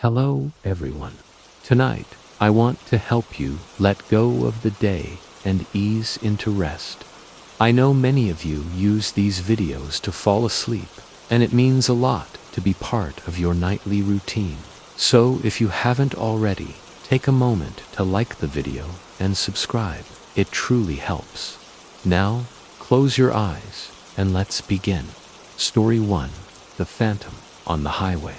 Hello, everyone. Tonight, I want to help you let go of the day and ease into rest. I know many of you use these videos to fall asleep, and it means a lot to be part of your nightly routine. So if you haven't already, take a moment to like the video and subscribe. It truly helps. Now, close your eyes and let's begin. Story 1. The Phantom on the Highway.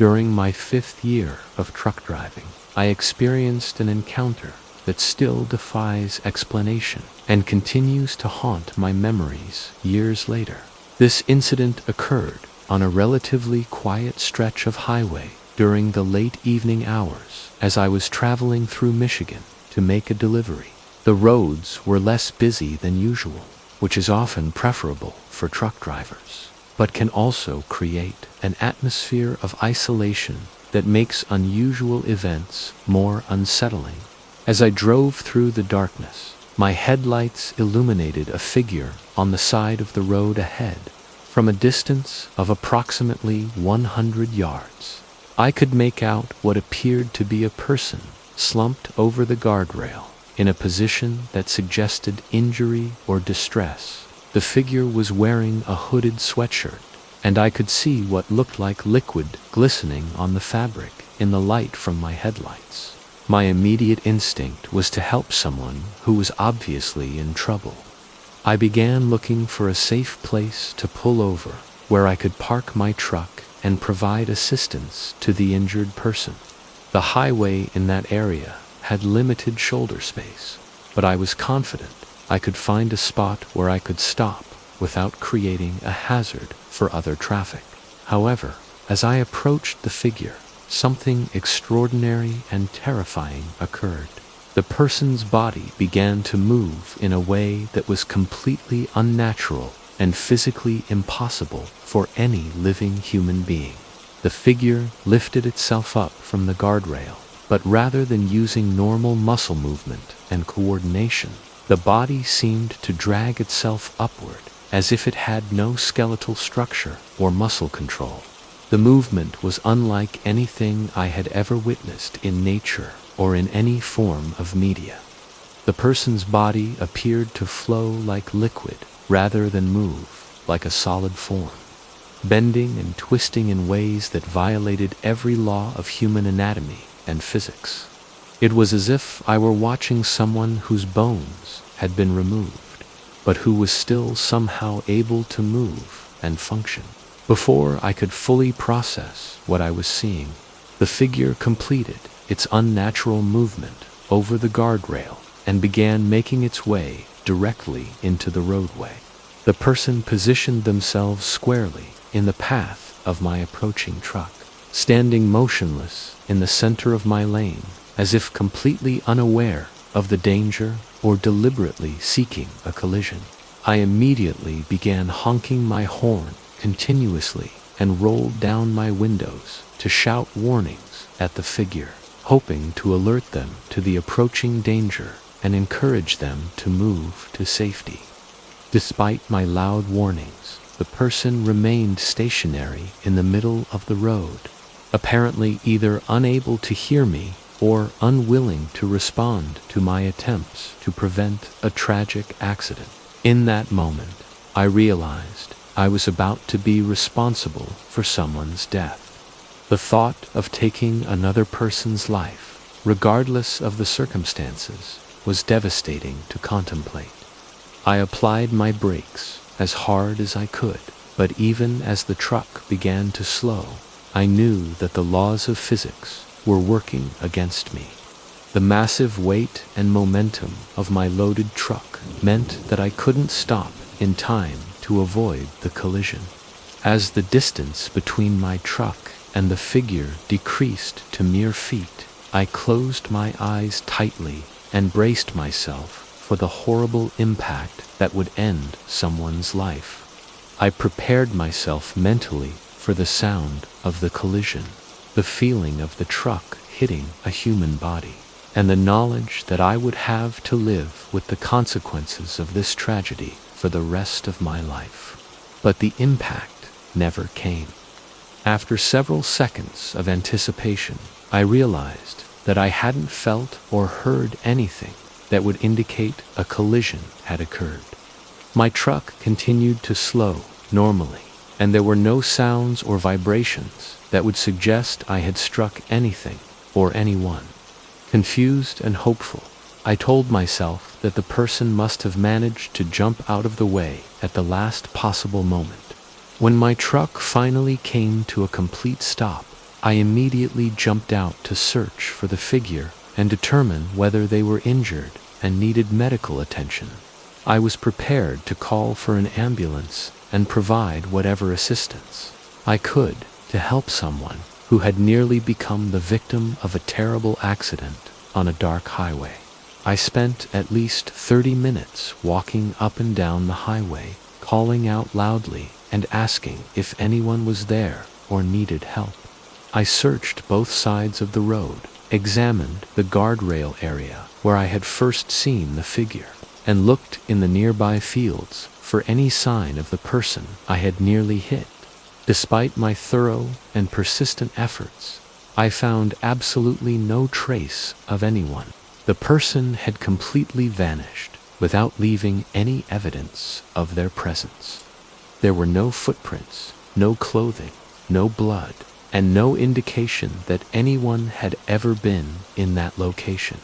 During my 5th year of truck driving, I experienced an encounter that still defies explanation and continues to haunt my memories years later. This incident occurred on a relatively quiet stretch of highway during the late evening hours as I was traveling through Michigan to make a delivery. The roads were less busy than usual, which is often preferable for truck drivers, but can also create an atmosphere of isolation that makes unusual events more unsettling. As I drove through the darkness, my headlights illuminated a figure on the side of the road ahead. From a distance of approximately 100 yards, I could make out what appeared to be a person slumped over the guardrail in a position that suggested injury or distress. The figure was wearing a hooded sweatshirt, and I could see what looked like liquid glistening on the fabric in the light from my headlights. My immediate instinct was to help someone who was obviously in trouble. I began looking for a safe place to pull over where I could park my truck and provide assistance to the injured person. The highway in that area had limited shoulder space, but I was confident I could find a spot where I could stop without creating a hazard for other traffic. However, as I approached the figure, something extraordinary and terrifying occurred. The person's body began to move in a way that was completely unnatural and physically impossible for any living human being. The figure lifted itself up from the guardrail, but rather than using normal muscle movement and coordination, the body seemed to drag itself upward as if it had no skeletal structure or muscle control. The movement was unlike anything I had ever witnessed in nature or in any form of media. The person's body appeared to flow like liquid rather than move like a solid form, bending and twisting in ways that violated every law of human anatomy and physics. It was as if I were watching someone whose bones had been removed, but who was still somehow able to move and function. Before I could fully process what I was seeing, the figure completed its unnatural movement over the guardrail and began making its way directly into the roadway. The person positioned themselves squarely in the path of my approaching truck, standing motionless in the center of my lane, as if completely unaware of the danger or deliberately seeking a collision. I immediately began honking my horn continuously and rolled down my windows to shout warnings at the figure, hoping to alert them to the approaching danger and encourage them to move to safety. Despite my loud warnings, the person remained stationary in the middle of the road, apparently either unable to hear me or unwilling to respond to my attempts to prevent a tragic accident. In that moment, I realized I was about to be responsible for someone's death. The thought of taking another person's life, regardless of the circumstances, was devastating to contemplate. I applied my brakes as hard as I could, but even as the truck began to slow, I knew that the laws of physics were working against me. The massive weight and momentum of my loaded truck meant that I couldn't stop in time to avoid the collision. As the distance between my truck and the figure decreased to mere feet, I closed my eyes tightly and braced myself for the horrible impact that would end someone's life. I prepared myself mentally for the sound of the collision, the feeling of the truck hitting a human body, and the knowledge that I would have to live with the consequences of this tragedy for the rest of my life. But the impact never came. After several seconds of anticipation, I realized that I hadn't felt or heard anything that would indicate a collision had occurred. My truck continued to slow normally, and there were no sounds or vibrations that would suggest I had struck anything or anyone. Confused and hopeful, I told myself that the person must have managed to jump out of the way at the last possible moment. When my truck finally came to a complete stop, I immediately jumped out to search for the figure and determine whether they were injured and needed medical attention. I was prepared to call for an ambulance and provide whatever assistance I could to help someone who had nearly become the victim of a terrible accident on a dark highway. I spent at least 30 minutes walking up and down the highway, calling out loudly and asking if anyone was there or needed help. I searched both sides of the road, examined the guardrail area where I had first seen the figure, and looked in the nearby fields for any sign of the person I had nearly hit. Despite my thorough and persistent efforts, I found absolutely no trace of anyone. The person had completely vanished without leaving any evidence of their presence. There were no footprints, no clothing, no blood, and no indication that anyone had ever been in that location.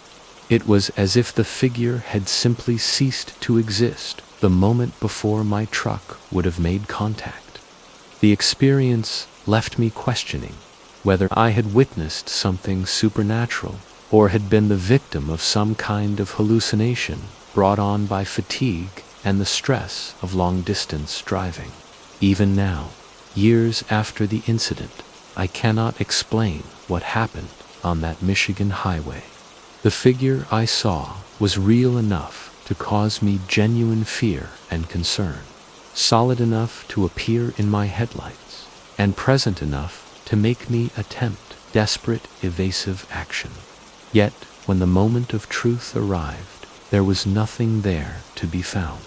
It was as if the figure had simply ceased to exist the moment before my truck would have made contact. The experience left me questioning whether I had witnessed something supernatural or had been the victim of some kind of hallucination brought on by fatigue and the stress of long-distance driving. Even now, years after the incident, I cannot explain what happened on that Michigan highway. The figure I saw was real enough to cause me genuine fear and concern, solid enough to appear in my headlights, and present enough to make me attempt desperate, evasive action. Yet, when the moment of truth arrived, there was nothing there to be found,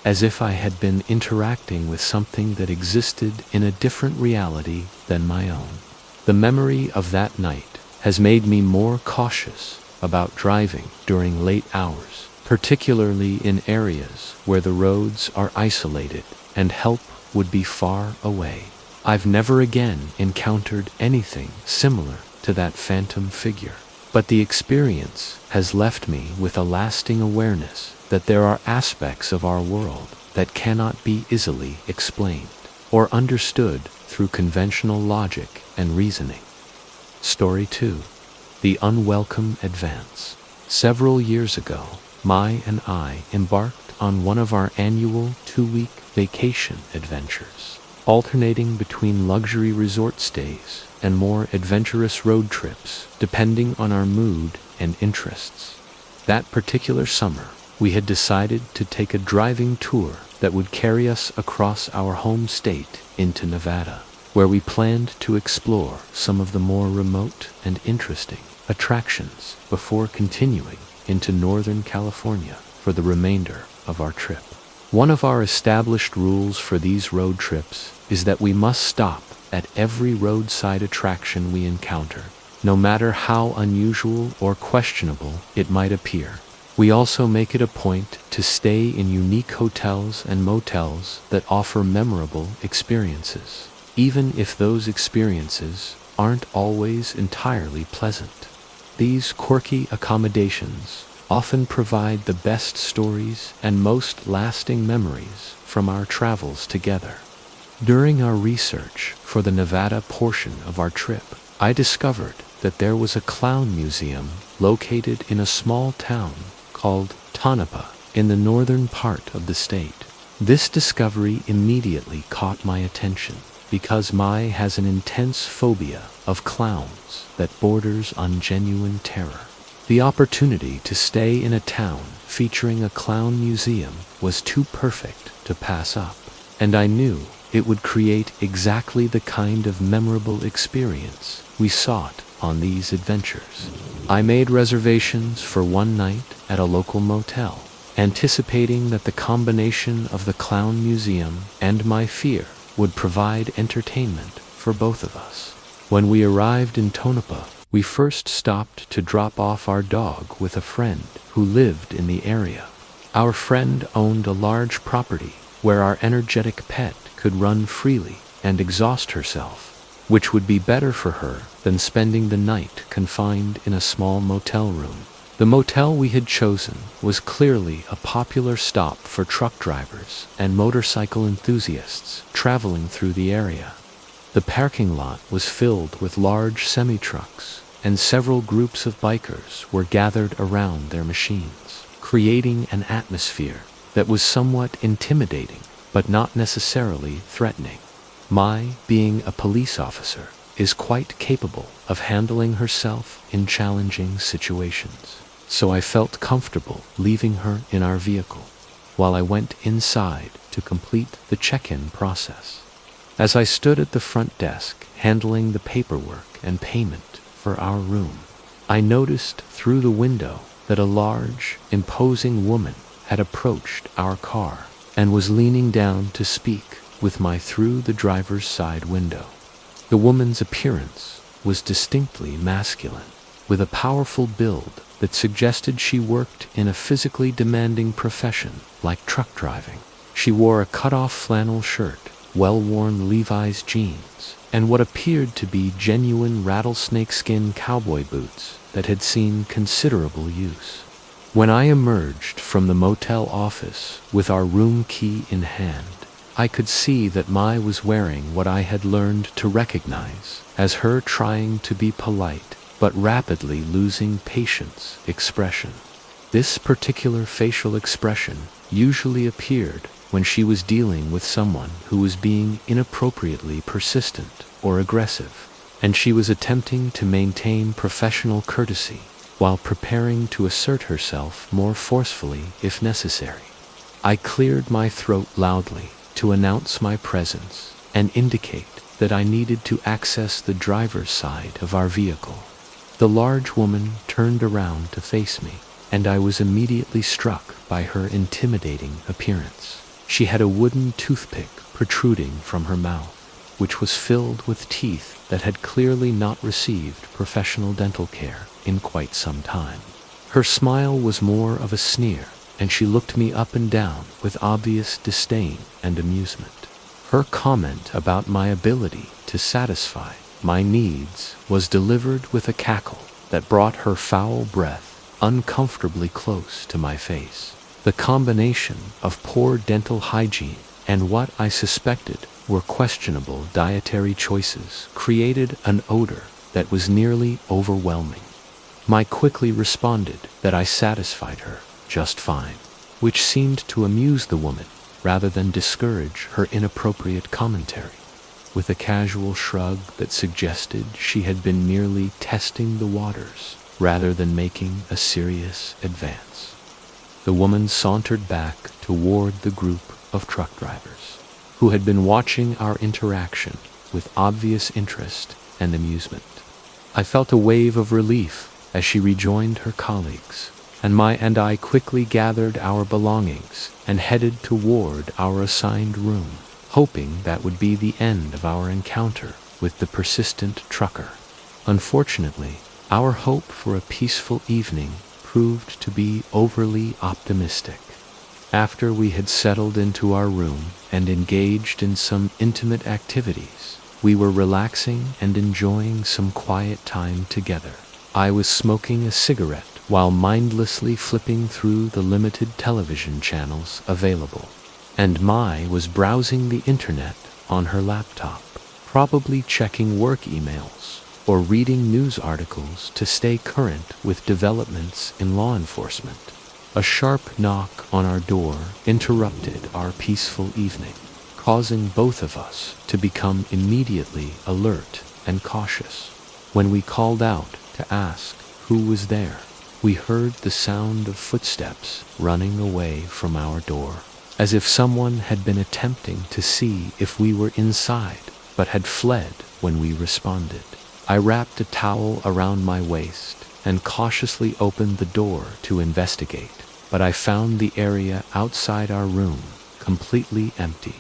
as if I had been interacting with something that existed in a different reality than my own. The memory of that night has made me more cautious about driving during late hours, particularly in areas where the roads are isolated and help would be far away. I've never again encountered anything similar to that phantom figure, but the experience has left me with a lasting awareness that there are aspects of our world that cannot be easily explained or understood through conventional logic and reasoning. Story 2. The Unwelcome Advance. Several years ago, Mai and I embarked on one of our annual 2-week vacation adventures, alternating between luxury resort stays and more adventurous road trips depending on our mood and interests. That particular summer, we had decided to take a driving tour that would carry us across our home state into Nevada, where we planned to explore some of the more remote and interesting attractions before continuing into Northern California for the remainder of our trip. One of our established rules for these road trips is that we must stop at every roadside attraction we encounter, no matter how unusual or questionable it might appear. We also make it a point to stay in unique hotels and motels that offer memorable experiences, even if those experiences aren't always entirely pleasant. These quirky accommodations often provide the best stories and most lasting memories from our travels together. During our research for the Nevada portion of our trip, I discovered that there was a clown museum located in a small town called Tonopah in the northern part of the state. This discovery immediately caught my attention because Mai has an intense phobia of clowns that borders on genuine terror. The opportunity to stay in a town featuring a clown museum was too perfect to pass up, and I knew it would create exactly the kind of memorable experience we sought on these adventures. I made reservations for one night at a local motel, anticipating that the combination of the clown museum and my fear would provide entertainment for both of us. When we arrived in Tonopah, we first stopped to drop off our dog with a friend who lived in the area. Our friend owned a large property where our energetic pet could run freely and exhaust herself, which would be better for her than spending the night confined in a small motel room. The motel we had chosen was clearly a popular stop for truck drivers and motorcycle enthusiasts traveling through the area. The parking lot was filled with large semi-trucks, and several groups of bikers were gathered around their machines, creating an atmosphere that was somewhat intimidating but not necessarily threatening. Mai, being a police officer, is quite capable of handling herself in challenging situations, so I felt comfortable leaving her in our vehicle while I went inside to complete the check-in process. As I stood at the front desk handling the paperwork and payment for our room, I noticed through the window that a large, imposing woman had approached our car and was leaning down to speak with Mai through the driver's side window. The woman's appearance was distinctly masculine, with a powerful build that suggested she worked in a physically demanding profession like truck driving. She wore a cut-off flannel shirt, well-worn Levi's jeans, and what appeared to be genuine rattlesnake-skin cowboy boots that had seen considerable use. When I emerged from the motel office with our room key in hand, I could see that Mai was wearing what I had learned to recognize as her trying to be polite but rapidly losing patience expression. This particular facial expression usually appeared when she was dealing with someone who was being inappropriately persistent or aggressive, and she was attempting to maintain professional courtesy while preparing to assert herself more forcefully if necessary. I cleared my throat loudly to announce my presence and indicate that I needed to access the driver's side of our vehicle. The large woman turned around to face me, and I was immediately struck by her intimidating appearance. She had a wooden toothpick protruding from her mouth, which was filled with teeth that had clearly not received professional dental care in quite some time. Her smile was more of a sneer, and she looked me up and down with obvious disdain and amusement. Her comment about my ability to satisfy my needs was delivered with a cackle that brought her foul breath uncomfortably close to my face. The combination of poor dental hygiene and what I suspected were questionable dietary choices created an odor that was nearly overwhelming. Mai quickly responded that I satisfied her just fine, which seemed to amuse the woman rather than discourage her inappropriate commentary, with a casual shrug that suggested she had been merely testing the waters rather than making a serious advance. The woman sauntered back toward the group of truck drivers, who had been watching our interaction with obvious interest and amusement. I felt a wave of relief as she rejoined her colleagues, and Mai and I quickly gathered our belongings and headed toward our assigned room, hoping that would be the end of our encounter with the persistent trucker. Unfortunately, our hope for a peaceful evening proved to be overly optimistic. After we had settled into our room and engaged in some intimate activities, we were relaxing and enjoying some quiet time together. I was smoking a cigarette while mindlessly flipping through the limited television channels available, and Mai was browsing the internet on her laptop, probably checking work emails or reading news articles to stay current with developments in law enforcement. A sharp knock on our door interrupted our peaceful evening, causing both of us to become immediately alert and cautious. When we called out to ask who was there, we heard the sound of footsteps running away from our door, as if someone had been attempting to see if we were inside, but had fled when we responded. I wrapped a towel around my waist and cautiously opened the door to investigate, but I found the area outside our room completely empty.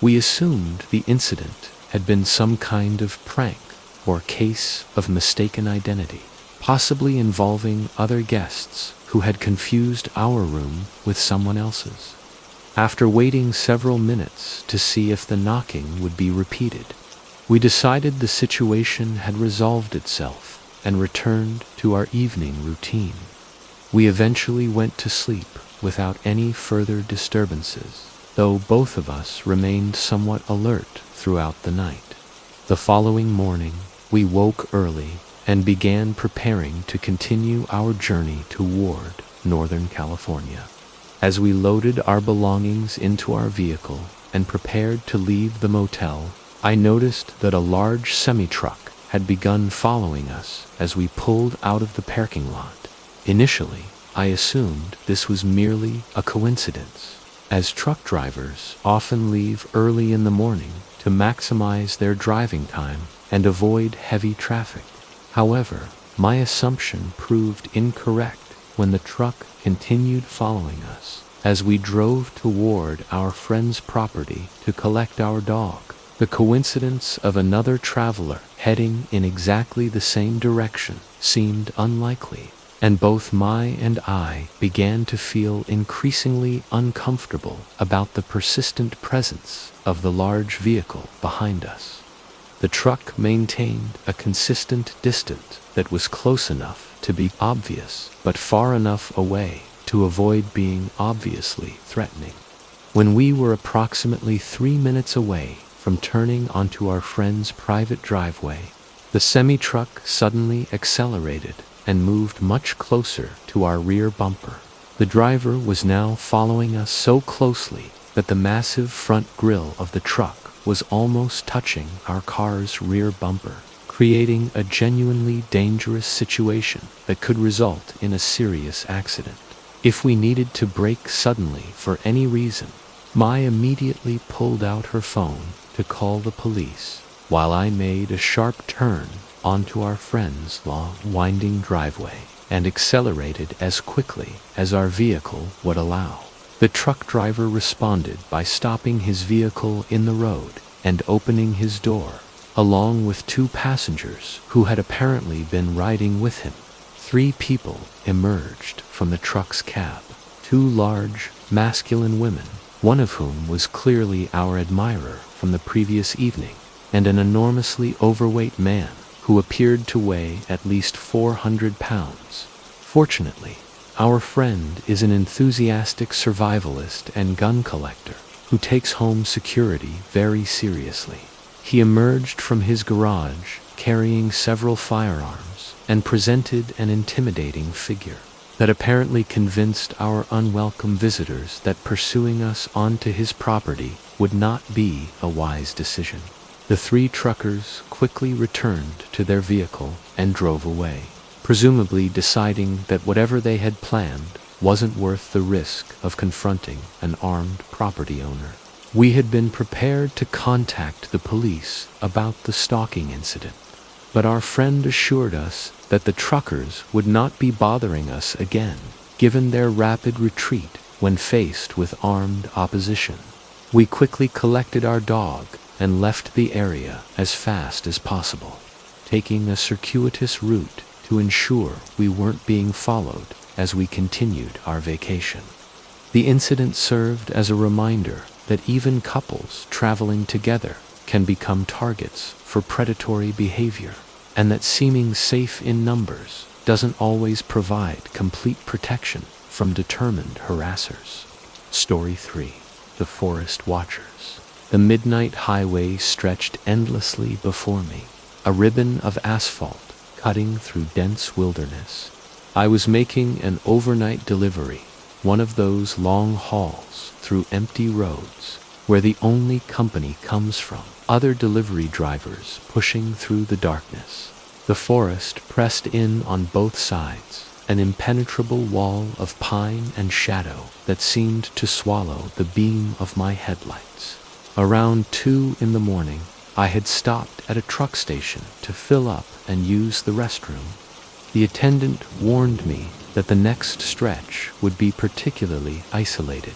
We assumed the incident had been some kind of prank or case of mistaken identity, possibly involving other guests who had confused our room with someone else's. After waiting several minutes to see if the knocking would be repeated, we decided the situation had resolved itself and returned to our evening routine. We eventually went to sleep without any further disturbances, though both of us remained somewhat alert throughout the night. The following morning, we woke early and began preparing to continue our journey toward Northern California. As we loaded our belongings into our vehicle and prepared to leave the motel, I noticed that a large semi-truck had begun following us as we pulled out of the parking lot. Initially, I assumed this was merely a coincidence, as truck drivers often leave early in the morning to maximize their driving time and avoid heavy traffic. However, my assumption proved incorrect when the truck continued following us as we drove toward our friend's property to collect our dog. The coincidence of another traveler heading in exactly the same direction seemed unlikely, and both Mai and I began to feel increasingly uncomfortable about the persistent presence of the large vehicle behind us. The truck maintained a consistent distance that was close enough to be obvious, but far enough away to avoid being obviously threatening. When we were approximately 3 minutes away from turning onto our friend's private driveway, the semi-truck suddenly accelerated and moved much closer to our rear bumper. The driver was now following us so closely that the massive front grille of the truck was almost touching our car's rear bumper, creating a genuinely dangerous situation that could result in a serious accident. If we needed to brake suddenly for any reason, Mai immediately pulled out her phone to call the police, while I made a sharp turn onto our friend's long, winding driveway and accelerated as quickly as our vehicle would allow. The truck driver responded by stopping his vehicle in the road and opening his door, along with 2 passengers who had apparently been riding with him. 3 people emerged from the truck's cab, 2 large, masculine women, one of whom was clearly our admirer from the previous evening, and an enormously overweight man who appeared to weigh at least 400 pounds. Fortunately, our friend is an enthusiastic survivalist and gun collector who takes home security very seriously. He emerged from his garage carrying several firearms and presented an intimidating figure that apparently convinced our unwelcome visitors that pursuing us onto his property would not be a wise decision. The 3 truckers quickly returned to their vehicle and drove away, presumably deciding that whatever they had planned wasn't worth the risk of confronting an armed property owner. We had been prepared to contact the police about the stalking incident, but our friend assured us that the truckers would not be bothering us again, given their rapid retreat when faced with armed opposition. We quickly collected our dog and left the area as fast as possible, taking a circuitous route to ensure we weren't being followed as we continued our vacation. The incident served as a reminder that even couples traveling together can become targets for predatory behavior, and that seeming safe in numbers doesn't always provide complete protection from determined harassers. Story 3. The Forest Watchers. The midnight highway stretched endlessly before me, a ribbon of asphalt cutting through dense wilderness. I was making an overnight delivery, one of those long hauls through empty roads where the only company comes from other delivery drivers pushing through the darkness. The forest pressed in on both sides, an impenetrable wall of pine and shadow that seemed to swallow the beam of my headlights. Around 2 in the morning, I had stopped at a truck station to fill up and use the restroom. The attendant warned me that the next stretch would be particularly isolated.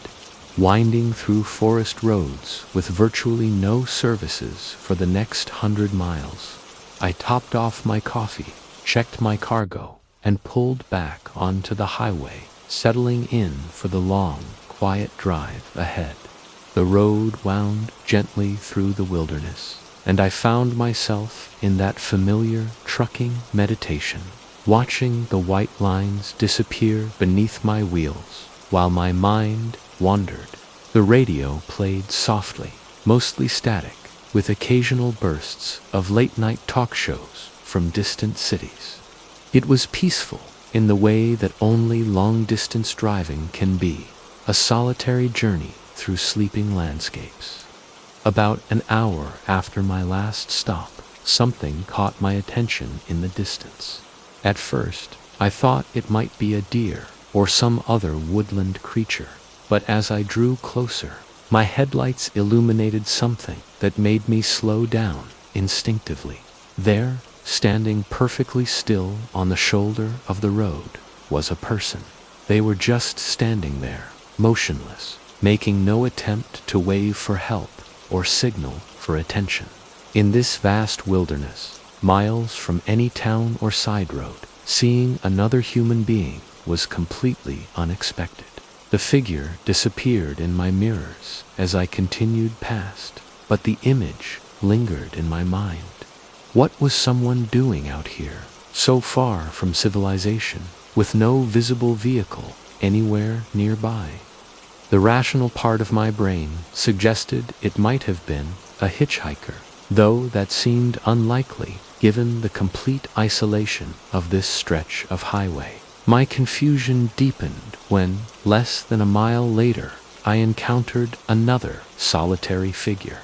winding through forest roads with virtually no services for the next 100 miles. I topped off my coffee, checked my cargo, and pulled back onto the highway, settling in for the long, quiet drive ahead. The road wound gently through the wilderness, and I found myself in that familiar trucking meditation, watching the white lines disappear beneath my wheels while my mind wandered. The radio played softly, mostly static, with occasional bursts of late-night talk shows from distant cities. It was peaceful in the way that only long-distance driving can be, a solitary journey through sleeping landscapes. About an hour after my last stop, something caught my attention in the distance. At first, I thought it might be a deer or some other woodland creature, but as I drew closer, my headlights illuminated something that made me slow down instinctively. There, standing perfectly still on the shoulder of the road, was a person. They were just standing there, motionless, making no attempt to wave for help or signal for attention. In this vast wilderness, miles from any town or side road, seeing another human being was completely unexpected. The figure disappeared in my mirrors as I continued past, but the image lingered in my mind. What was someone doing out here, so far from civilization, with no visible vehicle anywhere nearby? The rational part of my brain suggested it might have been a hitchhiker, though that seemed unlikely given the complete isolation of this stretch of highway. My confusion deepened when, less than a mile later, I encountered another solitary figure.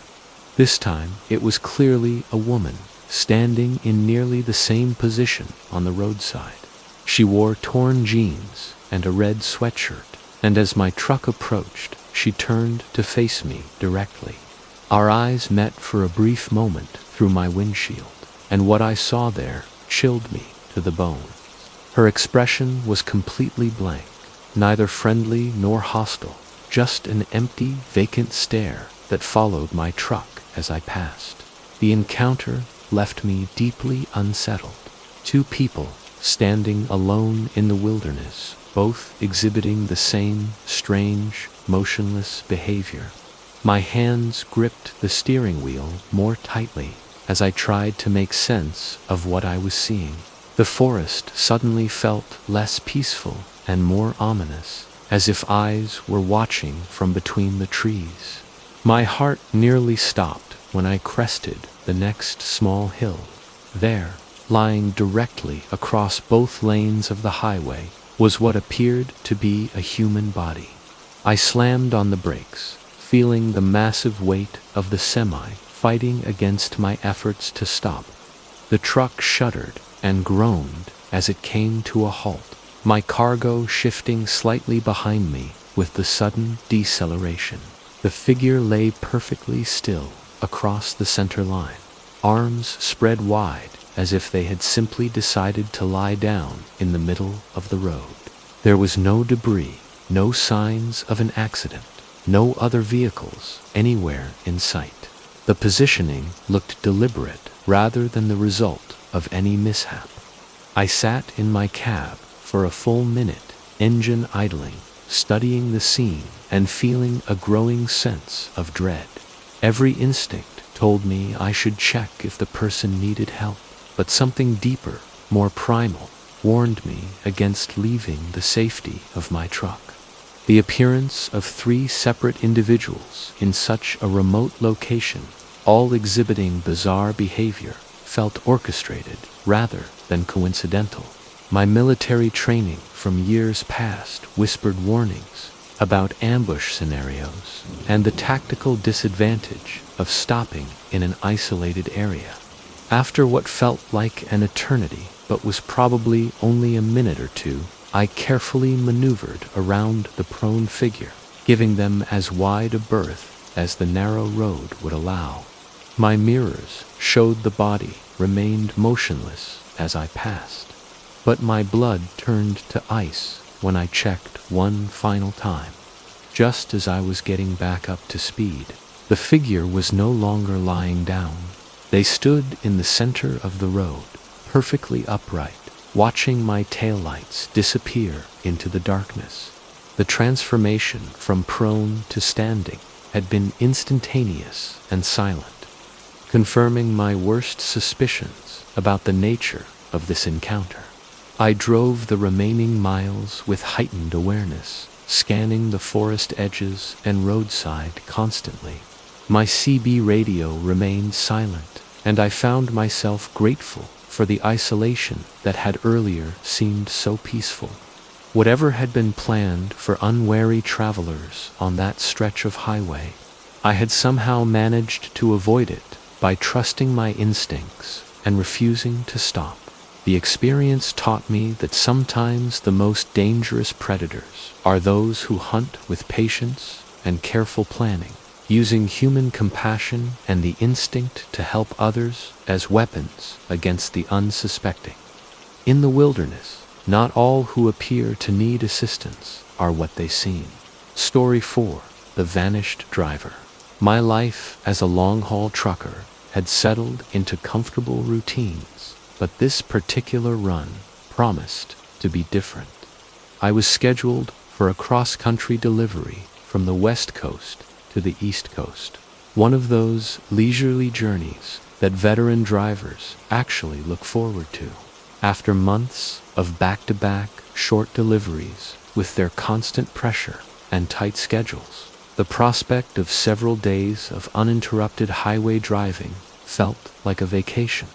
This time, it was clearly a woman, standing in nearly the same position on the roadside. She wore torn jeans and a red sweatshirt, and as my truck approached, she turned to face me directly. Our eyes met for a brief moment through my windshield, and what I saw there chilled me to the bone. Her expression was completely blank, neither friendly nor hostile, just an empty, vacant stare that followed my truck as I passed. The encounter left me deeply unsettled. Two people standing alone in the wilderness, both exhibiting the same strange, motionless behavior. My hands gripped the steering wheel more tightly as I tried to make sense of what I was seeing. The forest suddenly felt less peaceful and more ominous, as if eyes were watching from between the trees. My heart nearly stopped when I crested the next small hill. There, lying directly across both lanes of the highway, was what appeared to be a human body. I slammed on the brakes, feeling the massive weight of the semi fighting against my efforts to stop. The truck shuddered and groaned as it came to a halt, my cargo shifting slightly behind me with the sudden deceleration. The figure lay perfectly still across the center line, arms spread wide as if they had simply decided to lie down in the middle of the road. There was no debris, no signs of an accident, no other vehicles anywhere in sight. The positioning looked deliberate rather than the result of any mishap. I sat in my cab for a full minute, engine idling, studying the scene and feeling a growing sense of dread. Every instinct told me I should check if the person needed help, but something deeper, more primal, warned me against leaving the safety of my truck. The appearance of three separate individuals in such a remote location, all exhibiting bizarre behavior, felt orchestrated rather than coincidental. My military training from years past whispered warnings about ambush scenarios and the tactical disadvantage of stopping in an isolated area. After what felt like an eternity, but was probably only a minute or two, I carefully maneuvered around the prone figure, giving them as wide a berth as the narrow road would allow. My mirrors showed the body remained motionless as I passed, but my blood turned to ice when I checked one final time. Just as I was getting back up to speed, the figure was no longer lying down. They stood in the center of the road, perfectly upright, watching my taillights disappear into the darkness. The transformation from prone to standing had been instantaneous and silent, confirming my worst suspicions about the nature of this encounter. I drove the remaining miles with heightened awareness, scanning the forest edges and roadside constantly. My CB radio remained silent, and I found myself grateful for the isolation that had earlier seemed so peaceful. Whatever had been planned for unwary travelers on that stretch of highway, I had somehow managed to avoid it by trusting my instincts and refusing to stop. The experience taught me that sometimes the most dangerous predators are those who hunt with patience and careful planning, using human compassion and the instinct to help others as weapons against the unsuspecting. In the wilderness, not all who appear to need assistance are what they seem. Story 4: The Vanished Driver. My life as a long-haul trucker had settled into comfortable routines, but this particular run promised to be different. I was scheduled for a cross-country delivery from the West Coast to the East Coast, one of those leisurely journeys that veteran drivers actually look forward to. After months of back-to-back short deliveries with their constant pressure and tight schedules, the prospect of several days of uninterrupted highway driving felt like a vacation.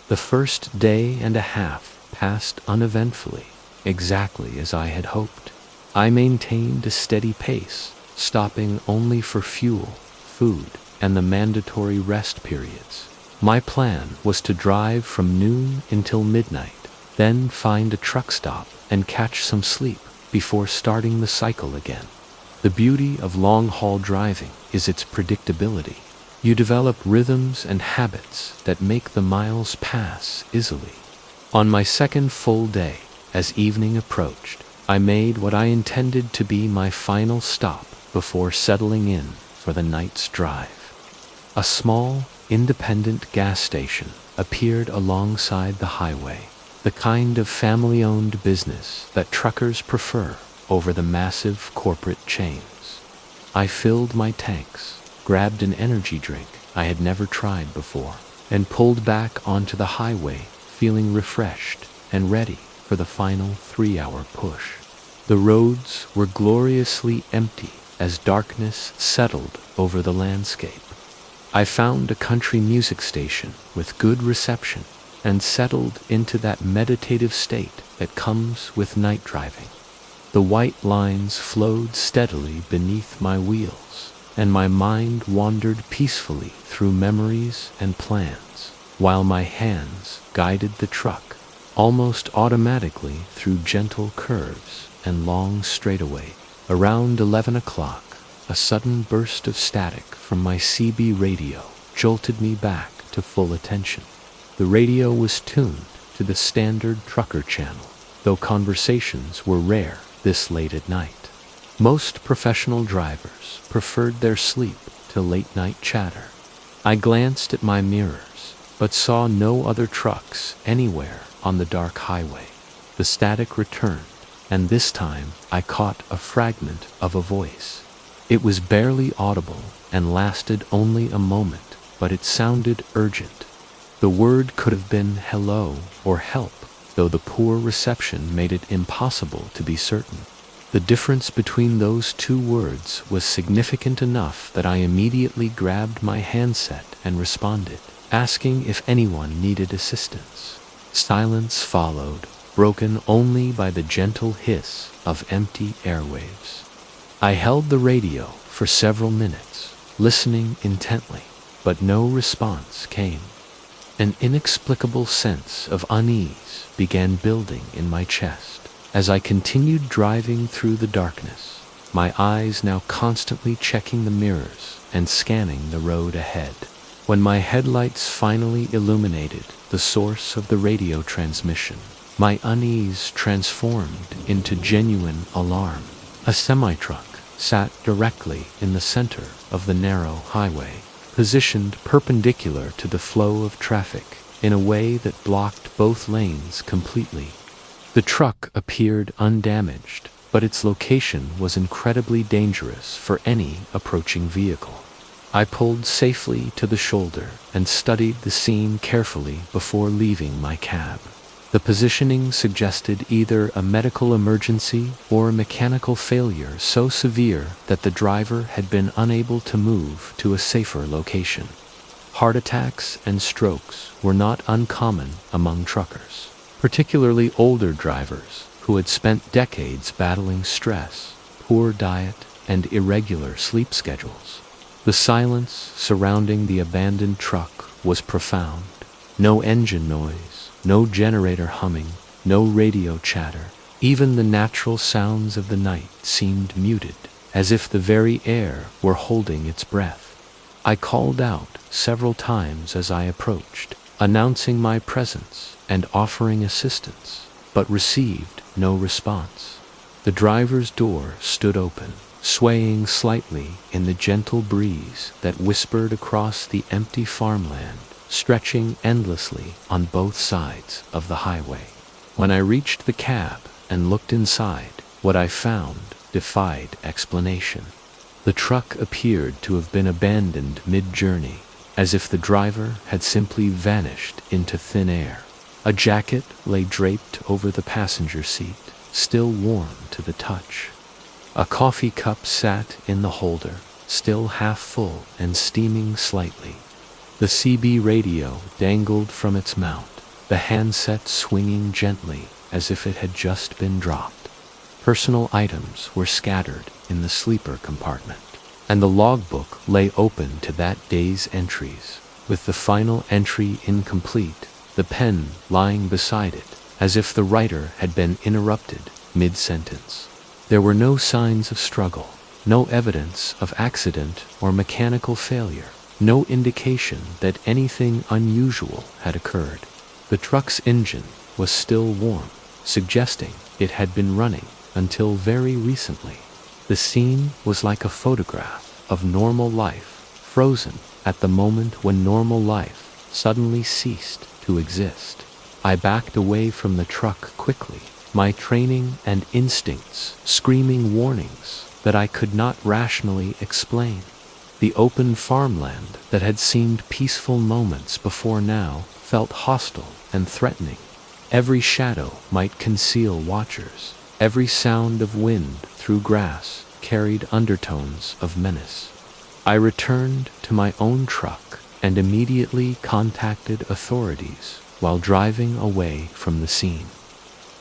The first day and a half passed uneventfully, exactly as I had hoped. I maintained a steady pace, stopping only for fuel, food, and the mandatory rest periods. My plan was to drive from noon until midnight, then find a truck stop and catch some sleep before starting the cycle again. The beauty of long-haul driving is its predictability. You develop rhythms and habits that make the miles pass easily. On my second full day, as evening approached, I made what I intended to be my final stop before settling in for the night's drive. A small, independent gas station appeared alongside the highway, the kind of family-owned business that truckers prefer over the massive corporate chains. I filled my tanks, grabbed an energy drink I had never tried before, and pulled back onto the highway, feeling refreshed and ready for the final 3-hour push. The roads were gloriously empty as darkness settled over the landscape. I found a country music station with good reception and settled into that meditative state that comes with night driving. The white lines flowed steadily beneath my wheels, and my mind wandered peacefully through memories and plans, while my hands guided the truck, almost automatically through gentle curves and long straightaways. Around 11 o'clock, a sudden burst of static from my CB radio jolted me back to full attention. The radio was tuned to the standard trucker channel, though conversations were rare this late at night. Most professional drivers preferred their sleep to late-night chatter. I glanced at my mirrors, but saw no other trucks anywhere on the dark highway. The static returned, and this time I caught a fragment of a voice. It was barely audible and lasted only a moment, but it sounded urgent. The word could have been hello or help, though the poor reception made it impossible to be certain. The difference between those two words was significant enough that I immediately grabbed my handset and responded, asking if anyone needed assistance. Silence followed, broken only by the gentle hiss of empty airwaves. I held the radio for several minutes, listening intently, but no response came. An inexplicable sense of unease began building in my chest as I continued driving through the darkness, my eyes now constantly checking the mirrors and scanning the road ahead. When my headlights finally illuminated the source of the radio transmission, my unease transformed into genuine alarm. A semi-truck sat directly in the center of the narrow highway, positioned perpendicular to the flow of traffic in a way that blocked both lanes completely. The truck appeared undamaged, but its location was incredibly dangerous for any approaching vehicle. I pulled safely to the shoulder and studied the scene carefully before leaving my cab. The positioning suggested either a medical emergency or a mechanical failure so severe that the driver had been unable to move to a safer location. Heart attacks and strokes were not uncommon among truckers, particularly older drivers who had spent decades battling stress, poor diet, and irregular sleep schedules. The silence surrounding the abandoned truck was profound. No engine noise, no generator humming, no radio chatter. Even the natural sounds of the night seemed muted, as if the very air were holding its breath. I called out several times as I approached, announcing my presence and offering assistance, but received no response. The driver's door stood open, swaying slightly in the gentle breeze that whispered across the empty farmland, stretching endlessly on both sides of the highway. When I reached the cab and looked inside, what I found defied explanation. The truck appeared to have been abandoned mid-journey, as if the driver had simply vanished into thin air. A jacket lay draped over the passenger seat, still warm to the touch. A coffee cup sat in the holder, still half full and steaming slightly. The CB radio dangled from its mount, the handset swinging gently as if it had just been dropped. Personal items were scattered in the sleeper compartment, and the logbook lay open to that day's entries, with the final entry incomplete, the pen lying beside it, as if the writer had been interrupted mid-sentence. There were no signs of struggle, no evidence of accident or mechanical failure, no indication that anything unusual had occurred. The truck's engine was still warm, suggesting it had been running until very recently. The scene was like a photograph of normal life, frozen at the moment when normal life suddenly ceased to exist. I backed away from the truck quickly, my training and instincts screaming warnings that I could not rationally explain. The open farmland that had seemed peaceful moments before now felt hostile and threatening. Every shadow might conceal watchers. Every sound of wind through grass carried undertones of menace. I returned to my own truck and immediately contacted authorities while driving away from the scene.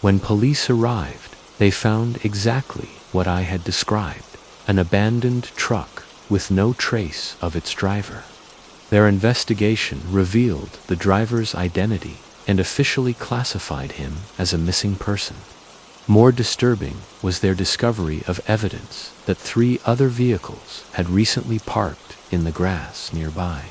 When police arrived, they found exactly what I had described, an abandoned truck with no trace of its driver. Their investigation revealed the driver's identity and officially classified him as a missing person. More disturbing was their discovery of evidence that 3 other vehicles had recently parked in the grass nearby,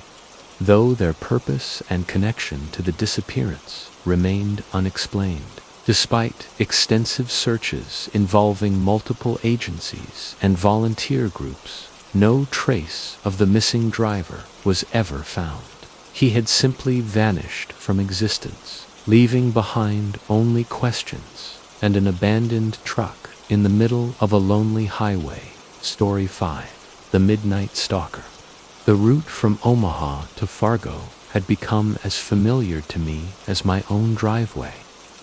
though their purpose and connection to the disappearance remained unexplained. Despite extensive searches involving multiple agencies and volunteer groups, no trace of the missing driver was ever found. He had simply vanished from existence, leaving behind only questions and an abandoned truck in the middle of a lonely highway. Story 5. The Midnight Stalker. The route from Omaha to Fargo had become as familiar to me as my own driveway.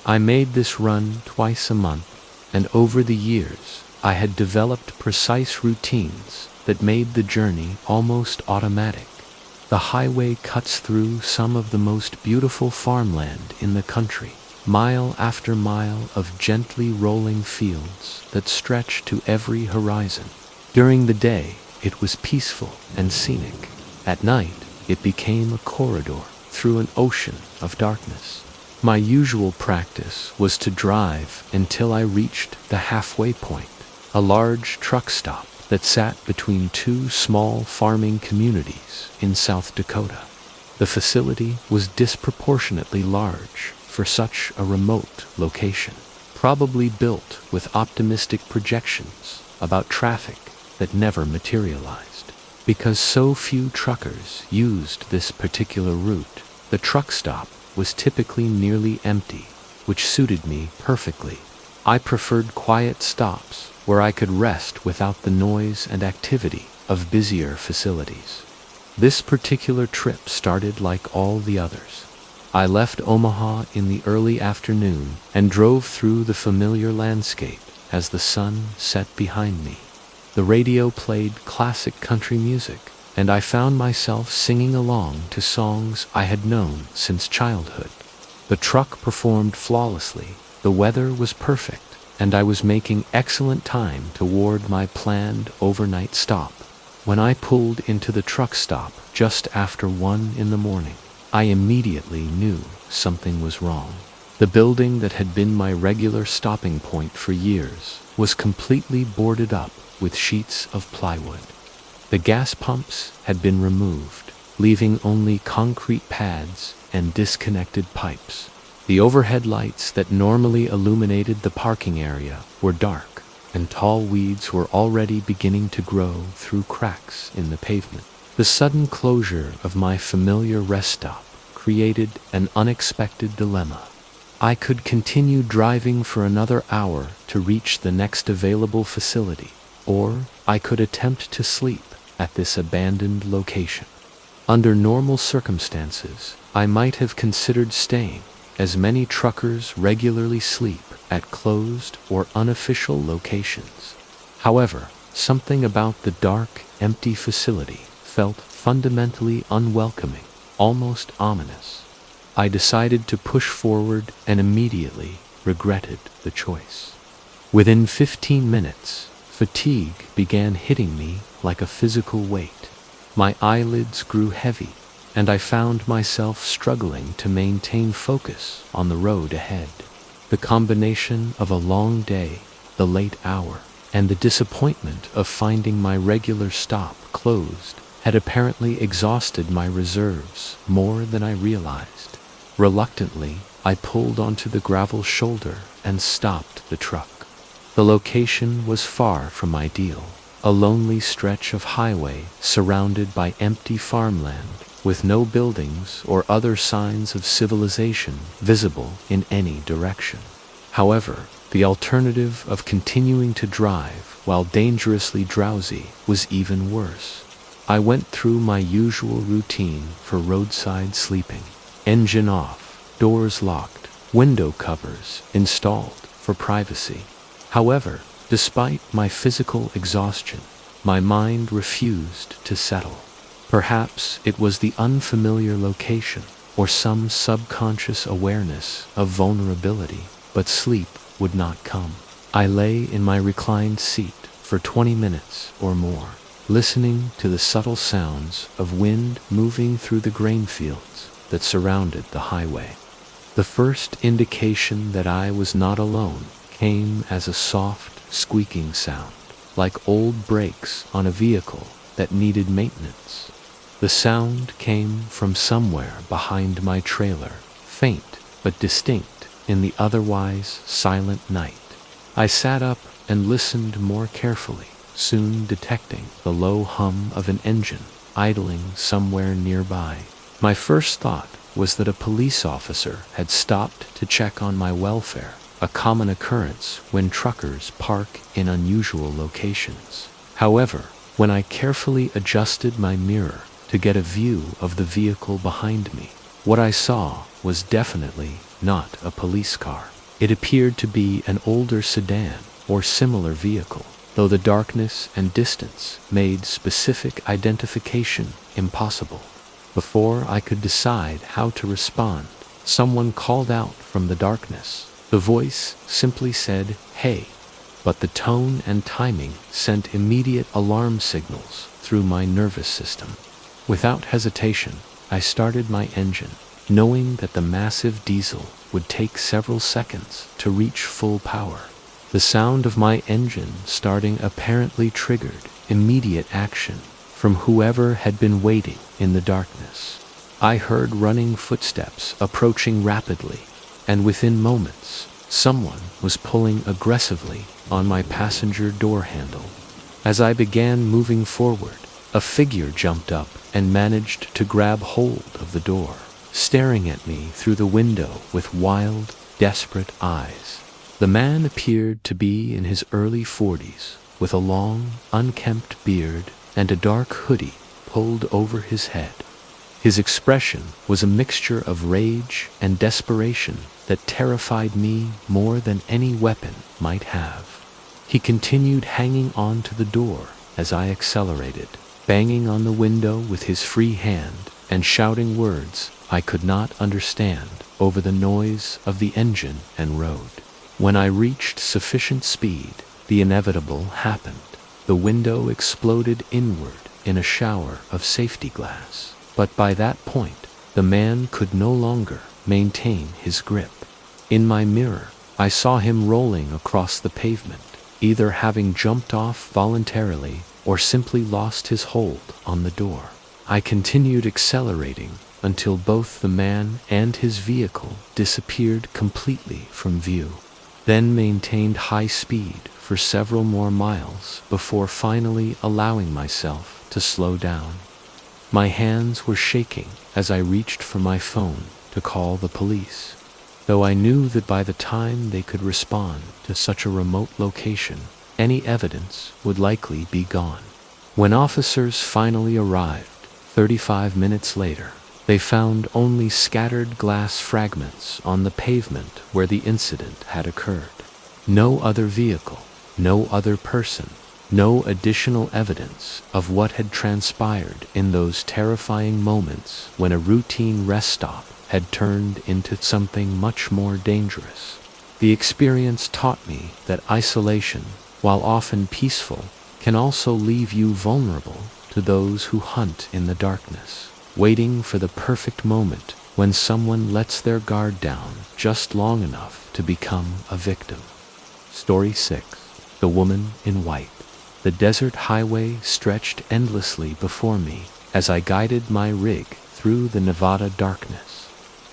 I made this run twice a month, and over the years I had developed precise routines that made the journey almost automatic. The highway cuts through some of the most beautiful farmland in the country, mile after mile of gently rolling fields that stretch to every horizon. During the day, it was peaceful and scenic. At night, it became a corridor through an ocean of darkness. My usual practice was to drive until I reached the halfway point, a large truck stop that sat between 2 small farming communities in South Dakota. The facility was disproportionately large for such a remote location, probably built with optimistic projections about traffic that never materialized. Because so few truckers used this particular route, the truck stop was typically nearly empty, which suited me perfectly. I preferred quiet stops where I could rest without the noise and activity of busier facilities. This particular trip started like all the others. I left Omaha in the early afternoon and drove through the familiar landscape as the sun set behind me. The radio played classic country music, and I found myself singing along to songs I had known since childhood. The truck performed flawlessly, the weather was perfect, and I was making excellent time toward my planned overnight stop. When I pulled into the truck stop just after 1 in the morning, I immediately knew something was wrong. The building that had been my regular stopping point for years was completely boarded up with sheets of plywood. The gas pumps had been removed, leaving only concrete pads and disconnected pipes. The overhead lights that normally illuminated the parking area were dark, and tall weeds were already beginning to grow through cracks in the pavement. The sudden closure of my familiar rest stop created an unexpected dilemma. I could continue driving for another hour to reach the next available facility, or I could attempt to sleep at this abandoned location. Under normal circumstances, I might have considered staying, as many truckers regularly sleep at closed or unofficial locations. However, something about the dark, empty facility felt fundamentally unwelcoming, almost ominous. I decided to push forward and immediately regretted the choice. Within 15 minutes, fatigue began hitting me like a physical weight. My eyelids grew heavy, and I found myself struggling to maintain focus on the road ahead. The combination of a long day, the late hour, and the disappointment of finding my regular stop closed had apparently exhausted my reserves more than I realized. Reluctantly, I pulled onto the gravel shoulder and stopped the truck. The location was far from ideal, a lonely stretch of highway surrounded by empty farmland with no buildings or other signs of civilization visible in any direction. However, the alternative of continuing to drive while dangerously drowsy was even worse. I went through my usual routine for roadside sleeping. Engine off, doors locked, window covers installed for privacy. However, despite my physical exhaustion, my mind refused to settle. Perhaps it was the unfamiliar location or some subconscious awareness of vulnerability, but sleep would not come. I lay in my reclined seat for 20 minutes or more, listening to the subtle sounds of wind moving through the grain fields that surrounded the highway. The first indication that I was not alone came as a soft, squeaking sound, like old brakes on a vehicle that needed maintenance. The sound came from somewhere behind my trailer, faint but distinct in the otherwise silent night. I sat up and listened more carefully, soon detecting the low hum of an engine idling somewhere nearby. My first thought was that a police officer had stopped to check on my welfare, a common occurrence when truckers park in unusual locations. However, when I carefully adjusted my mirror to get a view of the vehicle behind me, what I saw was definitely not a police car. It appeared to be an older sedan or similar vehicle, though the darkness and distance made specific identification impossible. Before I could decide how to respond, someone called out from the darkness. The voice simply said, "Hey," but the tone and timing sent immediate alarm signals through my nervous system. Without hesitation, I started my engine, knowing that the massive diesel would take several seconds to reach full power. The sound of my engine starting apparently triggered immediate action from whoever had been waiting in the darkness. I heard running footsteps approaching rapidly, and within moments, someone was pulling aggressively on my passenger door handle. As I began moving forward, a figure jumped up and managed to grab hold of the door, staring at me through the window with wild, desperate eyes. The man appeared to be in his early 40s, with a long, unkempt beard and a dark hoodie pulled over his head. His expression was a mixture of rage and desperation that terrified me more than any weapon might have. He continued hanging on to the door as I accelerated, banging on the window with his free hand and shouting words I could not understand over the noise of the engine and road. When I reached sufficient speed, the inevitable happened. The window exploded inward in a shower of safety glass. But by that point, the man could no longer maintain his grip. In my mirror, I saw him rolling across the pavement, either having jumped off voluntarily or simply lost his hold on the door. I continued accelerating until both the man and his vehicle disappeared completely from view, then maintained high speed for several more miles before finally allowing myself to slow down. My hands were shaking as I reached for my phone to call the police, though I knew that by the time they could respond to such a remote location, any evidence would likely be gone. When officers finally arrived, 35 minutes later, they found only scattered glass fragments on the pavement where the incident had occurred. No other vehicle, no other person, no additional evidence of what had transpired in those terrifying moments when a routine rest stop had turned into something much more dangerous. The experience taught me that isolation, while often peaceful, can also leave you vulnerable to those who hunt in the darkness, waiting for the perfect moment when someone lets their guard down just long enough to become a victim. Story 6. The Woman in White. The desert highway stretched endlessly before me as I guided my rig through the Nevada darkness.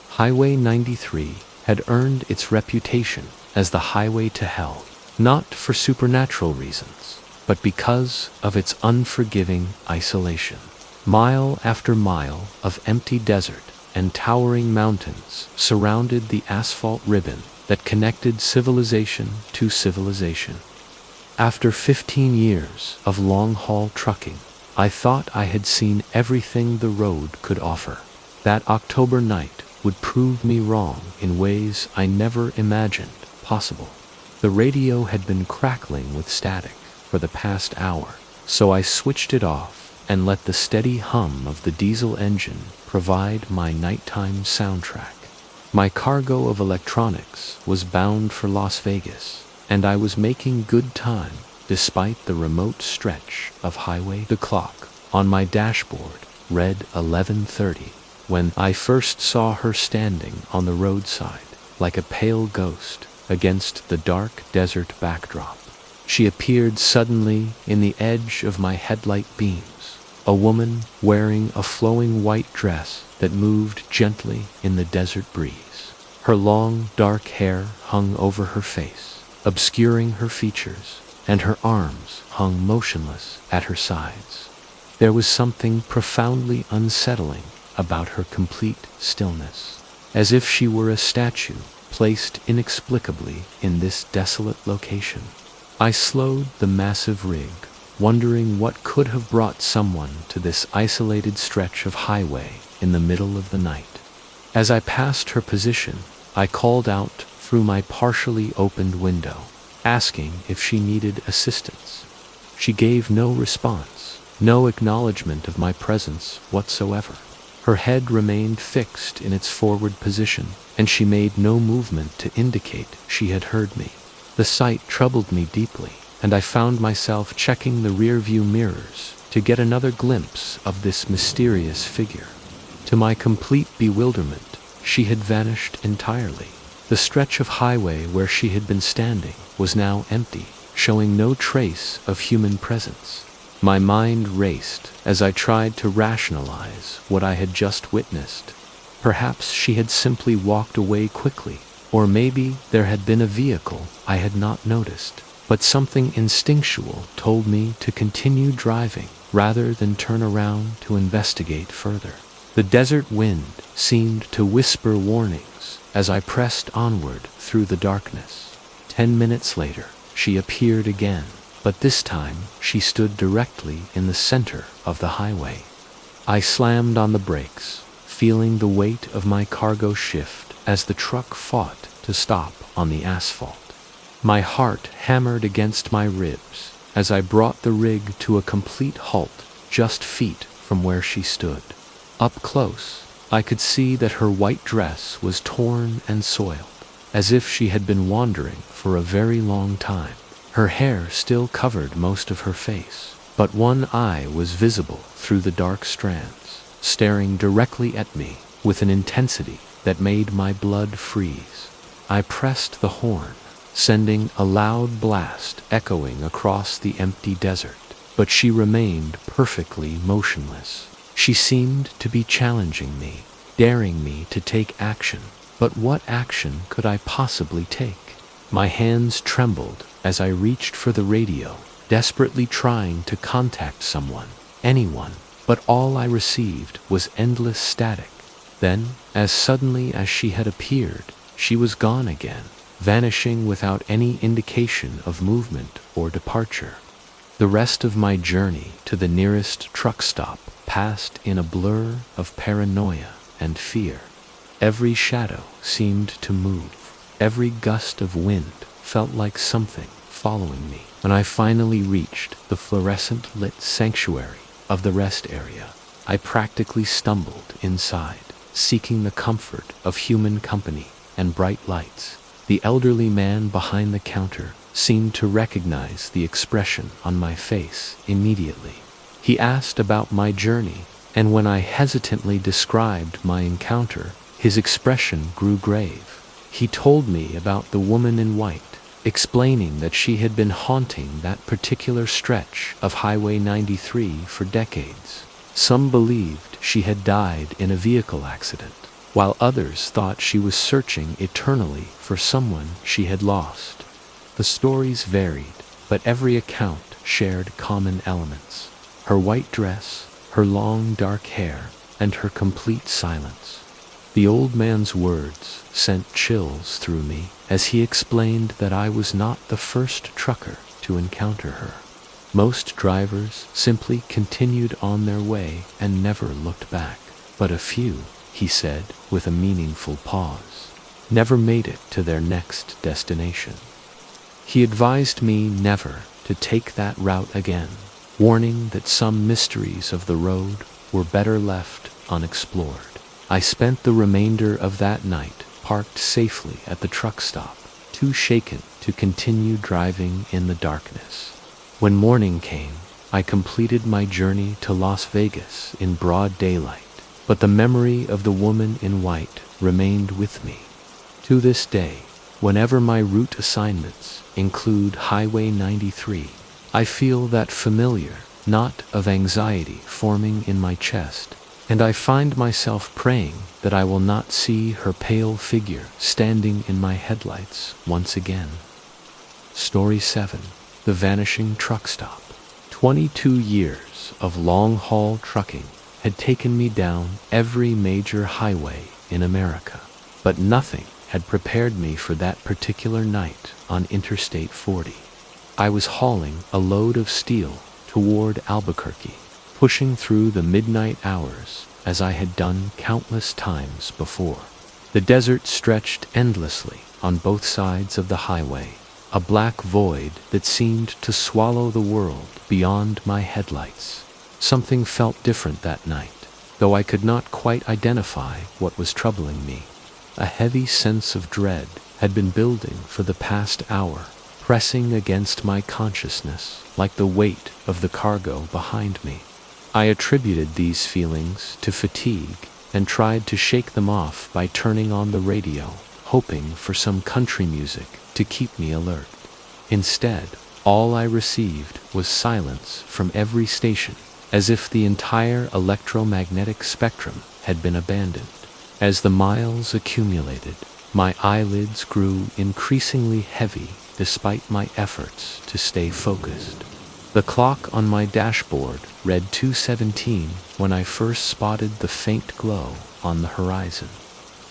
Highway 93 had earned its reputation as the highway to hell, not for supernatural reasons, but because of its unforgiving isolation. Mile after mile of empty desert and towering mountains surrounded the asphalt ribbon that connected civilization to civilization. After 15 years of long-haul trucking, I thought I had seen everything the road could offer. That October night would prove me wrong in ways I never imagined possible. The radio had been crackling with static for the past hour, so I switched it off and let the steady hum of the diesel engine provide my nighttime soundtrack. My cargo of electronics was bound for Las Vegas, and I was making good time despite the remote stretch of highway. The clock on my dashboard read 11:30 when I first saw her standing on the roadside like a pale ghost against the dark desert backdrop. She appeared suddenly in the edge of my headlight beams, a woman wearing a flowing white dress that moved gently in the desert breeze. Her long, dark hair hung over her face, obscuring her features, and her arms hung motionless at her sides. There was something profoundly unsettling about her complete stillness, as if she were a statue placed inexplicably in this desolate location. I slowed the massive rig, wondering what could have brought someone to this isolated stretch of highway in the middle of the night. As I passed her position, I called out through my partially opened window, asking if she needed assistance. She gave no response, no acknowledgement of my presence whatsoever. Her head remained fixed in its forward position, and she made no movement to indicate she had heard me. The sight troubled me deeply, and I found myself checking the rear-view mirrors to get another glimpse of this mysterious figure. To my complete bewilderment, she had vanished entirely. The stretch of highway where she had been standing was now empty, showing no trace of human presence. My mind raced as I tried to rationalize what I had just witnessed. Perhaps she had simply walked away quickly, or maybe there had been a vehicle I had not noticed. but something instinctual told me to continue driving rather than turn around to investigate further. The desert wind seemed to whisper warnings as I pressed onward through the darkness. 10 minutes later, she appeared again, but this time she stood directly in the center of the highway. I slammed on the brakes, feeling the weight of my cargo shift as the truck fought to stop on the asphalt. My heart hammered against my ribs as I brought the rig to a complete halt just feet from where she stood. Up close, I could see that her white dress was torn and soiled, as if she had been wandering for a very long time. Her hair still covered most of her face, but one eye was visible through the dark strands, staring directly at me with an intensity that made my blood freeze. I pressed the horn, sending a loud blast echoing across the empty desert, but she remained perfectly motionless. She seemed to be challenging me, daring me to take action. But what action could I possibly take? My hands trembled as I reached for the radio, desperately trying to contact someone, anyone, but all I received was endless static. Then, as suddenly as she had appeared, she was gone again, vanishing without any indication of movement or departure. The rest of my journey to the nearest truck stop passed in a blur of paranoia and fear. Every shadow seemed to move. Every gust of wind felt like something following me. When I finally reached the fluorescent-lit sanctuary of the rest area, I practically stumbled inside, seeking the comfort of human company and bright lights. The elderly man behind the counter seemed to recognize the expression on my face immediately. He asked about my journey, and when I hesitantly described my encounter, his expression grew grave. He told me about the woman in white, explaining that she had been haunting that particular stretch of Highway 93 for decades. Some believed she had died in a vehicle accident, while others thought she was searching eternally for someone she had lost. The stories varied, but every account shared common elements: her white dress, her long dark hair, and her complete silence. The old man's words sent chills through me as he explained that I was not the first trucker to encounter her. Most drivers simply continued on their way and never looked back, but a few, he said with a meaningful pause, never made it to their next destination. He advised me never to take that route again, warning that some mysteries of the road were better left unexplored. I spent the remainder of that night parked safely at the truck stop, too shaken to continue driving in the darkness. When morning came, I completed my journey to Las Vegas in broad daylight, but the memory of the woman in white remained with me. To this day, whenever my route assignments include Highway 93, I feel that familiar knot of anxiety forming in my chest, and I find myself praying that I will not see her pale figure standing in my headlights once again. Story 7. The Vanishing Truck Stop. 22 years of long-haul trucking had taken me down every major highway in America, but nothing had prepared me for that particular night on Interstate 40. I was hauling a load of steel toward Albuquerque, pushing through the midnight hours as I had done countless times before. The desert stretched endlessly on both sides of the highway, a black void that seemed to swallow the world beyond my headlights. Something felt different that night, though I could not quite identify what was troubling me. A heavy sense of dread had been building for the past hour, pressing against my consciousness like the weight of the cargo behind me. I attributed these feelings to fatigue and tried to shake them off by turning on the radio, hoping for some country music to keep me alert. Instead, all I received was silence from every station, as if the entire electromagnetic spectrum had been abandoned. As the miles accumulated, my eyelids grew increasingly heavy despite my efforts to stay focused. The clock on my dashboard read 2:17 when I first spotted the faint glow on the horizon.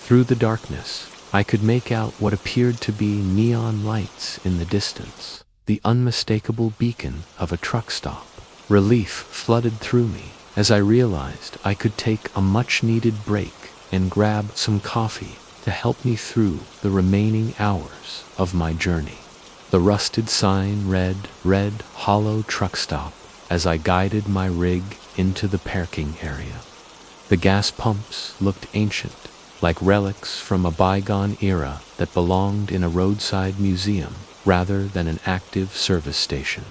Through the darkness, I could make out what appeared to be neon lights in the distance, the unmistakable beacon of a truck stop. Relief flooded through me as I realized I could take a much-needed break and grab some coffee to help me through the remaining hours of my journey. The rusted sign read Red Hollow Truck Stop as I guided my rig into the parking area. The gas pumps looked ancient, like relics from a bygone era that belonged in a roadside museum rather than an active service station.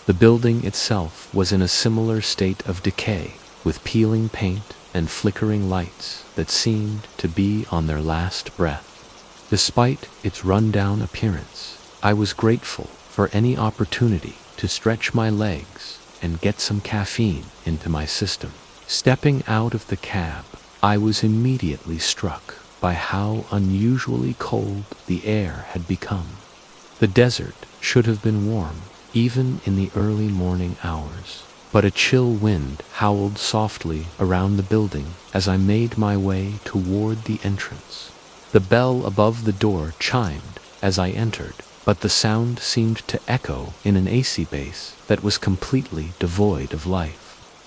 The building itself was in a similar state of decay, with peeling paint and flickering lights that seemed to be on their last breath. Despite its run-down appearance, I was grateful for any opportunity to stretch my legs and get some caffeine into my system. Stepping out of the cab, I was immediately struck by how unusually cold the air had become. The desert should have been warm, even in the early morning hours, but a chill wind howled softly around the building as I made my way toward the entrance. The bell above the door chimed as I entered, but the sound seemed to echo in an AC base that was completely devoid of life.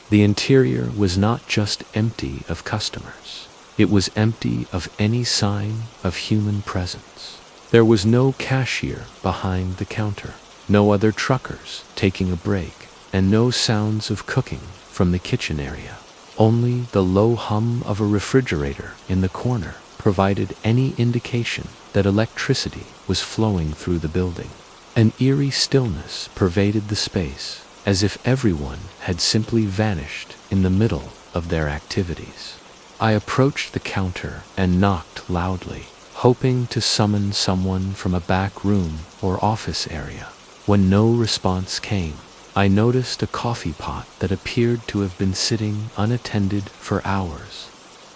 The interior was not just empty of customers. It was empty of any sign of human presence. There was no cashier behind the counter, no other truckers taking a break, and no sounds of cooking from the kitchen area. Only the low hum of a refrigerator in the corner provided any indication that electricity was flowing through the building. An eerie stillness pervaded the space, as if everyone had simply vanished in the middle of their activities. I approached the counter and knocked loudly, hoping to summon someone from a back room or office area. When no response came, I noticed a coffee pot that appeared to have been sitting unattended for hours.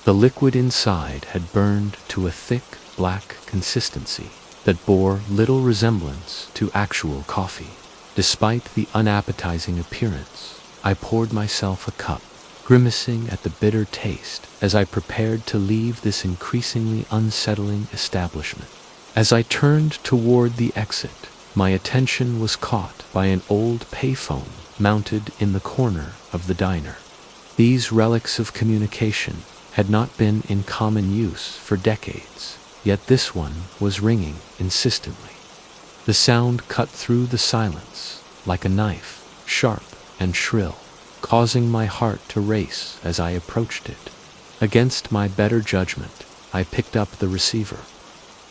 The liquid inside had burned to a thick, black consistency that bore little resemblance to actual coffee. Despite the unappetizing appearance, I poured myself a cup, grimacing at the bitter taste as I prepared to leave this increasingly unsettling establishment. As I turned toward the exit, my attention was caught by an old payphone mounted in the corner of the diner. These relics of communication had not been in common use for decades, yet this one was ringing insistently. The sound cut through the silence like a knife, sharp and shrill, causing my heart to race as I approached it. Against my better judgment, I picked up the receiver.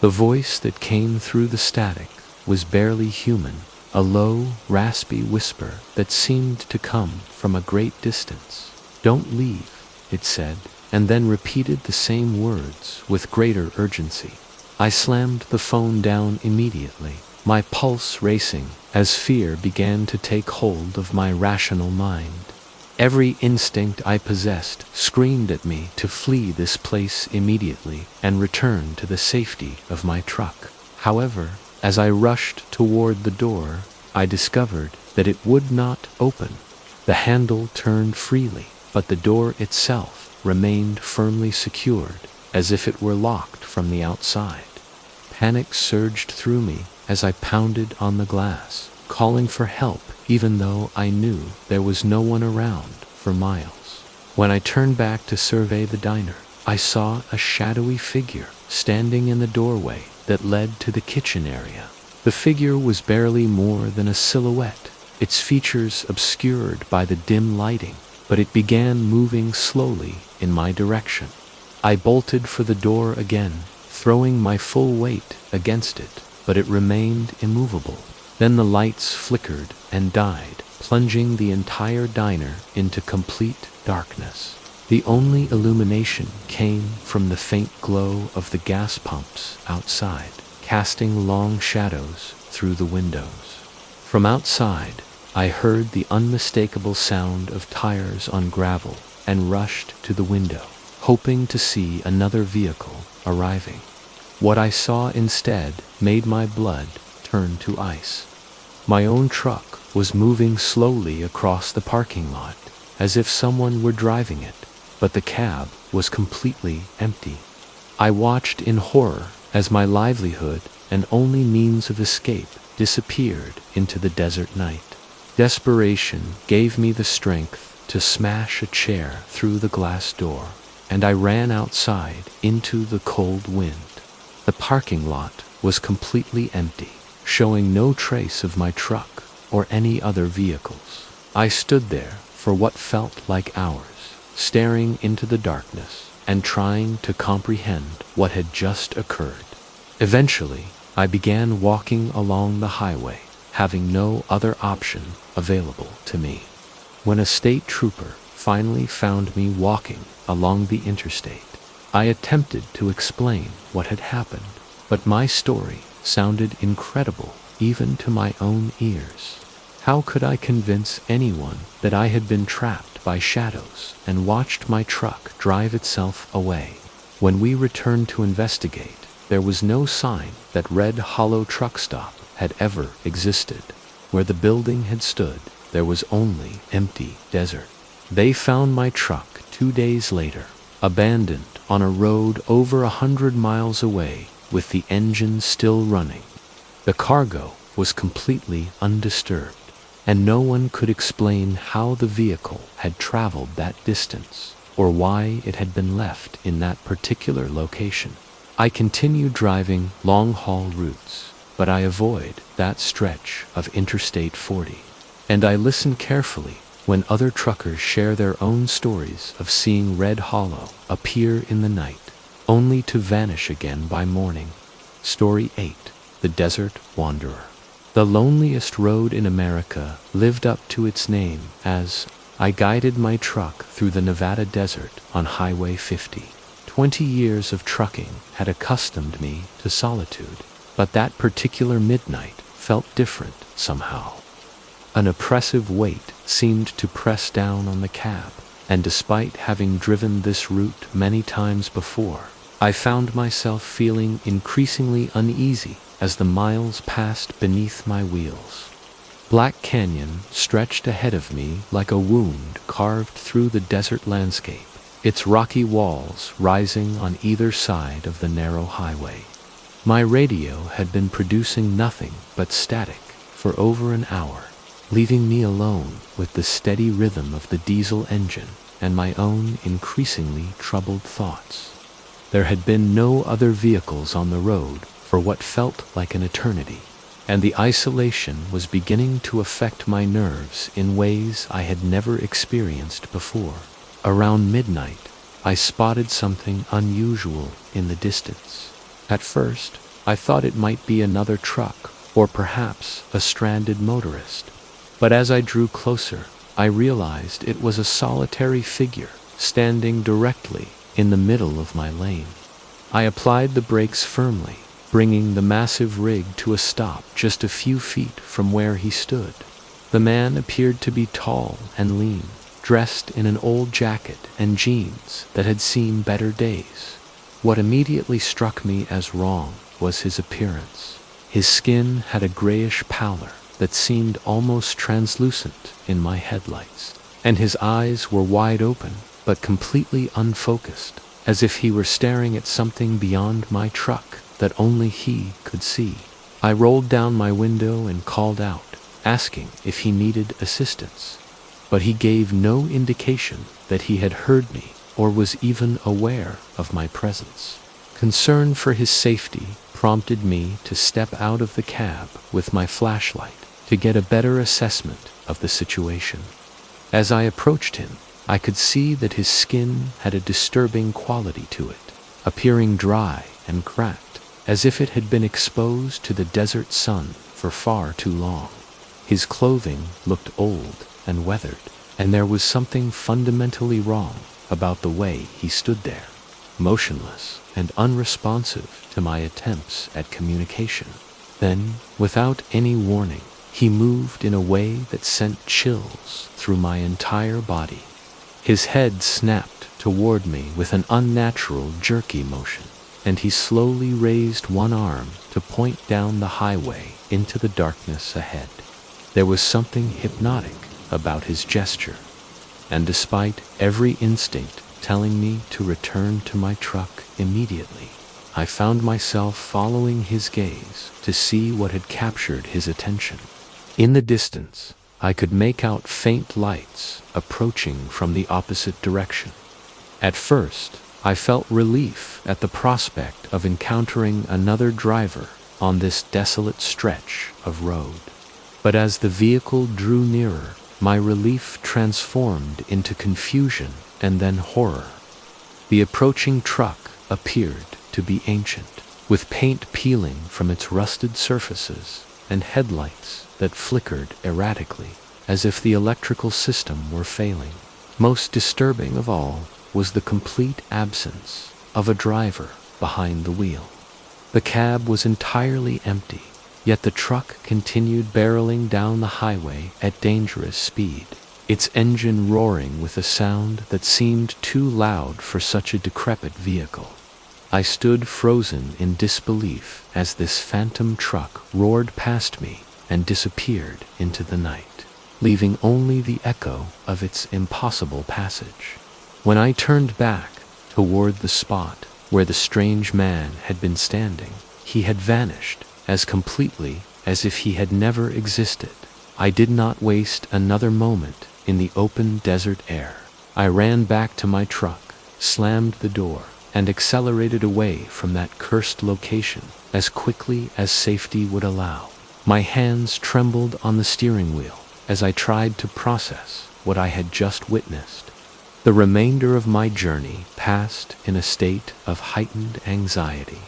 The voice that came through the static was barely human, a low, raspy whisper that seemed to come from a great distance. "Don't leave," it said, and then repeated the same words with greater urgency. I slammed the phone down immediately, my pulse racing as fear began to take hold of my rational mind. Every instinct I possessed screamed at me to flee this place immediately and return to the safety of my truck. However, as I rushed toward the door, I discovered that it would not open. The handle turned freely, but the door itself remained firmly secured, as if it were locked from the outside. Panic surged through me as I pounded on the glass, calling for help even though I knew there was no one around for miles. When I turned back to survey the diner, I saw a shadowy figure standing in the doorway that led to the kitchen area. The figure was barely more than a silhouette, its features obscured by the dim lighting, but it began moving slowly in my direction. I bolted for the door again, throwing my full weight against it, but it remained immovable. Then the lights flickered and died, plunging the entire diner into complete darkness. The only illumination came from the faint glow of the gas pumps outside, casting long shadows through the windows. From outside, I heard the unmistakable sound of tires on gravel and rushed to the window, hoping to see another vehicle arriving. What I saw instead made my blood turned to ice. My own truck was moving slowly across the parking lot, as if someone were driving it, but the cab was completely empty. I watched in horror as my livelihood and only means of escape disappeared into the desert night. Desperation gave me the strength to smash a chair through the glass door, and I ran outside into the cold wind. The parking lot was completely empty, showing no trace of my truck or any other vehicles. I stood there for what felt like hours, staring into the darkness and trying to comprehend what had just occurred. Eventually, I began walking along the highway, having no other option available to me. When a state trooper finally found me walking along the interstate, I attempted to explain what had happened, but my story sounded incredible even to my own ears. How could I convince anyone that I had been trapped by shadows and watched my truck drive itself away? When we returned to investigate, there was no sign that Red Hollow Truck Stop had ever existed. Where the building had stood, there was only empty desert. They found my truck 2 days later, abandoned on a road over 100 miles away with the engine still running. The cargo was completely undisturbed, and no one could explain how the vehicle had traveled that distance or why it had been left in that particular location. I continued driving long-haul routes, but I avoid that stretch of Interstate 40, and I listen carefully when other truckers share their own stories of seeing Red Hollow appear in the night, only to vanish again by morning. Story 8. The Desert Wanderer. The loneliest road in America lived up to its name as I guided my truck through the Nevada desert on Highway 50. 20 years of trucking had accustomed me to solitude, but that particular midnight felt different somehow. An oppressive weight seemed to press down on the cab, and despite having driven this route many times before, I found myself feeling increasingly uneasy as the miles passed beneath my wheels. Black Canyon stretched ahead of me like a wound carved through the desert landscape, its rocky walls rising on either side of the narrow highway. My radio had been producing nothing but static for over an hour, leaving me alone with the steady rhythm of the diesel engine and my own increasingly troubled thoughts. There had been no other vehicles on the road for what felt like an eternity, and the isolation was beginning to affect my nerves in ways I had never experienced before. Around midnight, I spotted something unusual in the distance. At first, I thought it might be another truck, or perhaps a stranded motorist. But as I drew closer, I realized it was a solitary figure standing directly in the middle of my lane. I applied the brakes firmly, bringing the massive rig to a stop just a few feet from where he stood. The man appeared to be tall and lean, dressed in an old jacket and jeans that had seen better days. What immediately struck me as wrong was his appearance. His skin had a grayish pallor that seemed almost translucent in my headlights, and his eyes were wide open but completely unfocused, as if he were staring at something beyond my truck that only he could see. I rolled down my window and called out, asking if he needed assistance, but he gave no indication that he had heard me or was even aware of my presence. Concern for his safety prompted me to step out of the cab with my flashlight to get a better assessment of the situation. As I approached him, I could see that his skin had a disturbing quality to it, appearing dry and cracked, as if it had been exposed to the desert sun for far too long. His clothing looked old and weathered, and there was something fundamentally wrong about the way he stood there, motionless and unresponsive to my attempts at communication. Then, without any warning, he moved in a way that sent chills through my entire body. His head snapped toward me with an unnatural, jerky motion, and he slowly raised one arm to point down the highway into the darkness ahead. There was something hypnotic about his gesture, and despite every instinct telling me to return to my truck immediately, I found myself following his gaze to see what had captured his attention. In the distance, I could make out faint lights approaching from the opposite direction. At first, I felt relief at the prospect of encountering another driver on this desolate stretch of road. But as the vehicle drew nearer, my relief transformed into confusion and then horror. The approaching truck appeared to be ancient, with paint peeling from its rusted surfaces and headlights that flickered erratically, as if the electrical system were failing. Most disturbing of all was the complete absence of a driver behind the wheel. The cab was entirely empty, yet the truck continued barreling down the highway at dangerous speed, its engine roaring with a sound that seemed too loud for such a decrepit vehicle. I stood frozen in disbelief as this phantom truck roared past me and disappeared into the night, leaving only the echo of its impossible passage. When I turned back toward the spot where the strange man had been standing, he had vanished as completely as if he had never existed. I did not waste another moment in the open desert air. I ran back to my truck, slammed the door, and accelerated away from that cursed location as quickly as safety would allow. My hands trembled on the steering wheel as I tried to process what I had just witnessed. The remainder of my journey passed in a state of heightened anxiety,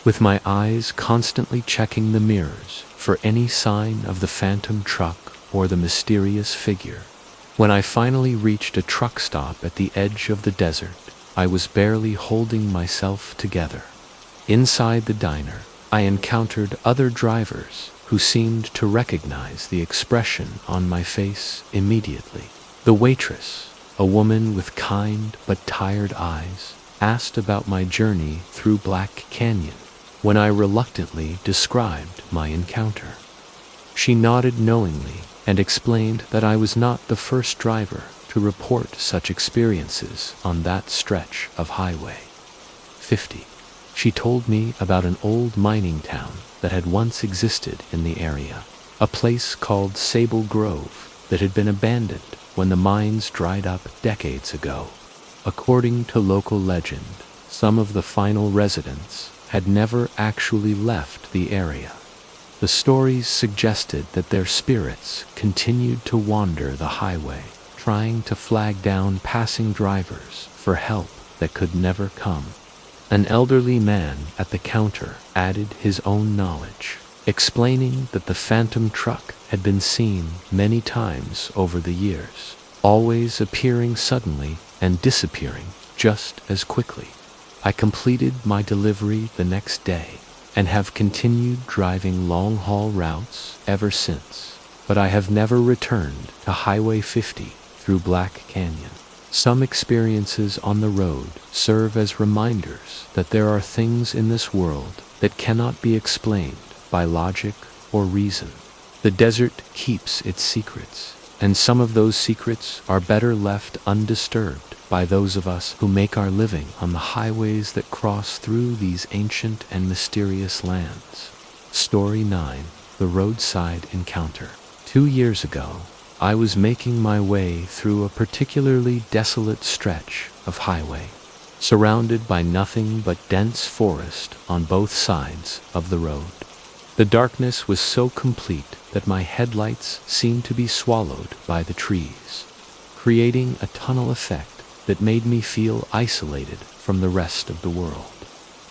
with my eyes constantly checking the mirrors for any sign of the phantom truck or the mysterious figure. When I finally reached a truck stop at the edge of the desert, I was barely holding myself together. Inside the diner, I encountered other drivers who seemed to recognize the expression on my face immediately. The waitress, a woman with kind but tired eyes, asked about my journey through Black Canyon when I reluctantly described my encounter. She nodded knowingly and explained that I was not the first driver to report such experiences on that stretch of Highway 50. She told me about an old mining town that had once existed in the area, a place called Sable Grove that had been abandoned when the mines dried up decades ago. According to local legend, some of the final residents had never actually left the area. The stories suggested that their spirits continued to wander the highway, trying to flag down passing drivers for help that could never come. An elderly man at the counter added his own knowledge, explaining that the phantom truck had been seen many times over the years, always appearing suddenly and disappearing just as quickly. I completed my delivery the next day and have continued driving long-haul routes ever since, but I have never returned to Highway 50 through Black Canyon. Some experiences on the road serve as reminders that there are things in this world that cannot be explained by logic or reason. The desert keeps its secrets, and some of those secrets are better left undisturbed by those of us who make our living on the highways that cross through these ancient and mysterious lands. Story 9: The Roadside Encounter. 2 years ago, I was making my way through a particularly desolate stretch of highway, surrounded by nothing but dense forest on both sides of the road. The darkness was so complete that my headlights seemed to be swallowed by the trees, creating a tunnel effect that made me feel isolated from the rest of the world.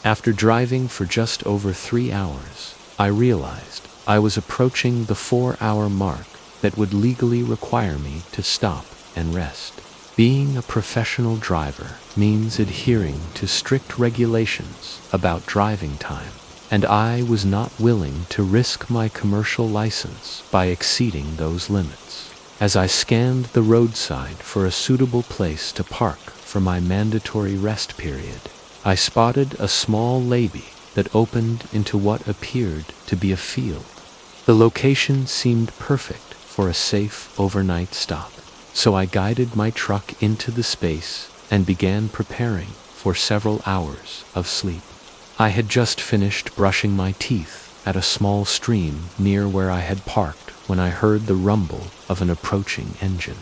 After driving for just over 3 hours, I realized I was approaching the 4-hour mark that would legally require me to stop and rest. Being a professional driver means adhering to strict regulations about driving time, and I was not willing to risk my commercial license by exceeding those limits. As I scanned the roadside for a suitable place to park for my mandatory rest period, I spotted a small levee that opened into what appeared to be a field. The location seemed perfect for a safe overnight stop, so I guided my truck into the space and began preparing for several hours of sleep. I had just finished brushing my teeth at a small stream near where I had parked when I heard the rumble of an approaching engine.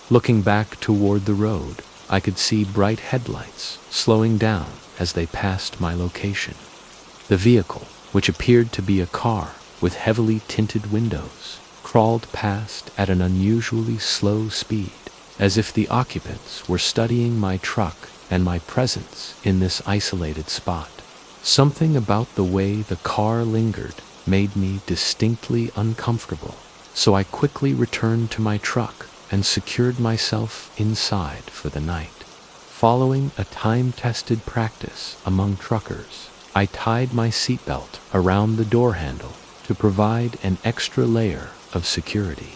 Looking back toward the road, I could see bright headlights slowing down as they passed my location. The vehicle, which appeared to be a car with heavily tinted windows, crawled past at an unusually slow speed, as if the occupants were studying my truck and my presence in this isolated spot. Something about the way the car lingered made me distinctly uncomfortable, so I quickly returned to my truck and secured myself inside for the night. Following a time-tested practice among truckers, I tied my seatbelt around the door handle to provide an extra layer of security.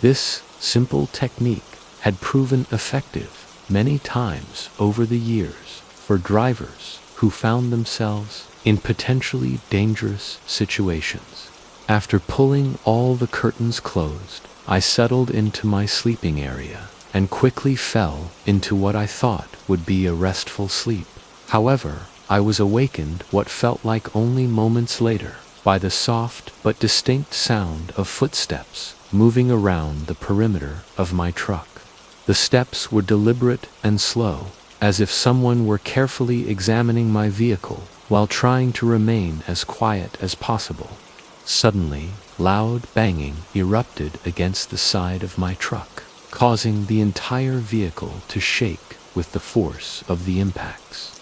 This simple technique had proven effective many times over the years for drivers who found themselves in potentially dangerous situations. After pulling all the curtains closed, I settled into my sleeping area and quickly fell into what I thought would be a restful sleep. However, I was awakened what felt like only moments later by the soft but distinct sound of footsteps moving around the perimeter of my truck. The steps were deliberate and slow, as if someone were carefully examining my vehicle while trying to remain as quiet as possible. Suddenly, loud banging erupted against the side of my truck, causing the entire vehicle to shake with the force of the impacts.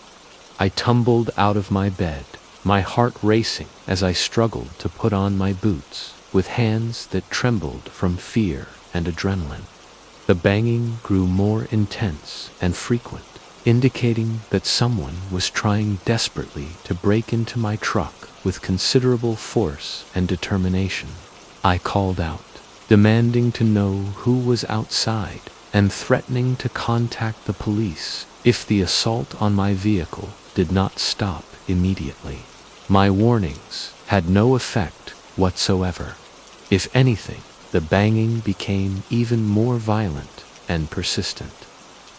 I tumbled out of my bed, my heart racing as I struggled to put on my boots, with hands that trembled from fear and adrenaline. The banging grew more intense and frequent, indicating that someone was trying desperately to break into my truck with considerable force and determination. I called out, demanding to know who was outside and threatening to contact the police if the assault on my vehicle did not stop immediately. My warnings had no effect whatsoever. If anything, the banging became even more violent and persistent.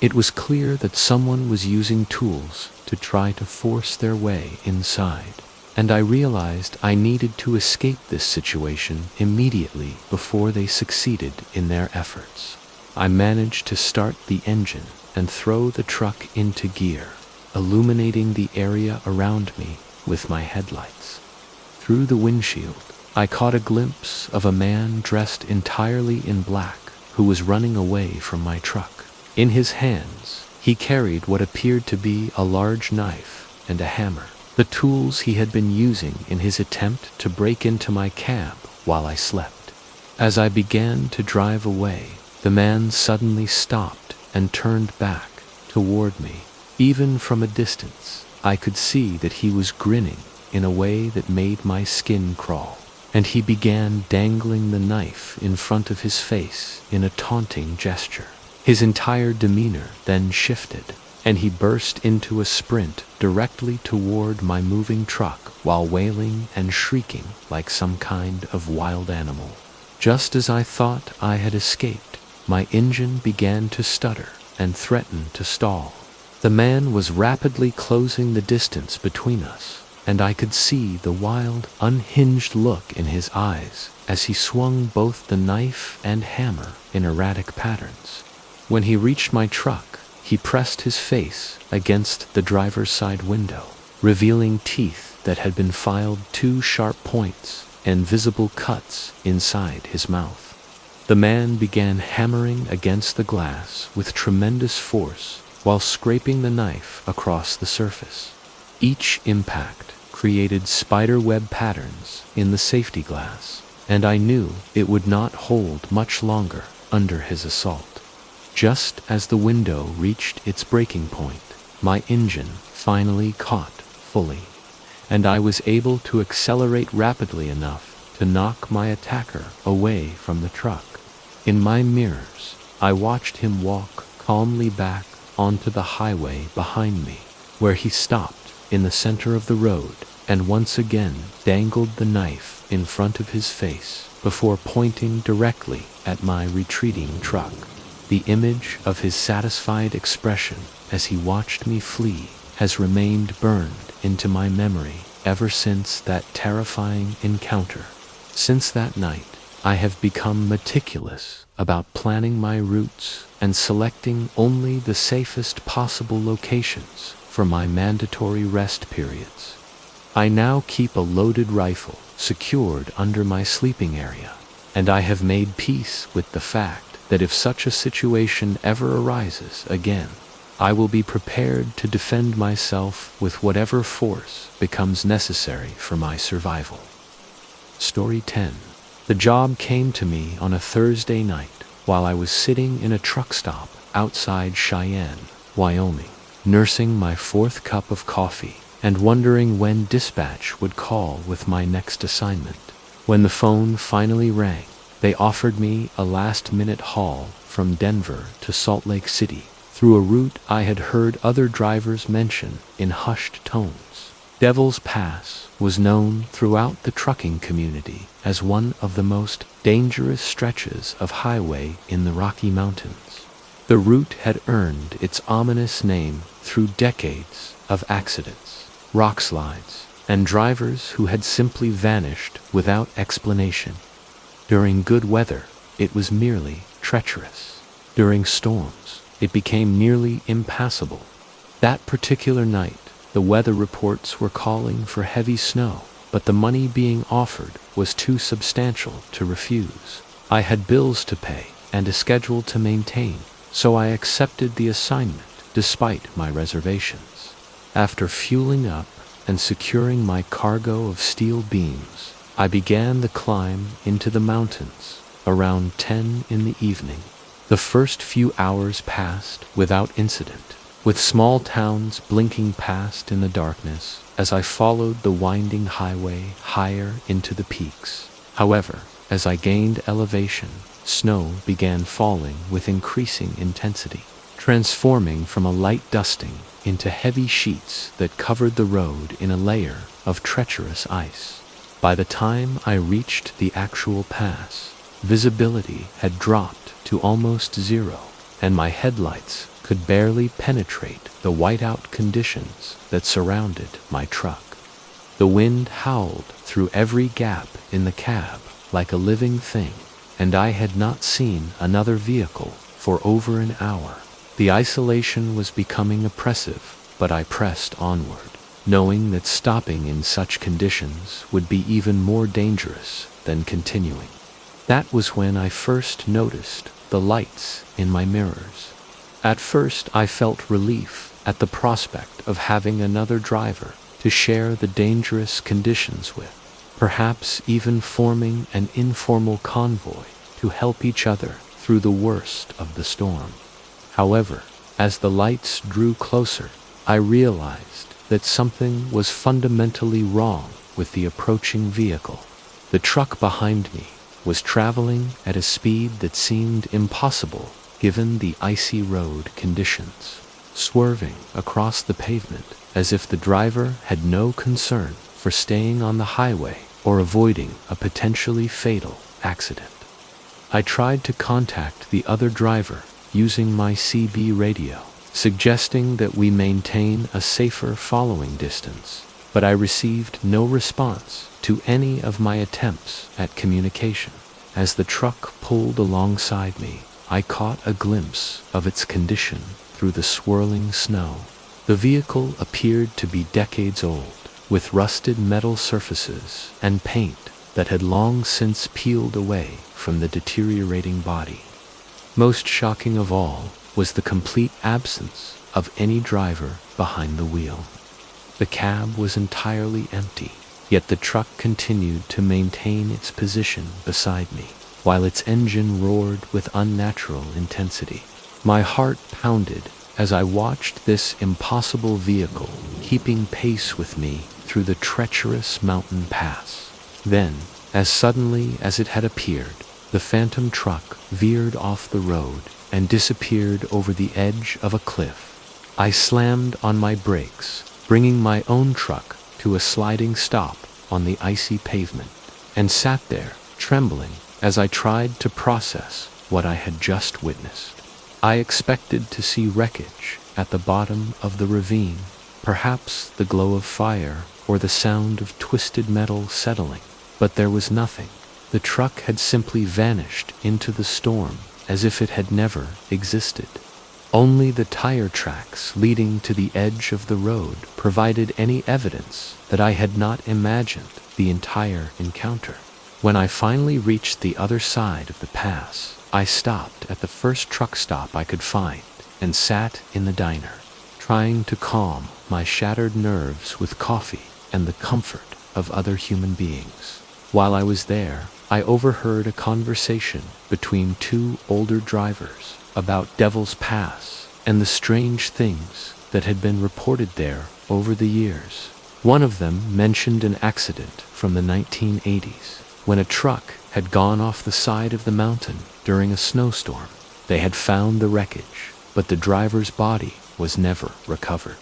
It was clear that someone was using tools to try to force their way inside, and I realized I needed to escape this situation immediately before they succeeded in their efforts. I managed to start the engine and throw the truck into gear, illuminating the area around me with my headlights. Through the windshield, I caught a glimpse of a man dressed entirely in black who was running away from my truck. In his hands, he carried what appeared to be a large knife and a hammer, the tools he had been using in his attempt to break into my cab while I slept. As I began to drive away, the man suddenly stopped and turned back toward me. Even from a distance, I could see that he was grinning in a way that made my skin crawl, and he began dangling the knife in front of his face in a taunting gesture. His entire demeanor then shifted, and he burst into a sprint directly toward my moving truck while wailing and shrieking like some kind of wild animal. Just as I thought I had escaped, my engine began to stutter and threatened to stall. The man was rapidly closing the distance between us, and I could see the wild, unhinged look in his eyes as he swung both the knife and hammer in erratic patterns. When he reached my truck, he pressed his face against the driver's side window, revealing teeth that had been filed 2 sharp points and visible cuts inside his mouth. The man began hammering against the glass with tremendous force while scraping the knife across the surface. Each impact created spiderweb patterns in the safety glass, and I knew it would not hold much longer under his assault. Just as the window reached its breaking point, my engine finally caught fully, and I was able to accelerate rapidly enough to knock my attacker away from the truck. In my mirrors, I watched him walk calmly back onto the highway behind me, where he stopped in the center of the road and once again dangled the knife in front of his face before pointing directly at my retreating truck. The image of his satisfied expression as he watched me flee has remained burned into my memory ever since that terrifying encounter. Since that night, I have become meticulous about planning my routes and selecting only the safest possible locations for my mandatory rest periods. I now keep a loaded rifle secured under my sleeping area, and I have made peace with the fact that if such a situation ever arises again, I will be prepared to defend myself with whatever force becomes necessary for my survival. Story 10. The job came to me on a Thursday night while I was sitting in a truck stop outside Cheyenne, Wyoming, nursing my 4th cup of coffee and wondering when dispatch would call with my next assignment. When the phone finally rang, they offered me a last-minute haul from Denver to Salt Lake City through a route I had heard other drivers mention in hushed tones. Devil's Pass was known throughout the trucking community as one of the most dangerous stretches of highway in the Rocky Mountains. The route had earned its ominous name through decades of accidents, rock slides, and drivers who had simply vanished without explanation. During good weather, it was merely treacherous. During storms, it became nearly impassable. That particular night, the weather reports were calling for heavy snow, but the money being offered was too substantial to refuse. I had bills to pay and a schedule to maintain, so I accepted the assignment despite my reservations. After fueling up and securing my cargo of steel beams, I began the climb into the mountains around 10 in the evening. The first few hours passed without incident, with small towns blinking past in the darkness as I followed the winding highway higher into the peaks. However, as I gained elevation, snow began falling with increasing intensity, transforming from a light dusting into heavy sheets that covered the road in a layer of treacherous ice. By the time I reached the actual pass, visibility had dropped to almost zero, and my headlights could barely penetrate the whiteout conditions that surrounded my truck. The wind howled through every gap in the cab like a living thing, and I had not seen another vehicle for over an hour. The isolation was becoming oppressive, but I pressed onward, knowing that stopping in such conditions would be even more dangerous than continuing. That was when I first noticed the lights in my mirrors. At first, I felt relief at the prospect of having another driver to share the dangerous conditions with, perhaps even forming an informal convoy to help each other through the worst of the storm. However, as the lights drew closer, I realized that something was fundamentally wrong with the approaching vehicle. The truck behind me was traveling at a speed that seemed impossible given the icy road conditions, swerving across the pavement as if the driver had no concern for staying on the highway or avoiding a potentially fatal accident. I tried to contact the other driver using my CB radio, suggesting that we maintain a safer following distance, but I received no response to any of my attempts at communication. As the truck pulled alongside me, I caught a glimpse of its condition through the swirling snow. The vehicle appeared to be decades old, with rusted metal surfaces and paint that had long since peeled away from the deteriorating body. Most shocking of all was the complete absence of any driver behind the wheel. The cab was entirely empty, yet the truck continued to maintain its position beside me, while its engine roared with unnatural intensity. My heart pounded as I watched this impossible vehicle keeping pace with me through the treacherous mountain pass. Then, as suddenly as it had appeared, the phantom truck veered off the road and disappeared over the edge of a cliff. I slammed on my brakes, bringing my own truck to a sliding stop on the icy pavement, and sat there, trembling, as I tried to process what I had just witnessed. I expected to see wreckage at the bottom of the ravine, perhaps the glow of fire or the sound of twisted metal settling, but there was nothing. The truck had simply vanished into the storm as if it had never existed. Only the tire tracks leading to the edge of the road provided any evidence that I had not imagined the entire encounter. When I finally reached the other side of the pass, I stopped at the first truck stop I could find and sat in the diner, trying to calm my shattered nerves with coffee and the comfort of other human beings. While I was there, I overheard a conversation between two older drivers about Devil's Pass and the strange things that had been reported there over the years. One of them mentioned an accident from the 1980s when a truck had gone off the side of the mountain during a snowstorm. They had found the wreckage, but the driver's body was never recovered.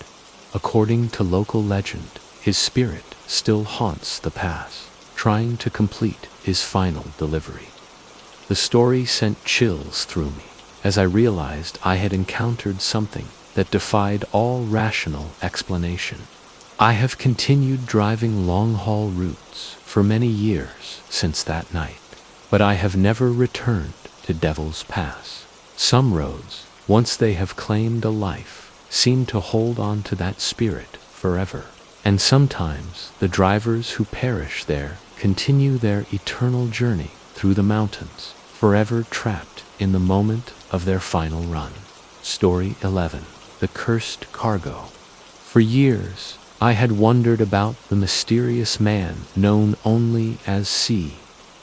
According to local legend, his spirit still haunts the pass, trying to complete his final delivery. The story sent chills through me as I realized I had encountered something that defied all rational explanation. I have continued driving long-haul routes for many years since that night, but I have never returned to Devil's Pass. Some roads, once they have claimed a life, seem to hold on to that spirit forever, and sometimes the drivers who perish there continue their eternal journey through the mountains, forever trapped in the moment of their final run. Story 11. The Cursed Cargo. For years, I had wondered about the mysterious man known only as C.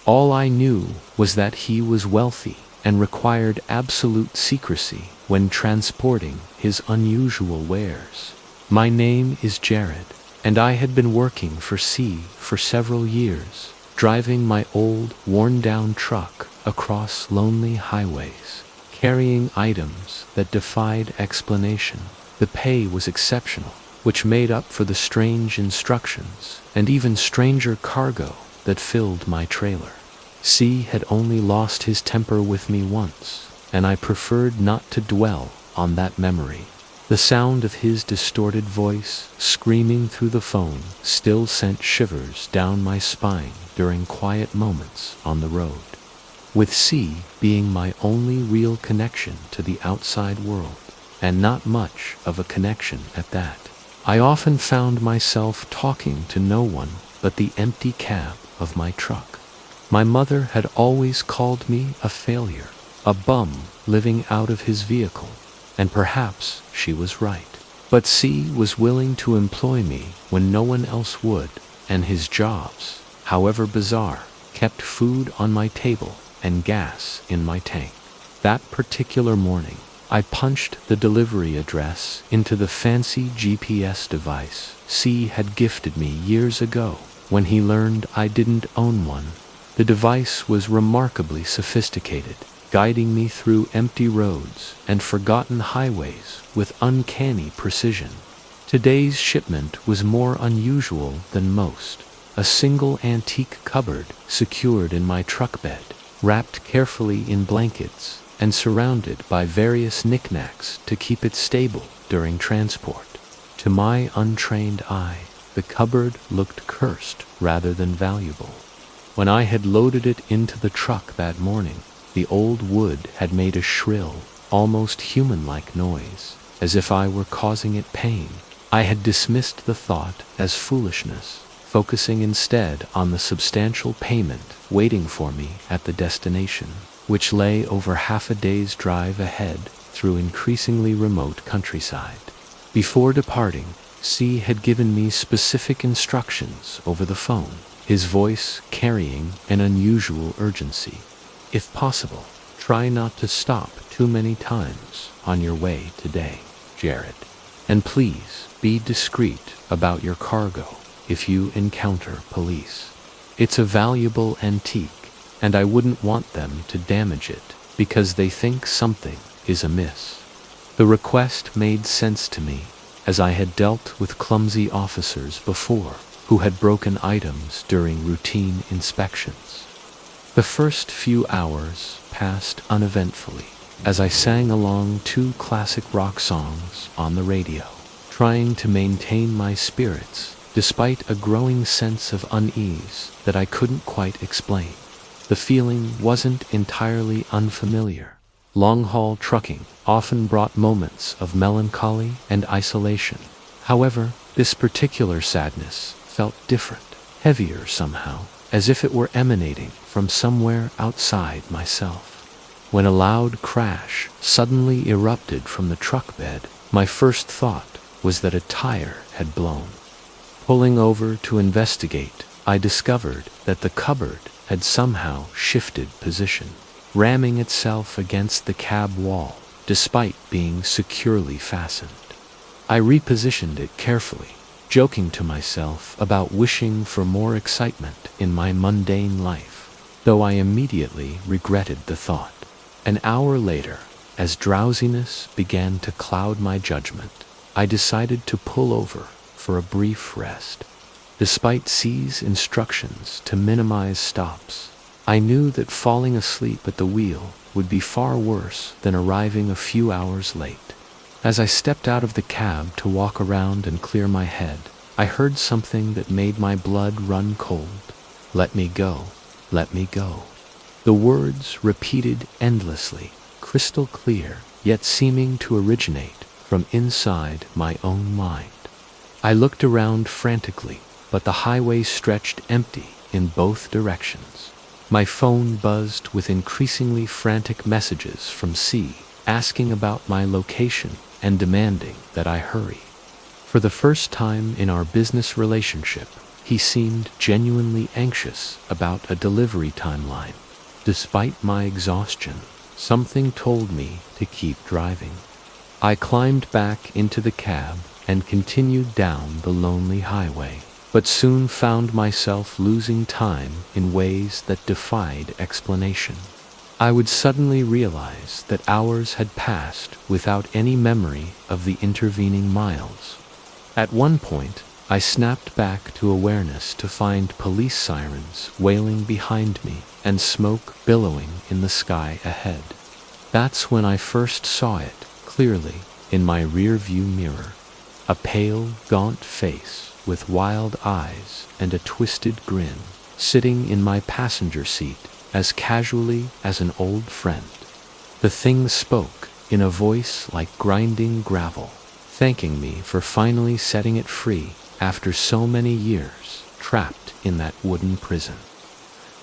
All I knew was that he was wealthy and required absolute secrecy when transporting his unusual wares. My name is Jared, and I had been working for C for several years, driving my old, worn-down truck across lonely highways, carrying items that defied explanation. The pay was exceptional, which made up for the strange instructions and even stranger cargo that filled my trailer. C had only lost his temper with me once, and I preferred not to dwell on that memory. The sound of his distorted voice, screaming through the phone, still sent shivers down my spine during quiet moments on the road. With C being my only real connection to the outside world, and not much of a connection at that, I often found myself talking to no one but the empty cab of my truck. My mother had always called me a failure, a bum living out of his vehicle, and perhaps she was right. But C was willing to employ me when no one else would, and his jobs, however bizarre, kept food on my table and gas in my tank. That particular morning, I punched the delivery address into the fancy GPS device C had gifted me years ago when he learned I didn't own one. The device was remarkably sophisticated, guiding me through empty roads and forgotten highways with uncanny precision. Today's shipment was more unusual than most. A single antique cupboard secured in my truck bed, wrapped carefully in blankets and surrounded by various knickknacks to keep it stable during transport. To my untrained eye, the cupboard looked cursed rather than valuable. When I had loaded it into the truck that morning, the old wood had made a shrill, almost human-like noise, as if I were causing it pain. I had dismissed the thought as foolishness, focusing instead on the substantial payment waiting for me at the destination, which lay over half a day's drive ahead through increasingly remote countryside. Before departing, C had given me specific instructions over the phone, his voice carrying an unusual urgency. If possible, try not to stop too many times on your way today, Jared. And please be discreet about your cargo if you encounter police. It's a valuable antique, and I wouldn't want them to damage it because they think something is amiss. The request made sense to me, as I had dealt with clumsy officers before who had broken items during routine inspections. The first few hours passed uneventfully as I sang along 2 classic rock songs on the radio, trying to maintain my spirits despite a growing sense of unease that I couldn't quite explain. The feeling wasn't entirely unfamiliar. Long-haul trucking often brought moments of melancholy and isolation. However, this particular sadness felt different, heavier somehow, as if it were emanating from somewhere outside myself. When a loud crash suddenly erupted from the truck bed, my first thought was that a tire had blown. Pulling over to investigate, I discovered that the cupboard had somehow shifted position, ramming itself against the cab wall despite being securely fastened. I repositioned it carefully, joking to myself about wishing for more excitement in my mundane life, though I immediately regretted the thought. An hour later, as drowsiness began to cloud my judgment, I decided to pull over for a brief rest. Despite C's instructions to minimize stops, I knew that falling asleep at the wheel would be far worse than arriving a few hours late. As I stepped out of the cab to walk around and clear my head, I heard something that made my blood run cold. "Let me go, let me go." The words repeated endlessly, crystal clear, yet seeming to originate from inside my own mind. I looked around frantically, but the highway stretched empty in both directions. My phone buzzed with increasingly frantic messages from C, asking about my location and demanding that I hurry. For the first time in our business relationship, he seemed genuinely anxious about a delivery timeline. Despite my exhaustion, something told me to keep driving. I climbed back into the cab and continued down the lonely highway, but soon found myself losing time in ways that defied explanation. I would suddenly realize that hours had passed without any memory of the intervening miles. At one point, I snapped back to awareness to find police sirens wailing behind me and smoke billowing in the sky ahead. That's when I first saw it clearly in my rear-view mirror. A pale, gaunt face with wild eyes and a twisted grin, sitting in my passenger seat as casually as an old friend. The thing spoke in a voice like grinding gravel, thanking me for finally setting it free after so many years trapped in that wooden prison.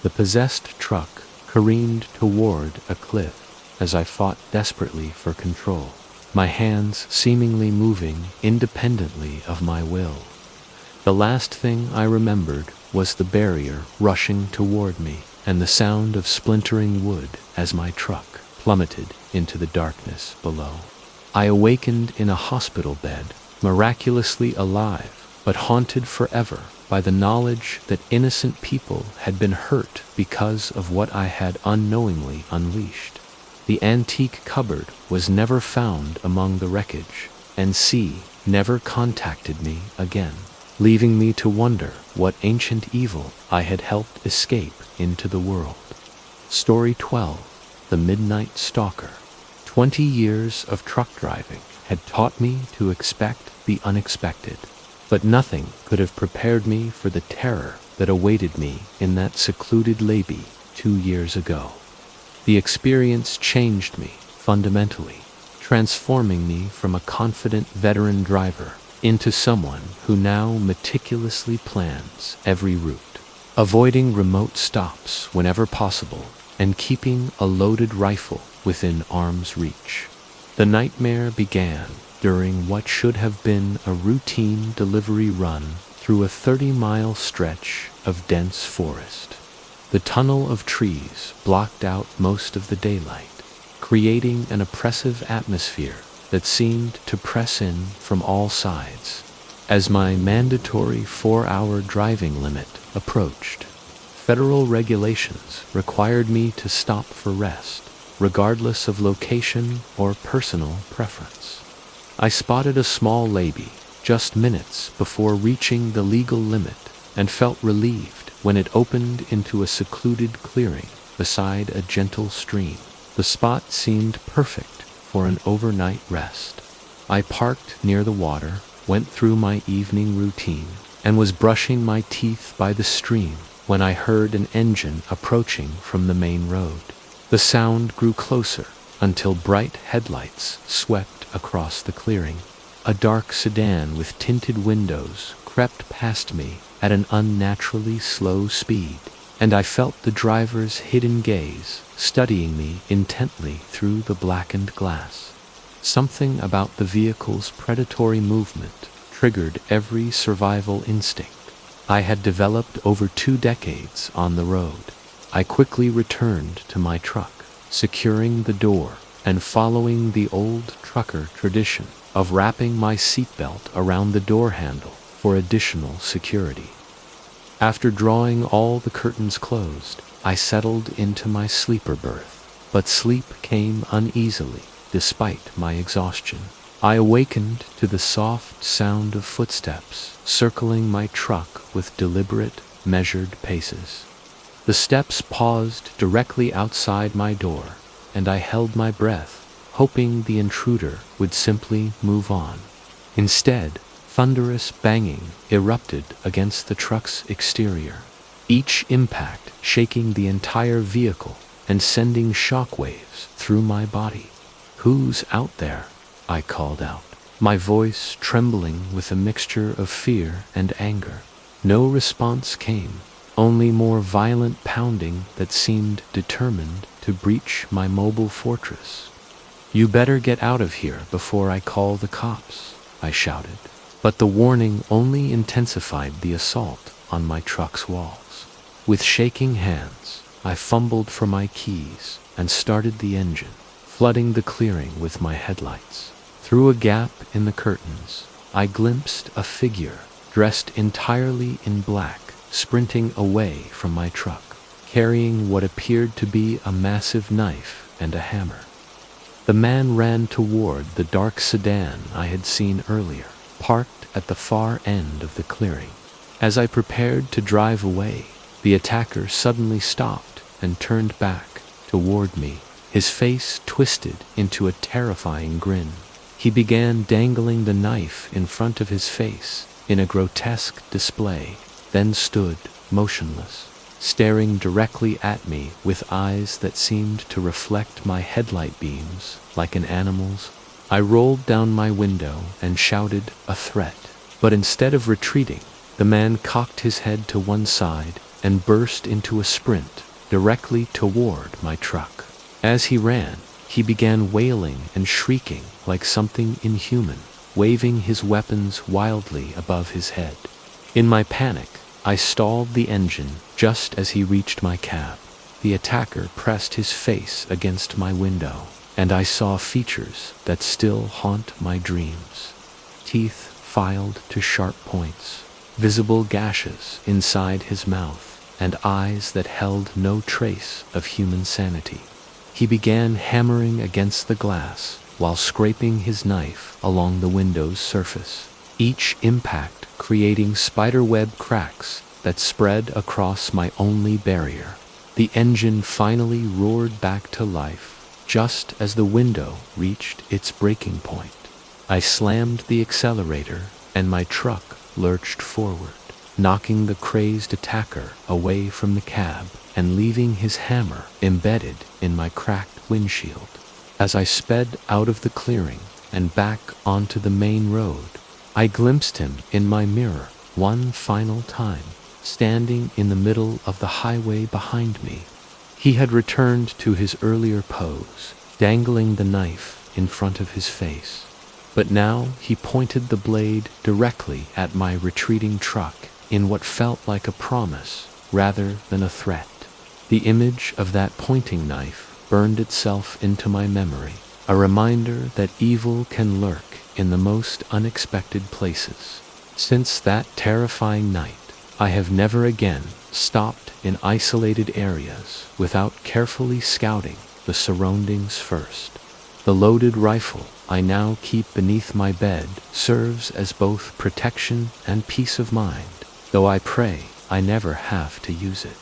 The possessed truck careened toward a cliff as I fought desperately for control, my hands seemingly moving independently of my will. The last thing I remembered was the barrier rushing toward me and the sound of splintering wood as my truck plummeted into the darkness below. I awakened in a hospital bed, miraculously alive, but haunted forever by the knowledge that innocent people had been hurt because of what I had unknowingly unleashed. The antique cupboard was never found among the wreckage, and C never contacted me again, leaving me to wonder what ancient evil I had helped escape into the world. Story 12. The Midnight Stalker. 20 years of truck driving had taught me to expect the unexpected, but nothing could have prepared me for the terror that awaited me in that secluded lobby 2 years ago. The experience changed me fundamentally, transforming me from a confident veteran driver into someone who now meticulously plans every route, avoiding remote stops whenever possible, and keeping a loaded rifle within arm's reach. The nightmare began during what should have been a routine delivery run through a 30-mile stretch of dense forest. The tunnel of trees blocked out most of the daylight, creating an oppressive atmosphere that seemed to press in from all sides. As my mandatory 4-hour driving limit approached, federal regulations required me to stop for rest, regardless of location or personal preference. I spotted a small levee, just minutes before reaching the legal limit, and felt relieved when it opened into a secluded clearing beside a gentle stream. The spot seemed perfect for an overnight rest. I parked near the water, went through my evening routine, and was brushing my teeth by the stream when I heard an engine approaching from the main road. The sound grew closer until bright headlights swept across the clearing. A dark sedan with tinted windows crept past me at an unnaturally slow speed, and I felt the driver's hidden gaze studying me intently through the blackened glass. Something about the vehicle's predatory movement triggered every survival instinct I had developed over 2 decades on the road. I quickly returned to my truck, securing the door and following the old trucker tradition of wrapping my seatbelt around the door handle for additional security. After drawing all the curtains closed, I settled into my sleeper berth, but sleep came uneasily despite my exhaustion. I awakened to the soft sound of footsteps circling my truck with deliberate, measured paces. The steps paused directly outside my door, and I held my breath, hoping the intruder would simply move on. Instead, thunderous banging erupted against the truck's exterior, each impact shaking the entire vehicle and sending shockwaves through my body. "Who's out there?" I called out, my voice trembling with a mixture of fear and anger. No response came, only more violent pounding that seemed determined to breach my mobile fortress. "You better get out of here before I call the cops," I shouted. But the warning only intensified the assault on my truck's walls. With shaking hands, I fumbled for my keys and started the engine, flooding the clearing with my headlights. Through a gap in the curtains, I glimpsed a figure dressed entirely in black, sprinting away from my truck, carrying what appeared to be a massive knife and a hammer. The man ran toward the dark sedan I had seen earlier, parked at the far end of the clearing. As I prepared to drive away, the attacker suddenly stopped and turned back toward me, his face twisted into a terrifying grin. He began dangling the knife in front of his face in a grotesque display, then stood motionless, staring directly at me with eyes that seemed to reflect my headlight beams like an animal's. I rolled down my window and shouted a threat, but instead of retreating, the man cocked his head to one side and burst into a sprint directly toward my truck. As he ran, he began wailing and shrieking like something inhuman, waving his weapons wildly above his head. In my panic, I stalled the engine just as he reached my cab. The attacker pressed his face against my window, and I saw features that still haunt my dreams. Teeth filed to sharp points, visible gashes inside his mouth, and eyes that held no trace of human sanity. He began hammering against the glass while scraping his knife along the window's surface, each impact creating spiderweb cracks that spread across my only barrier. The engine finally roared back to life just as the window reached its breaking point. I slammed the accelerator and my truck lurched forward, knocking the crazed attacker away from the cab and leaving his hammer embedded in my cracked windshield. As I sped out of the clearing and back onto the main road, I glimpsed him in my mirror one final time, standing in the middle of the highway behind me. He had returned to his earlier pose, dangling the knife in front of his face. But now he pointed the blade directly at my retreating truck in what felt like a promise rather than a threat. The image of that pointing knife burned itself into my memory, a reminder that evil can lurk in the most unexpected places. Since that terrifying night, I have never again stopped in isolated areas without carefully scouting the surroundings first. The loaded rifle I now keep beneath my bed serves as both protection and peace of mind, though I pray I never have to use it.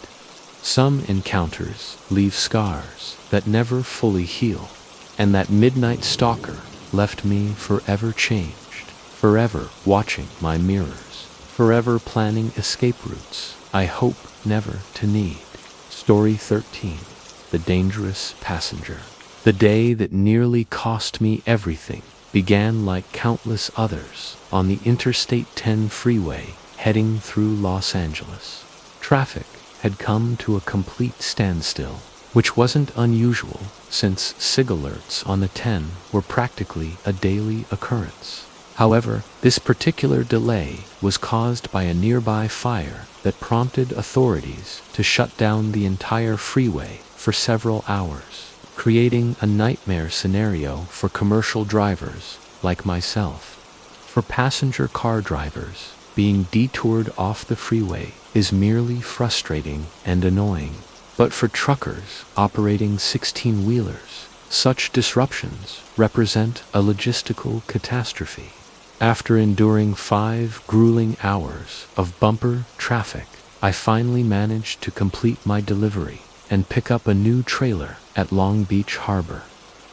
Some encounters leave scars that never fully heal, and that midnight stalker left me forever changed, forever watching my mirrors, forever planning escape routes I hope never to need. Story 13. The Dangerous Passenger. The day that nearly cost me everything began like countless others on the Interstate 10 freeway heading through Los Angeles. Traffic had come to a complete standstill, which wasn't unusual since SIG alerts on the 10 were practically a daily occurrence. However, this particular delay was caused by a nearby fire that prompted authorities to shut down the entire freeway for several hours, creating a nightmare scenario for commercial drivers like myself. For passenger car drivers, being detoured off the freeway is merely frustrating and annoying. But for truckers operating 16-wheelers, such disruptions represent a logistical catastrophe. After enduring 5 grueling hours of bumper traffic, I finally managed to complete my delivery and pick up a new trailer at Long Beach Harbor.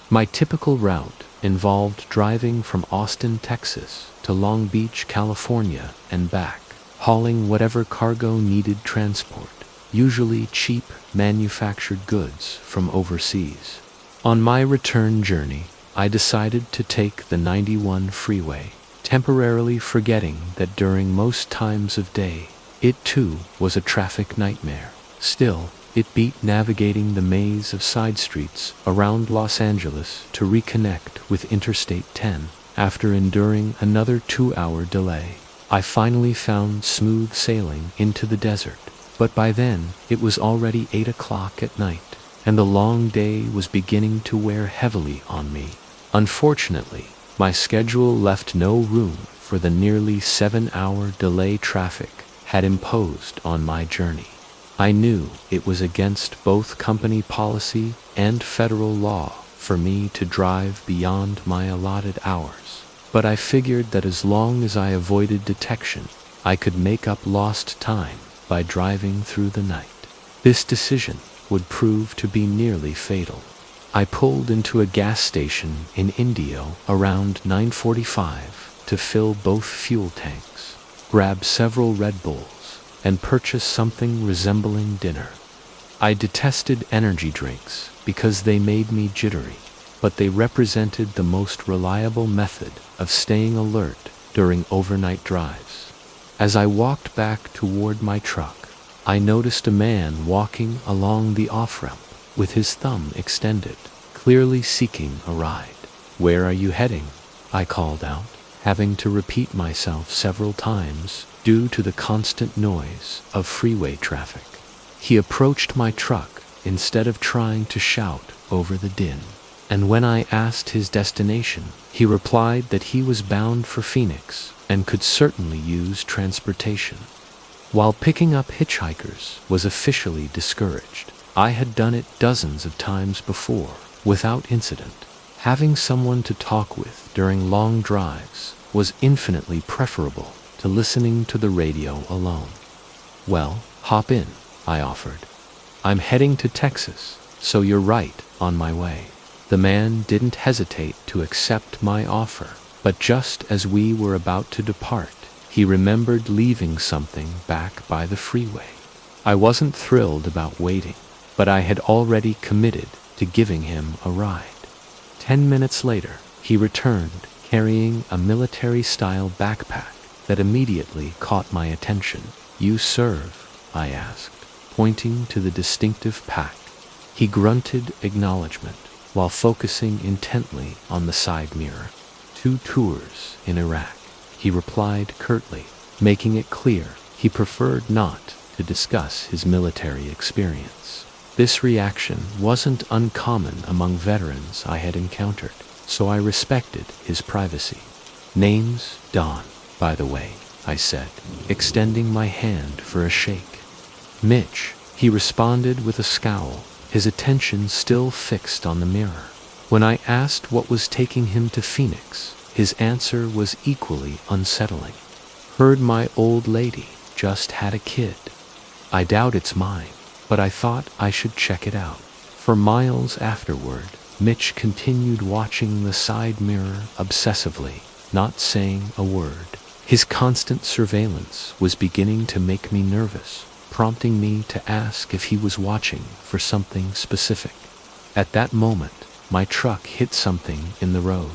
My typical route involved driving from Austin, Texas to Long Beach, California and back, hauling whatever cargo needed transport, usually cheap manufactured goods from overseas. On my return journey, I decided to take the 91 freeway, temporarily forgetting that during most times of day, it too was a traffic nightmare. Still, it beat navigating the maze of side streets around Los Angeles to reconnect with Interstate 10. After enduring another 2-hour delay, I finally found smooth sailing into the desert, but by then it was already 8 o'clock at night, and the long day was beginning to wear heavily on me. Unfortunately, my schedule left no room for the nearly 7-hour delay traffic had imposed on my journey. I knew it was against both company policy and federal law for me to drive beyond my allotted hours, but I figured that as long as I avoided detection, I could make up lost time by driving through the night. This decision would prove to be nearly fatal. I pulled into a gas station in Indio around 9:45 to fill both fuel tanks, grab several Red Bulls, and purchase something resembling dinner. I detested energy drinks because they made me jittery, but they represented the most reliable method of staying alert during overnight drives. As I walked back toward my truck, I noticed a man walking along the off-ramp with his thumb extended, clearly seeking a ride. "Where are you heading?" I called out, having to repeat myself several times due to the constant noise of freeway traffic. He approached my truck instead of trying to shout over the din, and when I asked his destination, he replied that he was bound for Phoenix and could certainly use transportation. While picking up hitchhikers was officially discouraged, I had done it dozens of times before without incident. Having someone to talk with during long drives was infinitely preferable to listening to the radio alone. "Well, hop in," I offered. "I'm heading to Texas, so you're right on my way." The man didn't hesitate to accept my offer, but just as we were about to depart, he remembered leaving something back by the freeway. I wasn't thrilled about waiting, but I had already committed to giving him a ride. 10 minutes later, he returned carrying a military-style backpack that immediately caught my attention. "You serve?" I asked, pointing to the distinctive pack. He grunted acknowledgement while focusing intently on the side mirror. "2 tours in Iraq," he replied curtly, making it clear he preferred not to discuss his military experience. This reaction wasn't uncommon among veterans I had encountered, so I respected his privacy. "Name's Don, by the way," I said, extending my hand for a shake. "Mitch," he responded with a scowl, his attention still fixed on the mirror. When I asked what was taking him to Phoenix, his answer was equally unsettling. Heard my old lady just had a kid. I doubt it's mine, but I thought I should check it out. For miles afterward, Mitch continued watching the side mirror obsessively, not saying a word. His constant surveillance was beginning to make me nervous, prompting me to ask if he was watching for something specific. At that moment, my truck hit something in the road,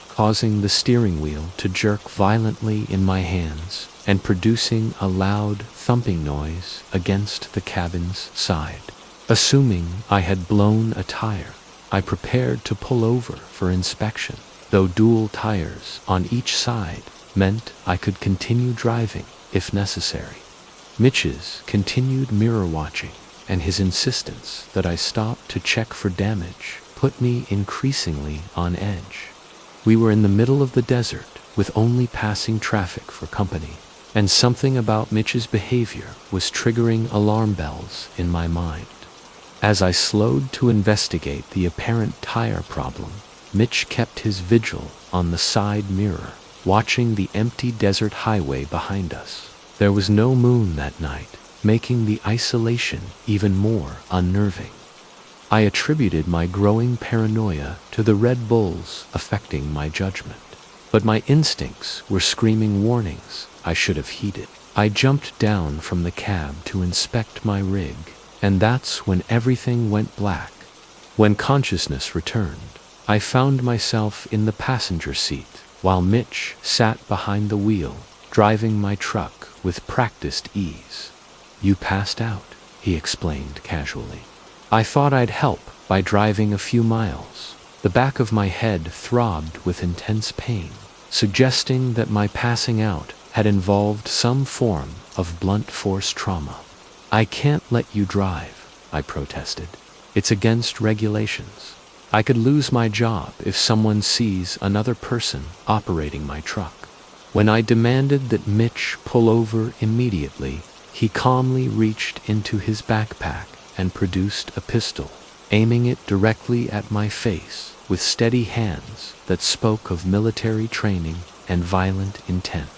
causing the steering wheel to jerk violently in my hands and producing a loud thumping noise against the cabin's side. Assuming I had blown a tire, I prepared to pull over for inspection, though dual tires on each side meant I could continue driving if necessary. Mitch's continued mirror watching and his insistence that I stop to check for damage put me increasingly on edge. We were in the middle of the desert with only passing traffic for company, and something about Mitch's behavior was triggering alarm bells in my mind. As I slowed to investigate the apparent tire problem, Mitch kept his vigil on the side mirror, watching the empty desert highway behind us. There was no moon that night, making the isolation even more unnerving. I attributed my growing paranoia to the Red Bulls affecting my judgment, but my instincts were screaming warnings I should have heeded. I jumped down from the cab to inspect my rig, and that's when everything went black. When consciousness returned, I found myself in the passenger seat, while Mitch sat behind the wheel, driving my truck with practiced ease. "You passed out," he explained casually. I thought I'd help by driving a few miles. The back of my head throbbed with intense pain, suggesting that my passing out had involved some form of blunt force trauma. "I can't let you drive," I protested. "It's against regulations. I could lose my job if someone sees another person operating my truck." When I demanded that Mitch pull over immediately, he calmly reached into his backpack and produced a pistol, aiming it directly at my face with steady hands that spoke of military training and violent intent.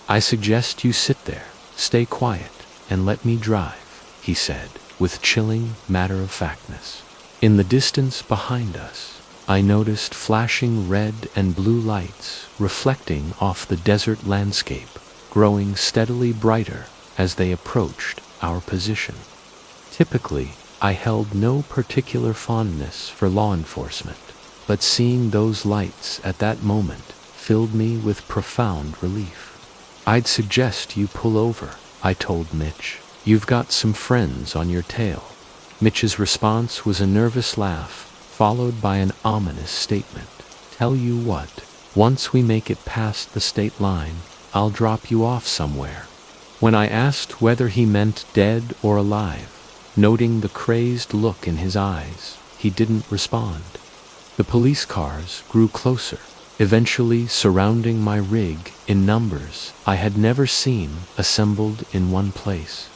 "I suggest you sit there, stay quiet, and let me drive," he said, with chilling matter-of-factness. In the distance behind us, I noticed flashing red and blue lights reflecting off the desert landscape, growing steadily brighter as they approached our position. Typically, I held no particular fondness for law enforcement, but seeing those lights at that moment filled me with profound relief. "I'd suggest you pull over," I told Mitch. "You've got some friends on your tail." Mitch's response was a nervous laugh, followed by an ominous statement. "Tell you what, once we make it past the state line, I'll drop you off somewhere." When I asked whether he meant dead or alive, noting the crazed look in his eyes, he didn't respond. The police cars grew closer, eventually surrounding my rig in numbers I had never seen assembled in one place.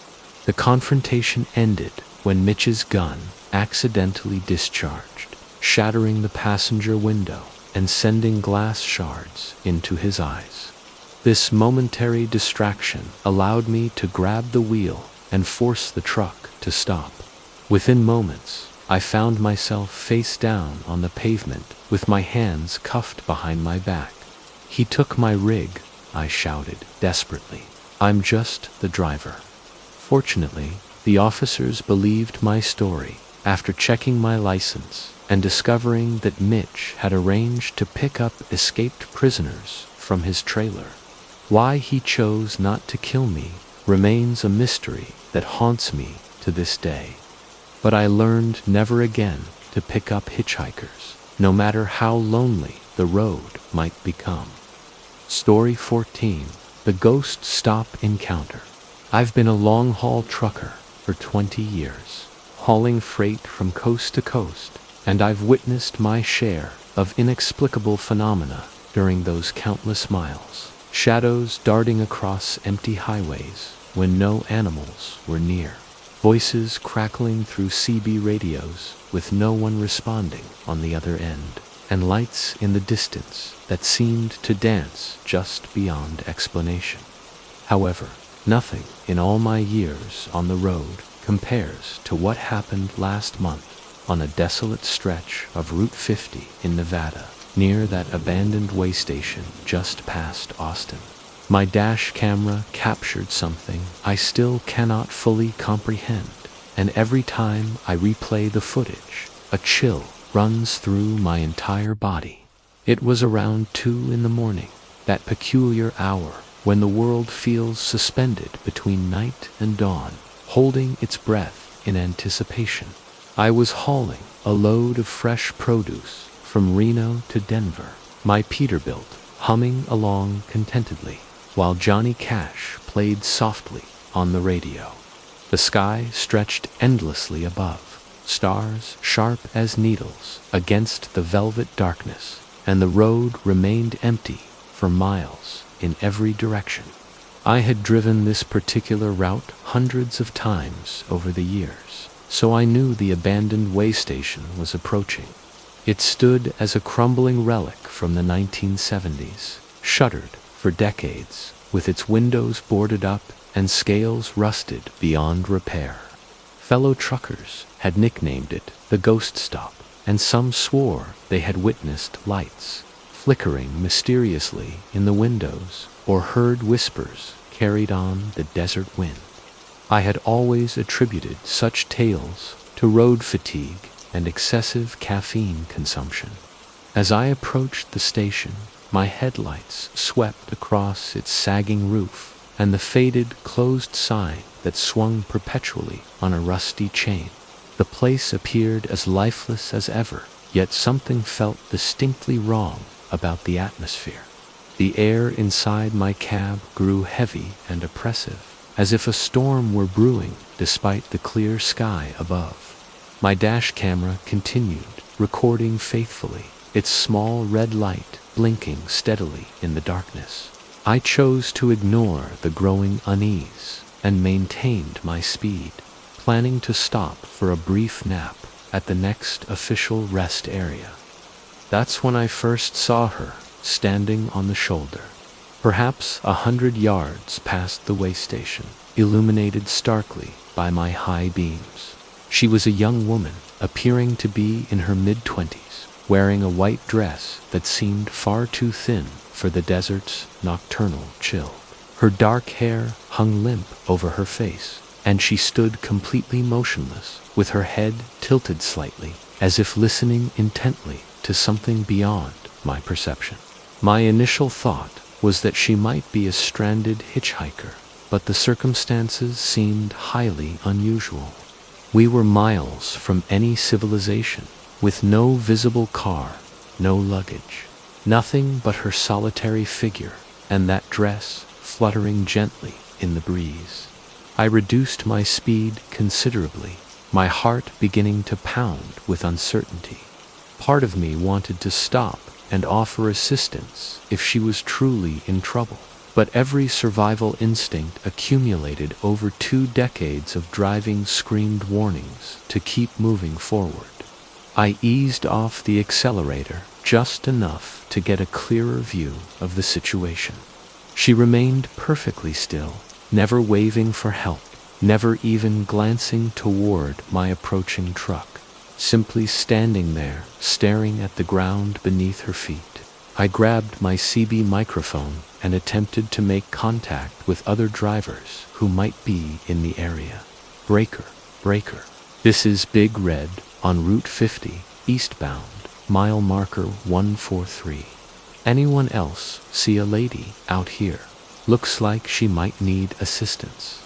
The confrontation ended when Mitch's gun accidentally discharged, shattering the passenger window and sending glass shards into his eyes. This momentary distraction allowed me to grab the wheel and force the truck to stop. Within moments, I found myself face down on the pavement with my hands cuffed behind my back. "He took my rig," I shouted desperately. "I'm just the driver." Fortunately, the officers believed my story after checking my license and discovering that Mitch had arranged to pick up escaped prisoners from his trailer. Why he chose not to kill me remains a mystery that haunts me to this day. But I learned never again to pick up hitchhikers, no matter how lonely the road might become. Story 14. The Ghost Stop Encounter. I've been a long-haul trucker for 20 years, hauling freight from coast to coast, and I've witnessed my share of inexplicable phenomena during those countless miles. Shadows darting across empty highways when no animals were near. voices crackling through CB radios with no one responding on the other end, and lights in the distance that seemed to dance just beyond explanation. However, nothing in all my years on the road compares to what happened last month on a desolate stretch of Route 50 in Nevada, near that abandoned way station just past Austin. My dash camera captured something I still cannot fully comprehend, and every time I replay the footage, a chill runs through my entire body. It was around 2 in the morning, that peculiar hour when the world feels suspended between night and dawn, holding its breath in anticipation. I was hauling a load of fresh produce from Reno to Denver, my Peterbilt humming along contentedly, while Johnny Cash played softly on the radio. The sky stretched endlessly above, stars sharp as needles against the velvet darkness, and the road remained empty for miles in every direction. I had driven this particular route hundreds of times over the years, so I knew the abandoned way station was approaching. It stood as a crumbling relic from the 1970s, shuttered for decades, with its windows boarded up and scales rusted beyond repair. Fellow truckers had nicknamed it the Ghost Stop, and some swore they had witnessed lights flickering mysteriously in the windows or heard whispers carried on the desert wind. I had always attributed such tales to road fatigue and excessive caffeine consumption. As I approached the station, my headlights swept across its sagging roof and the faded closed sign that swung perpetually on a rusty chain. The place appeared as lifeless as ever, yet something felt distinctly wrong about the atmosphere. The air inside my cab grew heavy and oppressive, as if a storm were brewing despite the clear sky above. My dash camera continued, recording faithfully, its small red light blinking steadily in the darkness. I chose to ignore the growing unease and maintained my speed, planning to stop for a brief nap at the next official rest area. That's when I first saw her, standing on the shoulder, perhaps 100 yards past the way station, illuminated starkly by my high beams. She was a young woman, appearing to be in her mid-20s, wearing a white dress that seemed far too thin for the desert's nocturnal chill. Her dark hair hung limp over her face, and she stood completely motionless, with her head tilted slightly, as if listening intently to something beyond my perception. My initial thought was that she might be a stranded hitchhiker, but the circumstances seemed highly unusual. We were miles from any civilization, with no visible car, no luggage, nothing but her solitary figure and that dress fluttering gently in the breeze. I reduced my speed considerably, my heart beginning to pound with uncertainty. Part of me wanted to stop and offer assistance if she was truly in trouble, but every survival instinct accumulated over 2 decades of driving screamed warnings to keep moving forward. I eased off the accelerator just enough to get a clearer view of the situation. She remained perfectly still, never waving for help, never even glancing toward my approaching truck, simply standing there, staring at the ground beneath her feet. I grabbed my CB microphone and attempted to make contact with other drivers who might be in the area. Breaker, breaker. This is Big Red on Route 50, eastbound, mile marker 143. Anyone else see a lady out here? Looks like she might need assistance.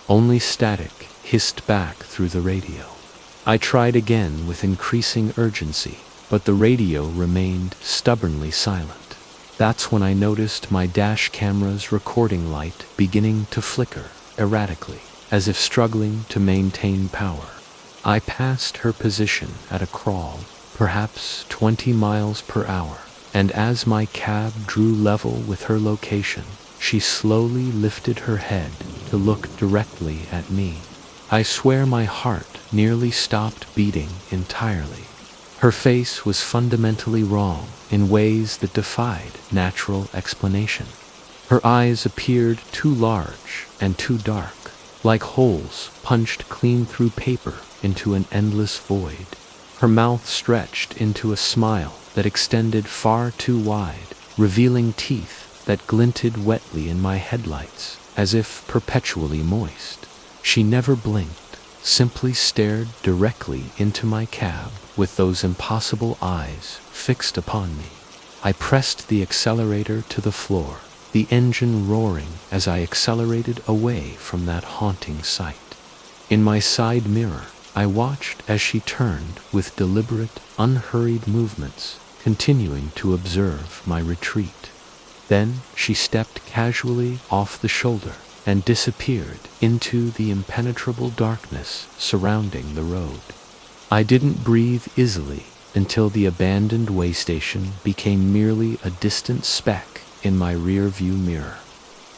Only static hissed back through the radio. I tried again with increasing urgency, but the radio remained stubbornly silent. That's when I noticed my dash camera's recording light beginning to flicker erratically, as if struggling to maintain power. I passed her position at a crawl, perhaps 20 miles per hour, and as my cab drew level with her location, she slowly lifted her head to look directly at me. I swear my heart nearly stopped beating entirely. Her face was fundamentally wrong in ways that defied natural explanation. Her eyes appeared too large and too dark, like holes punched clean through paper into an endless void. Her mouth stretched into a smile that extended far too wide, revealing teeth that glinted wetly in my headlights, as if perpetually moist. She never blinked, simply stared directly into my cab with those impossible eyes fixed upon me. I pressed the accelerator to the floor, the engine roaring as I accelerated away from that haunting sight. In my side mirror, I watched as she turned with deliberate, unhurried movements, continuing to observe my retreat. Then she stepped casually off the shoulder and disappeared into the impenetrable darkness surrounding the road. I didn't breathe easily until the abandoned way station became merely a distant speck in my rear-view mirror.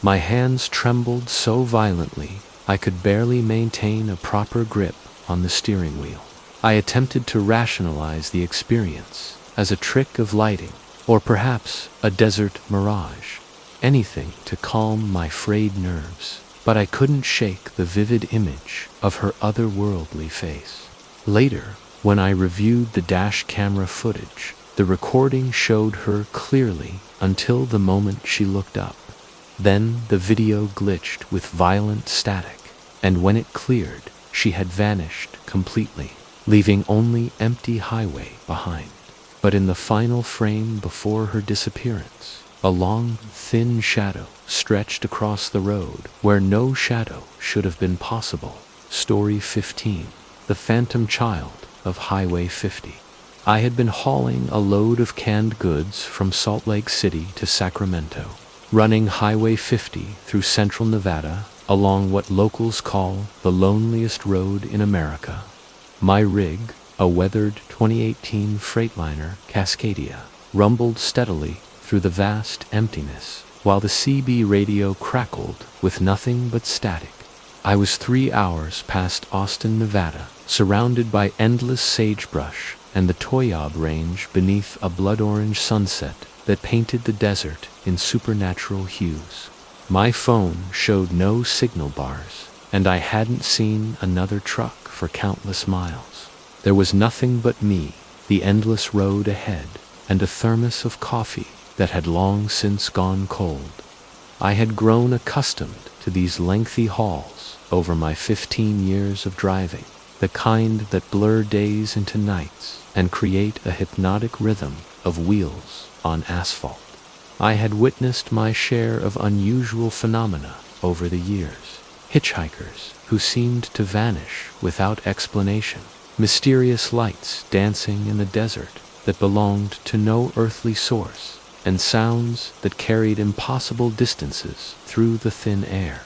My hands trembled so violently I could barely maintain a proper grip on the steering wheel. I attempted to rationalize the experience as a trick of lighting, or perhaps a desert mirage, anything to calm my frayed nerves, but I couldn't shake the vivid image of her otherworldly face. Later, when I reviewed the dash camera footage, the recording showed her clearly until the moment she looked up. Then the video glitched with violent static, and when it cleared, she had vanished completely, leaving only empty highway behind. But in the final frame before her disappearance, a long, thin shadow stretched across the road where no shadow should have been possible. Story 15. The Phantom Child of Highway 50. I had been hauling a load of canned goods from Salt Lake City to Sacramento, running Highway 50 through central Nevada along what locals call the loneliest road in America. My rig, a weathered 2018 Freightliner Cascadia, rumbled steadily through the vast emptiness while the CB radio crackled with nothing but static. I was 3 hours past Austin, Nevada, surrounded by endless sagebrush and the Toyob Range beneath a blood-orange sunset that painted the desert in supernatural hues. My phone showed no signal bars, and I hadn't seen another truck for countless miles. There was nothing but me, the endless road ahead, and a thermos of coffee that had long since gone cold. I had grown accustomed to these lengthy hauls over my 15 years of driving, the kind that blur days into nights and create a hypnotic rhythm of wheels on asphalt. I had witnessed my share of unusual phenomena over the years. Hitchhikers who seemed to vanish without explanation, mysterious lights dancing in the desert that belonged to no earthly source, and sounds that carried impossible distances through the thin air.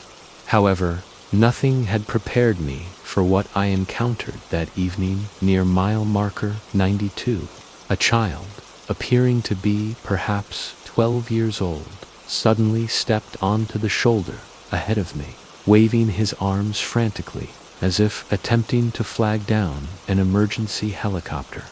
However, nothing had prepared me for what I encountered that evening near mile marker 92. A child, appearing to be perhaps 12 years old, suddenly stepped onto the shoulder ahead of me, waving his arms frantically as if attempting to flag down an emergency helicopter.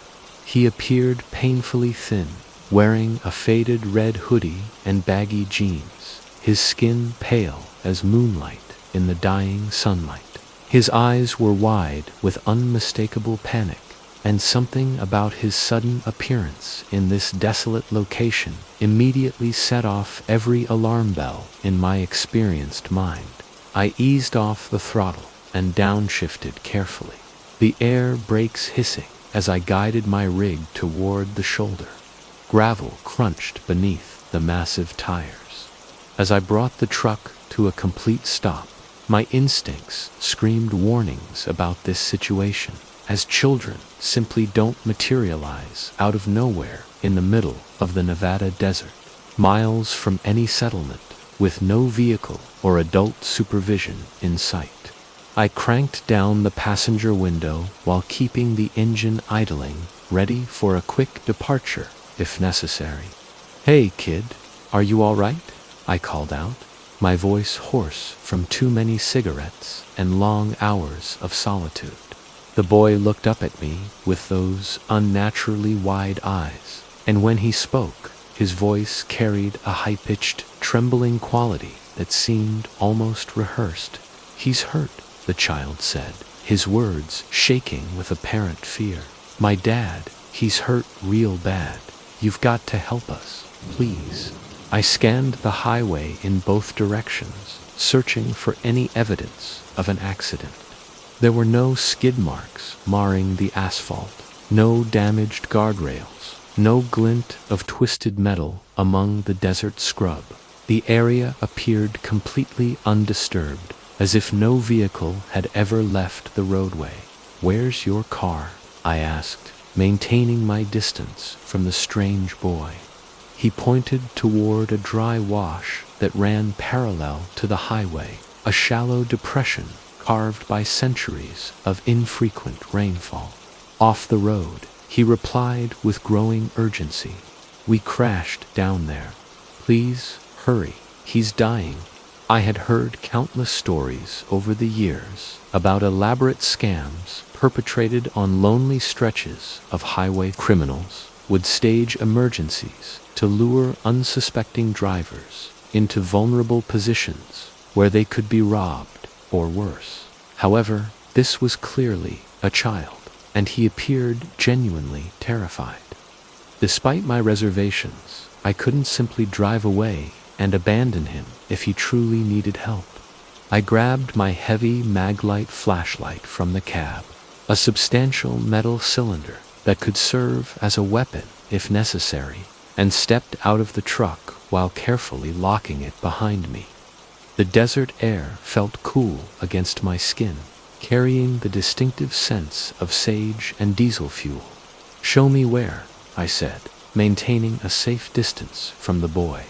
He appeared painfully thin, wearing a faded red hoodie and baggy jeans, his skin pale as moonlight in the dying sunlight. His eyes were wide with unmistakable panic, and something about his sudden appearance in this desolate location immediately set off every alarm bell in my experienced mind. I eased off the throttle and downshifted carefully, the air brakes hissing as I guided my rig toward the shoulder. Gravel crunched beneath the massive tires. As I brought the truck to a complete stop, my instincts screamed warnings about this situation, as children simply don't materialize out of nowhere in the middle of the Nevada desert, miles from any settlement, with no vehicle or adult supervision in sight. I cranked down the passenger window while keeping the engine idling, ready for a quick departure if necessary. "Hey, kid, are you all right?" I called out. my voice hoarse from too many cigarettes and long hours of solitude. The boy looked up at me with those unnaturally wide eyes, and when he spoke, his voice carried a high-pitched, trembling quality that seemed almost rehearsed. "He's hurt," the child said, his words shaking with apparent fear. "My dad, he's hurt real bad. You've got to help us, please." I scanned the highway in both directions, searching for any evidence of an accident. There were no skid marks marring the asphalt, no damaged guardrails, no glint of twisted metal among the desert scrub. The area appeared completely undisturbed, as if no vehicle had ever left the roadway. "Where's your car?" I asked, maintaining my distance from the strange boy. He pointed toward a dry wash that ran parallel to the highway, a shallow depression carved by centuries of infrequent rainfall. "Off the road," he replied with growing urgency. "We crashed down there. Please, hurry, he's dying." I had heard countless stories over the years about elaborate scams perpetrated on lonely stretches of highway. Criminals would stage emergencies to lure unsuspecting drivers into vulnerable positions where they could be robbed or worse. However, this was clearly a child, and he appeared genuinely terrified. Despite my reservations, I couldn't simply drive away and abandon him if he truly needed help. I grabbed my heavy Maglite flashlight from the cab, a substantial metal cylinder that could serve as a weapon if necessary, and stepped out of the truck while carefully locking it behind me. The desert air felt cool against my skin, carrying the distinctive scents of sage and diesel fuel. "Show me where," I said, maintaining a safe distance from the boy.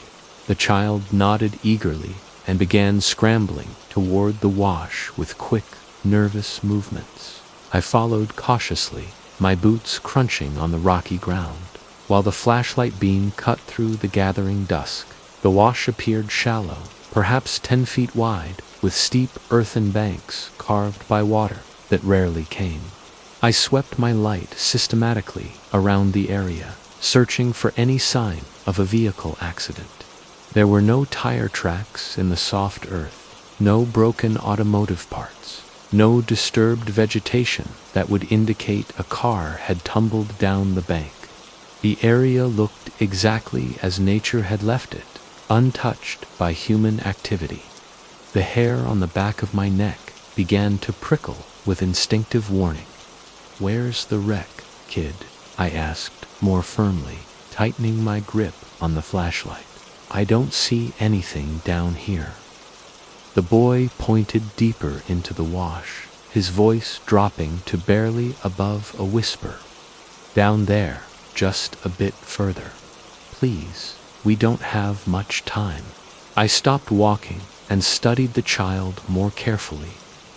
The child nodded eagerly and began scrambling toward the wash with quick, nervous movements. I followed cautiously, my boots crunching on the rocky ground. While the flashlight beam cut through the gathering dusk, the wash appeared shallow, perhaps 10 feet wide, with steep earthen banks carved by water that rarely came. I swept my light systematically around the area, searching for any sign of a vehicle accident. There were no tire tracks in the soft earth, no broken automotive parts, no disturbed vegetation that would indicate a car had tumbled down the bank. The area looked exactly as nature had left it, untouched by human activity. The hair on the back of my neck began to prickle with instinctive warning. "Where's the wreck, kid?" I asked more firmly, tightening my grip on the flashlight. "I don't see anything down here." The boy pointed deeper into the wash, his voice dropping to barely above a whisper. "Down there, just a bit further. Please, we don't have much time." I stopped walking and studied the child more carefully.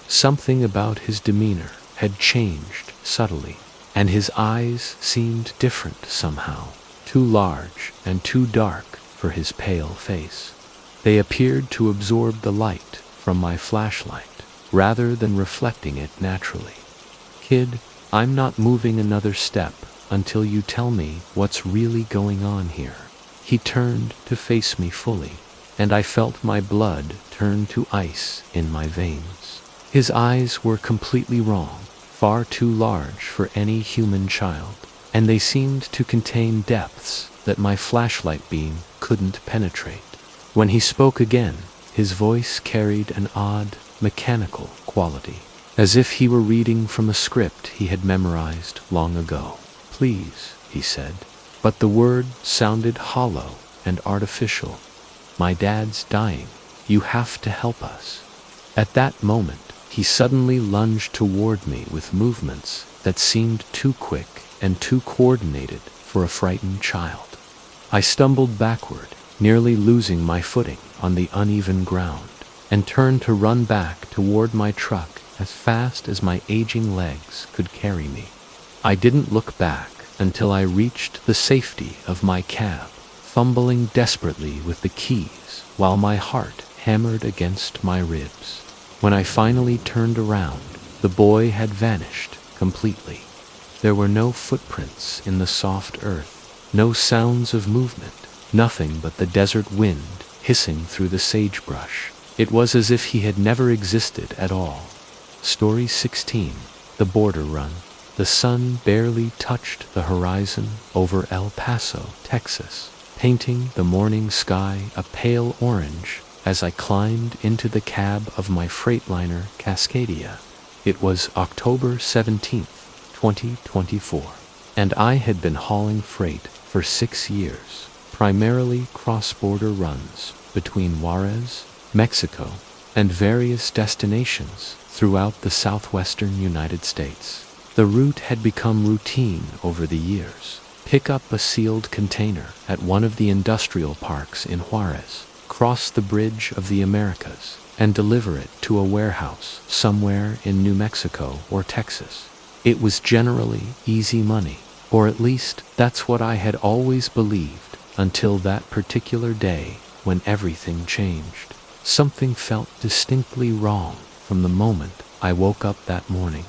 Something about his demeanor had changed subtly, and his eyes seemed different somehow, too large and too dark for his pale face. They appeared to absorb the light from my flashlight, rather than reflecting it naturally. "Kid, I'm not moving another step until you tell me what's really going on here." He turned to face me fully, and I felt my blood turn to ice in my veins. His eyes were completely wrong, far too large for any human child, and they seemed to contain depths that my flashlight beam couldn't penetrate. When he spoke again, his voice carried an odd, mechanical quality, as if he were reading from a script he had memorized long ago. "Please," he said, but the word sounded hollow and artificial. "My dad's dying. You have to help us." At that moment, he suddenly lunged toward me with movements that seemed too quick and too coordinated for a frightened child. I stumbled backward, nearly losing my footing on the uneven ground, and turned to run back toward my truck as fast as my aging legs could carry me. I didn't look back until I reached the safety of my cab, fumbling desperately with the keys while my heart hammered against my ribs. When I finally turned around, the boy had vanished completely. There were no footprints in the soft earth, no sounds of movement, nothing but the desert wind hissing through the sagebrush. It was as if he had never existed at all. Story 16. The Border Run. The sun barely touched the horizon over El Paso, Texas, painting the morning sky a pale orange as I climbed into the cab of my Freightliner Cascadia. It was October 17th, 2024, and I had been hauling freight for 6 years, primarily cross-border runs between Juarez, Mexico, and various destinations throughout the southwestern United States. The route had become routine over the years. Pick up a sealed container at one of the industrial parks in Juarez, cross the Bridge of the Americas, and deliver it to a warehouse somewhere in New Mexico or Texas. It was generally easy money, or at least that's what I had always believed, until that particular day when everything changed. Something felt distinctly wrong from the moment I woke up that morning.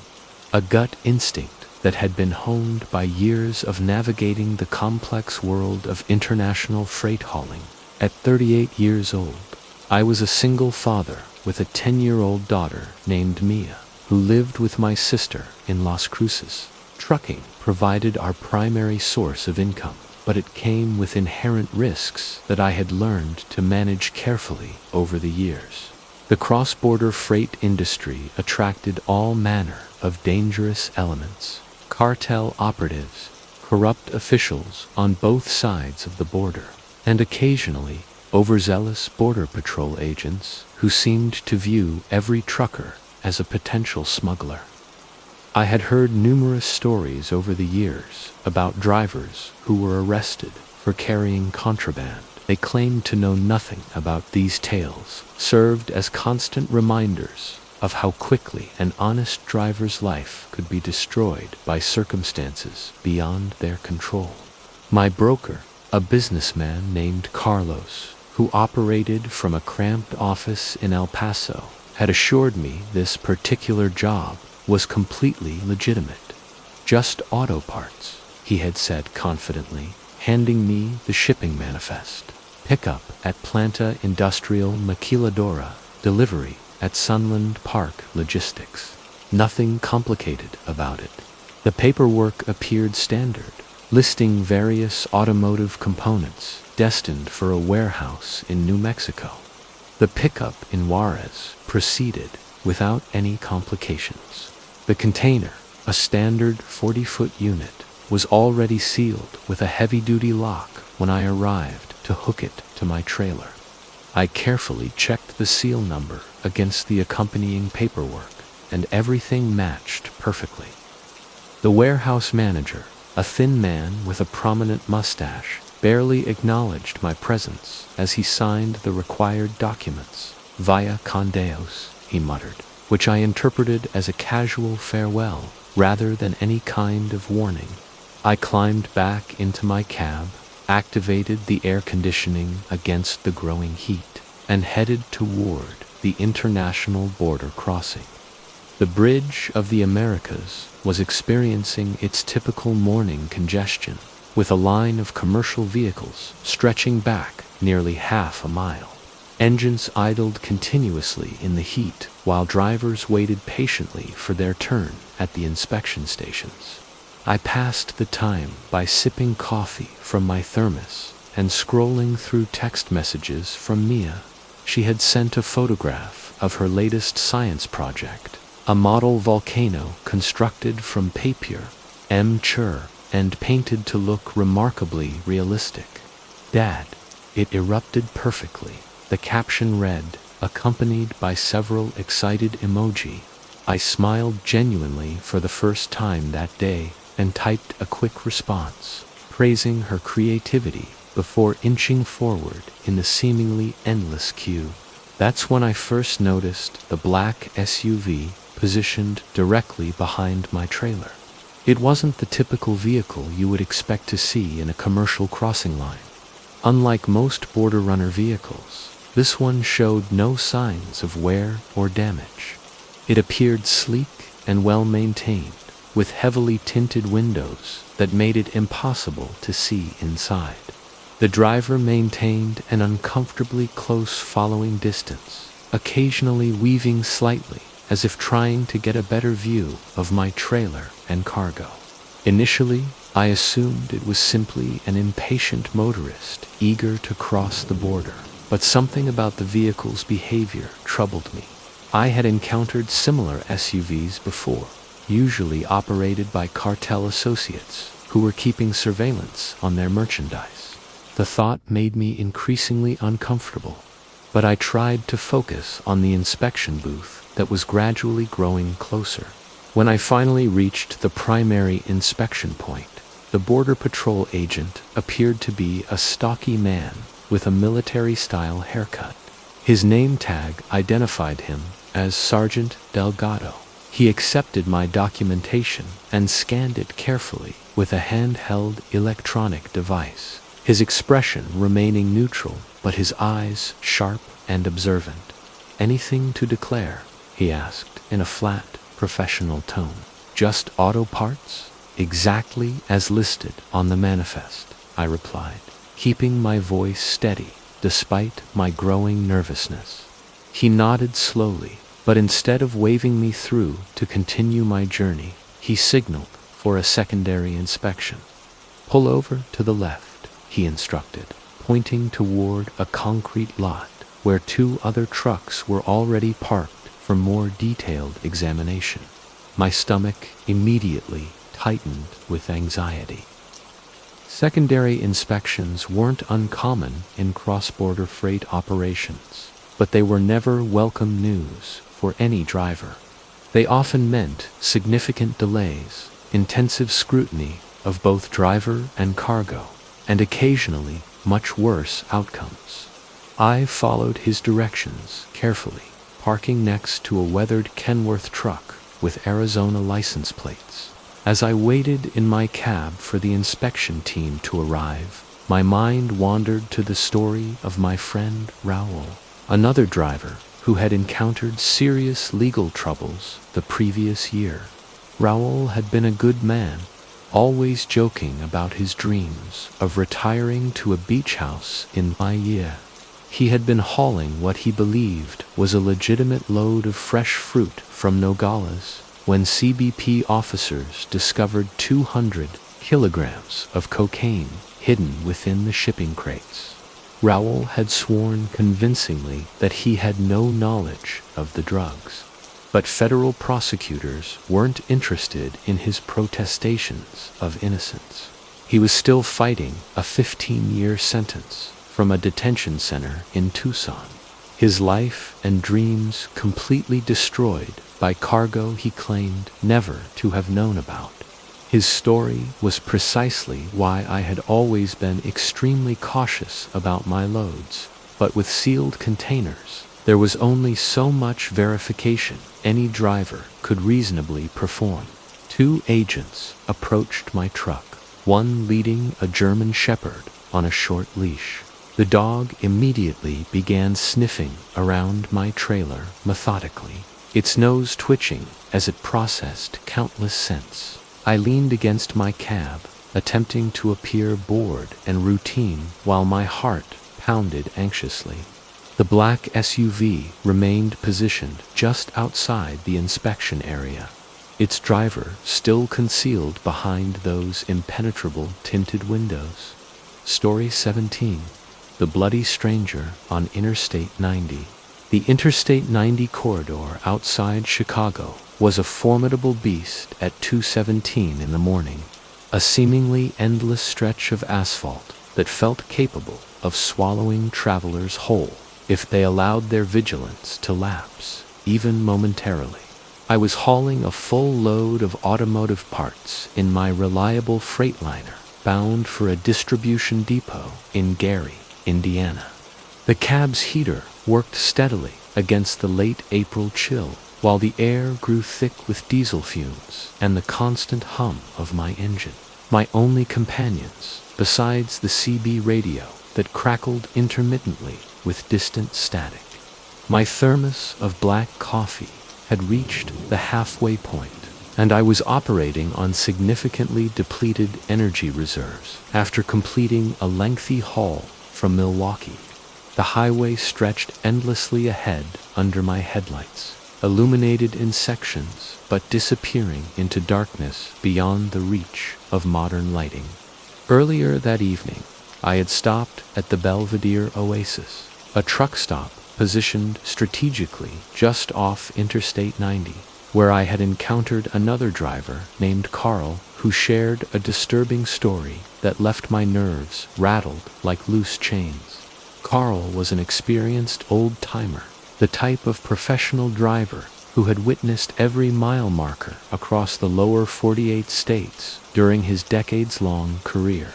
A gut instinct that had been honed by years of navigating the complex world of international freight hauling. At 38 years old, I was a single father with a 10-year-old daughter named Mia, who lived with my sister in Las Cruces. Trucking provided our primary source of income, but it came with inherent risks that I had learned to manage carefully over the years. The cross-border freight industry attracted all manner of dangerous elements: cartel operatives, corrupt officials on both sides of the border, and occasionally overzealous border patrol agents who seemed to view every trucker as a potential smuggler. I had heard numerous stories over the years about drivers who were arrested for carrying contraband. They claimed to know nothing about these tales, served as constant reminders of how quickly an honest driver's life could be destroyed by circumstances beyond their control. My broker, a businessman named Carlos, who operated from a cramped office in El Paso, had assured me this particular job was completely legitimate. Just auto parts, he had said confidently, handing me the shipping manifest. Pickup at Planta Industrial Maquiladora, delivery at Sunland Park Logistics. Nothing complicated about it. The paperwork appeared standard, listing various automotive components destined for a warehouse in New Mexico. The pickup in Juarez proceeded without any complications. The container, a standard 40-foot unit, was already sealed with a heavy-duty lock when I arrived to hook it to my trailer. I carefully checked the seal number against the accompanying paperwork, and everything matched perfectly. The warehouse manager, a thin man with a prominent mustache, barely acknowledged my presence as he signed the required documents. "Vaya con Dios," he muttered, which I interpreted as a casual farewell rather than any kind of warning. I climbed back into my cab, activated the air conditioning against the growing heat, and headed toward the international border crossing. The Bridge of the Americas was experiencing its typical morning congestion, with a line of commercial vehicles stretching back nearly half a mile. Engines idled continuously in the heat while drivers waited patiently for their turn at the inspection stations. I passed the time by sipping coffee from my thermos and scrolling through text messages from Mia. She had sent a photograph of her latest science project, a model volcano constructed from papier, M-Chur, and painted to look remarkably realistic. "Dad, it erupted perfectly," the caption read, accompanied by several excited emoji. I smiled genuinely for the first time that day and typed a quick response, praising her creativity before inching forward in the seemingly endless queue. That's when I first noticed the black SUV positioned directly behind my trailer. It wasn't the typical vehicle you would expect to see in a commercial crossing line. Unlike most border runner vehicles, This one showed no signs of wear or damage. It appeared sleek and well maintained, with heavily tinted windows that made it impossible to see inside. The driver maintained an uncomfortably close following distance, occasionally weaving slightly as if trying to get a better view of my trailer and cargo. Initially, I assumed it was simply an impatient motorist eager to cross the border, but something about the vehicle's behavior troubled me. I had encountered similar SUVs before, usually operated by cartel associates who were keeping surveillance on their merchandise. The thought made me increasingly uncomfortable, but I tried to focus on the inspection booth that was gradually growing closer. When I finally reached the primary inspection point, the Border Patrol agent appeared to be a stocky man with a military-style haircut. His name tag identified him as Sergeant Delgado. He accepted my documentation and scanned it carefully with a handheld electronic device, his expression remaining neutral, but his eyes sharp and observant. "Anything to declare?" he asked in a flat, professional tone. "Just auto parts?" "Exactly as listed on the manifest," I replied, keeping my voice steady despite my growing nervousness. He nodded slowly, but instead of waving me through to continue my journey, he signaled for a secondary inspection. "Pull over to the left," he instructed, pointing toward a concrete lot where 2 other trucks were already parked for more detailed examination. My stomach immediately tightened with anxiety. Secondary inspections weren't uncommon in cross-border freight operations, but they were never welcome news for any driver. They often meant significant delays, intensive scrutiny of both driver and cargo, and occasionally much worse outcomes. I followed his directions carefully, parking next to a weathered Kenworth truck with Arizona license plates. As I waited in my cab for the inspection team to arrive, my mind wandered to the story of my friend Raul, another driver who had encountered serious legal troubles the previous year. Raul had been a good man, always joking about his dreams of retiring to a beach house in Bahia. He had been hauling what he believed was a legitimate load of fresh fruit from Nogales when CBP officers discovered 200 kilograms of cocaine hidden within the shipping crates. Raul had sworn convincingly that he had no knowledge of the drugs, but federal prosecutors weren't interested in his protestations of innocence. He was still fighting a 15-year sentence from a detention center in Tucson, his life and dreams completely destroyed by cargo he claimed never to have known about. His story was precisely why I had always been extremely cautious about my loads, but with sealed containers, there was only so much verification any driver could reasonably perform. 2 agents approached my truck, one leading a German Shepherd on a short leash. The dog immediately began sniffing around my trailer methodically, its nose twitching as it processed countless scents. I leaned against my cab, attempting to appear bored and routine while my heart pounded anxiously. The black SUV remained positioned just outside the inspection area, its driver still concealed behind those impenetrable tinted windows. Story 17. The Bloody Stranger on Interstate 90. The Interstate 90 corridor outside Chicago was a formidable beast at 2:17 in the morning, a seemingly endless stretch of asphalt that felt capable of swallowing travelers whole if they allowed their vigilance to lapse, even momentarily. I was hauling a full load of automotive parts in my reliable Freightliner, bound for a distribution depot in Gary, Indiana. The cab's heater worked steadily against the late April chill, while the air grew thick with diesel fumes and the constant hum of my engine. My only companions, besides the CB radio that crackled intermittently, with distant static. My thermos of black coffee had reached the halfway point, and I was operating on significantly depleted energy reserves after completing a lengthy haul from Milwaukee. The highway stretched endlessly ahead under my headlights, illuminated in sections but disappearing into darkness beyond the reach of modern lighting. Earlier that evening, I had stopped at the Belvedere Oasis, a truck stop positioned strategically just off Interstate 90, where I had encountered another driver named Carl who shared a disturbing story that left my nerves rattled like loose chains. Carl was an experienced old-timer, the type of professional driver who had witnessed every mile marker across the lower 48 states during his decades-long career.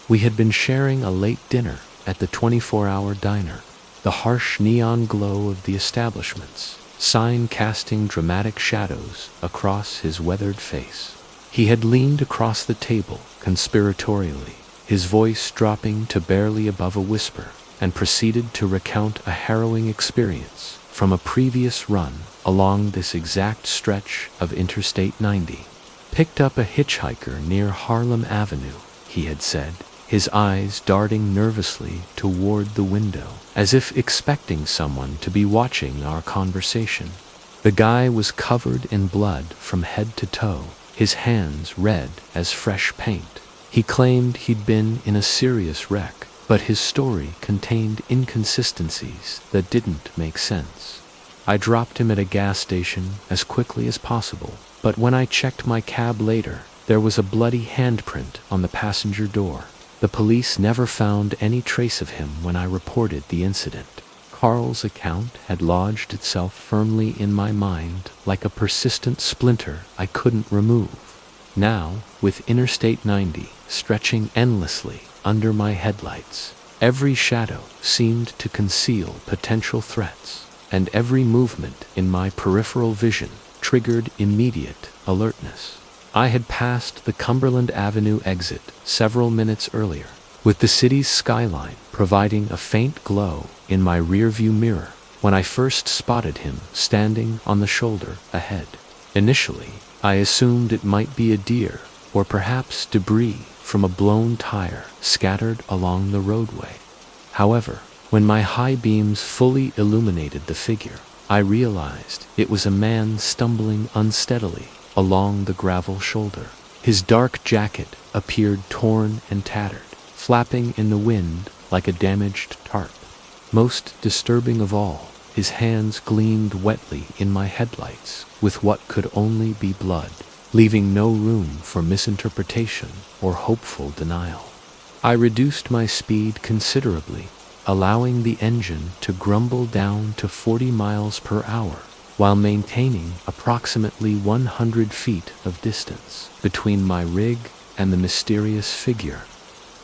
We had been sharing a late dinner at the 24-hour diner, the harsh neon glow of the establishment's sign casting dramatic shadows across his weathered face. He had leaned across the table conspiratorially, his voice dropping to barely above a whisper, and proceeded to recount a harrowing experience from a previous run along this exact stretch of Interstate 90. Picked up a hitchhiker near Harlem Avenue, he had said, his eyes darting nervously toward the window, as if expecting someone to be watching our conversation. The guy was covered in blood from head to toe, his hands red as fresh paint. He claimed he'd been in a serious wreck, but his story contained inconsistencies that didn't make sense. I dropped him at a gas station as quickly as possible, but when I checked my cab later, there was a bloody handprint on the passenger door. The police never found any trace of him when I reported the incident. Carl's account had lodged itself firmly in my mind like a persistent splinter I couldn't remove. Now, with Interstate 90 stretching endlessly under my headlights, every shadow seemed to conceal potential threats, and every movement in my peripheral vision triggered immediate alertness. I had passed the Cumberland Avenue exit several minutes earlier, with the city's skyline providing a faint glow in my rearview mirror when I first spotted him standing on the shoulder ahead. Initially, I assumed it might be a deer or perhaps debris from a blown tire scattered along the roadway. However, when my high beams fully illuminated the figure, I realized it was a man stumbling unsteadily along the gravel shoulder. His dark jacket appeared torn and tattered, flapping in the wind like a damaged tarp. Most disturbing of all, his hands gleamed wetly in my headlights with what could only be blood, leaving no room for misinterpretation or hopeful denial. I reduced my speed considerably, allowing the engine to grumble down to 40 miles per hour, while maintaining approximately 100 feet of distance between my rig and the mysterious figure.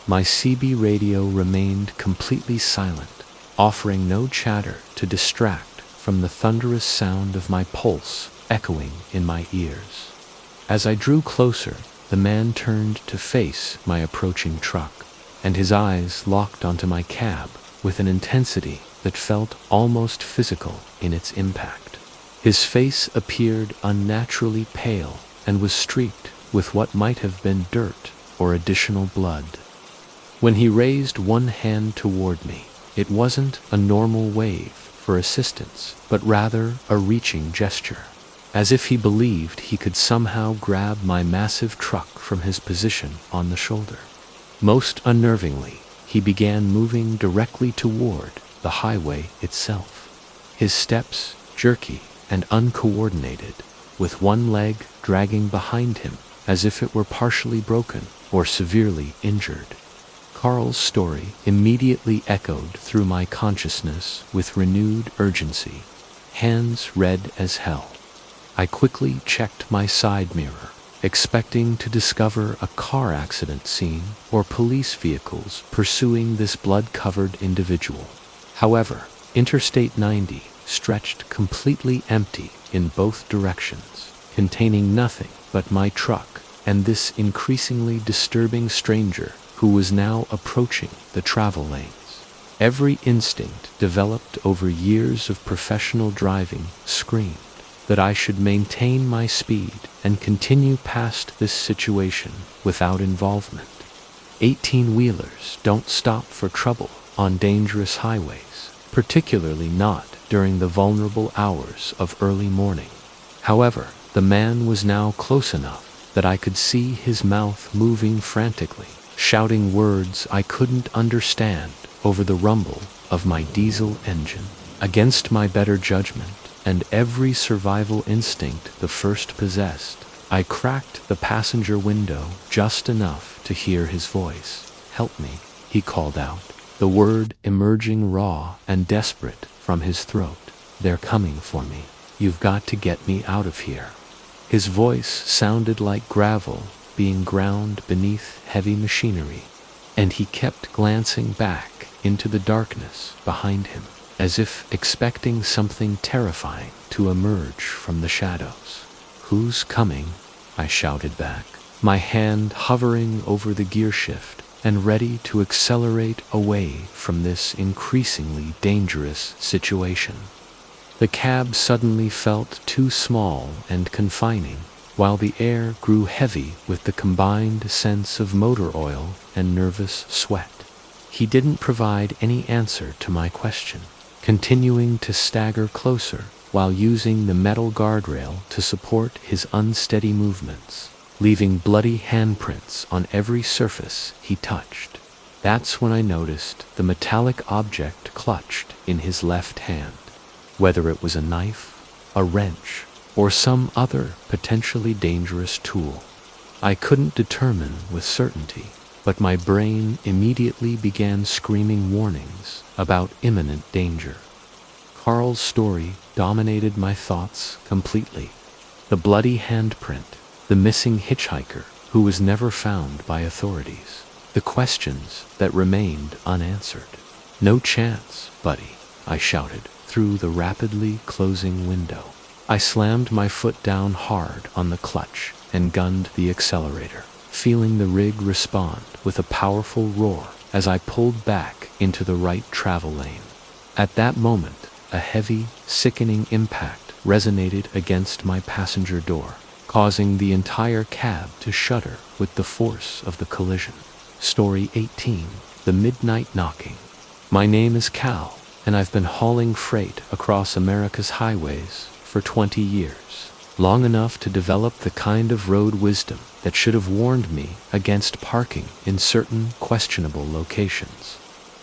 My CB radio remained completely silent, offering no chatter to distract from the thunderous sound of my pulse echoing in my ears. As I drew closer, the man turned to face my approaching truck, and his eyes locked onto my cab with an intensity that felt almost physical in its impact. His face appeared unnaturally pale and was streaked with what might have been dirt or additional blood. When he raised one hand toward me, it wasn't a normal wave for assistance, but rather a reaching gesture, as if he believed he could somehow grab my massive truck from his position on the shoulder. Most unnervingly, he began moving directly toward the highway itself, his steps jerky and uncoordinated, with one leg dragging behind him as if it were partially broken or severely injured. Carl's story immediately echoed through my consciousness with renewed urgency, hands red as hell. I quickly checked my side mirror, expecting to discover a car accident scene or police vehicles pursuing this blood-covered individual. However, Interstate 90 stretched completely empty in both directions, containing nothing but my truck and this increasingly disturbing stranger who was now approaching the travel lanes. Every instinct developed over years of professional driving screamed that I should maintain my speed and continue past this situation without involvement. 18-wheelers don't stop for trouble on dangerous highways, particularly not during the vulnerable hours of early morning. However, the man was now close enough that I could see his mouth moving frantically, shouting words I couldn't understand over the rumble of my diesel engine. Against my better judgment and every survival instinct the first possessed, I cracked the passenger window just enough to hear his voice. "Help me," he called out, the word emerging raw and desperate from his throat. "They're coming for me. You've got to get me out of here." His voice sounded like gravel being ground beneath heavy machinery, and he kept glancing back into the darkness behind him, as if expecting something terrifying to emerge from the shadows. "Who's coming?" I shouted back, my hand hovering over the gear shift and ready to accelerate away from this increasingly dangerous situation. The cab suddenly felt too small and confining, while the air grew heavy with the combined sense of motor oil and nervous sweat. He didn't provide any answer to my question, continuing to stagger closer while using the metal guardrail to support his unsteady movements, leaving bloody handprints on every surface he touched. That's when I noticed the metallic object clutched in his left hand. Whether it was a knife, a wrench, or some other potentially dangerous tool, I couldn't determine with certainty, but my brain immediately began screaming warnings about imminent danger. Carl's story dominated my thoughts completely. The bloody handprint, the missing hitchhiker who was never found by authorities, the questions that remained unanswered. "No chance, buddy," I shouted through the rapidly closing window. I slammed my foot down hard on the clutch and gunned the accelerator, feeling the rig respond with a powerful roar as I pulled back into the right travel lane. At that moment, a heavy, sickening impact resonated against my passenger door, causing the entire cab to shudder with the force of the collision. Story 18. The Midnight Knocking. My name is Cal, and I've been hauling freight across America's highways for 20 years, long enough to develop the kind of road wisdom that should have warned me against parking in certain questionable locations.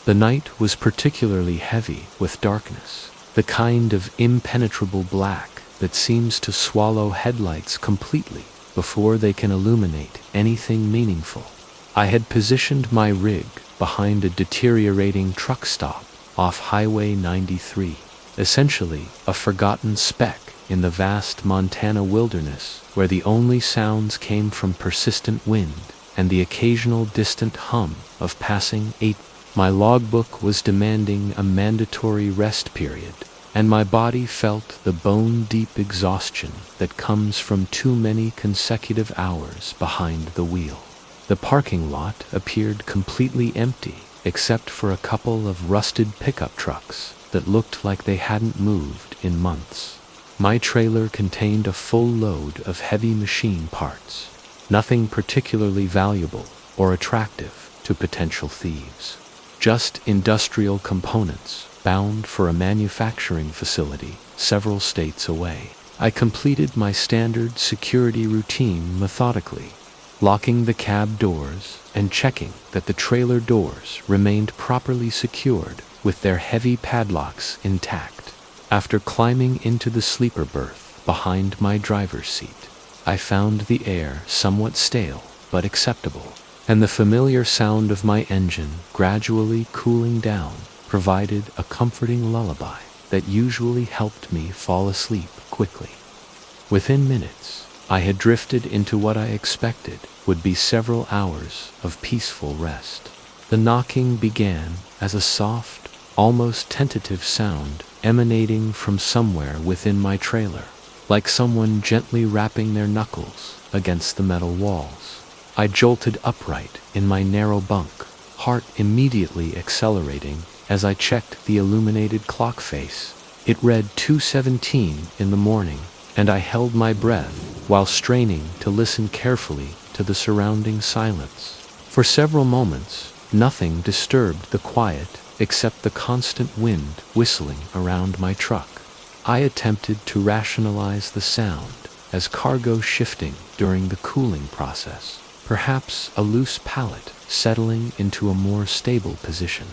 The night was particularly heavy with darkness, the kind of impenetrable black that seems to swallow headlights completely before they can illuminate anything meaningful. I had positioned my rig behind a deteriorating truck stop off Highway 93, essentially a forgotten speck in the vast Montana wilderness where the only sounds came from persistent wind and the occasional distant hum of passing 8. My logbook was demanding a mandatory rest period, and my body felt the bone-deep exhaustion that comes from too many consecutive hours behind the wheel. The parking lot appeared completely empty, except for a couple of rusted pickup trucks that looked like they hadn't moved in months. My trailer contained a full load of heavy machine parts, nothing particularly valuable or attractive to potential thieves. Just industrial components bound for a manufacturing facility several states away. I completed my standard security routine methodically, locking the cab doors and checking that the trailer doors remained properly secured with their heavy padlocks intact. After climbing into the sleeper berth behind my driver's seat, I found the air somewhat stale but acceptable, and the familiar sound of my engine gradually cooling down provided a comforting lullaby that usually helped me fall asleep quickly. Within minutes, I had drifted into what I expected would be several hours of peaceful rest. The knocking began as a soft, almost tentative sound emanating from somewhere within my trailer, like someone gently rapping their knuckles against the metal walls. I jolted upright in my narrow bunk, heart immediately accelerating as I checked the illuminated clock face. It read 2:17 in the morning, and I held my breath while straining to listen carefully to the surrounding silence. For several moments, nothing disturbed the quiet except the constant wind whistling around my truck. I attempted to rationalize the sound as cargo shifting during the cooling process, perhaps a loose pallet settling into a more stable position.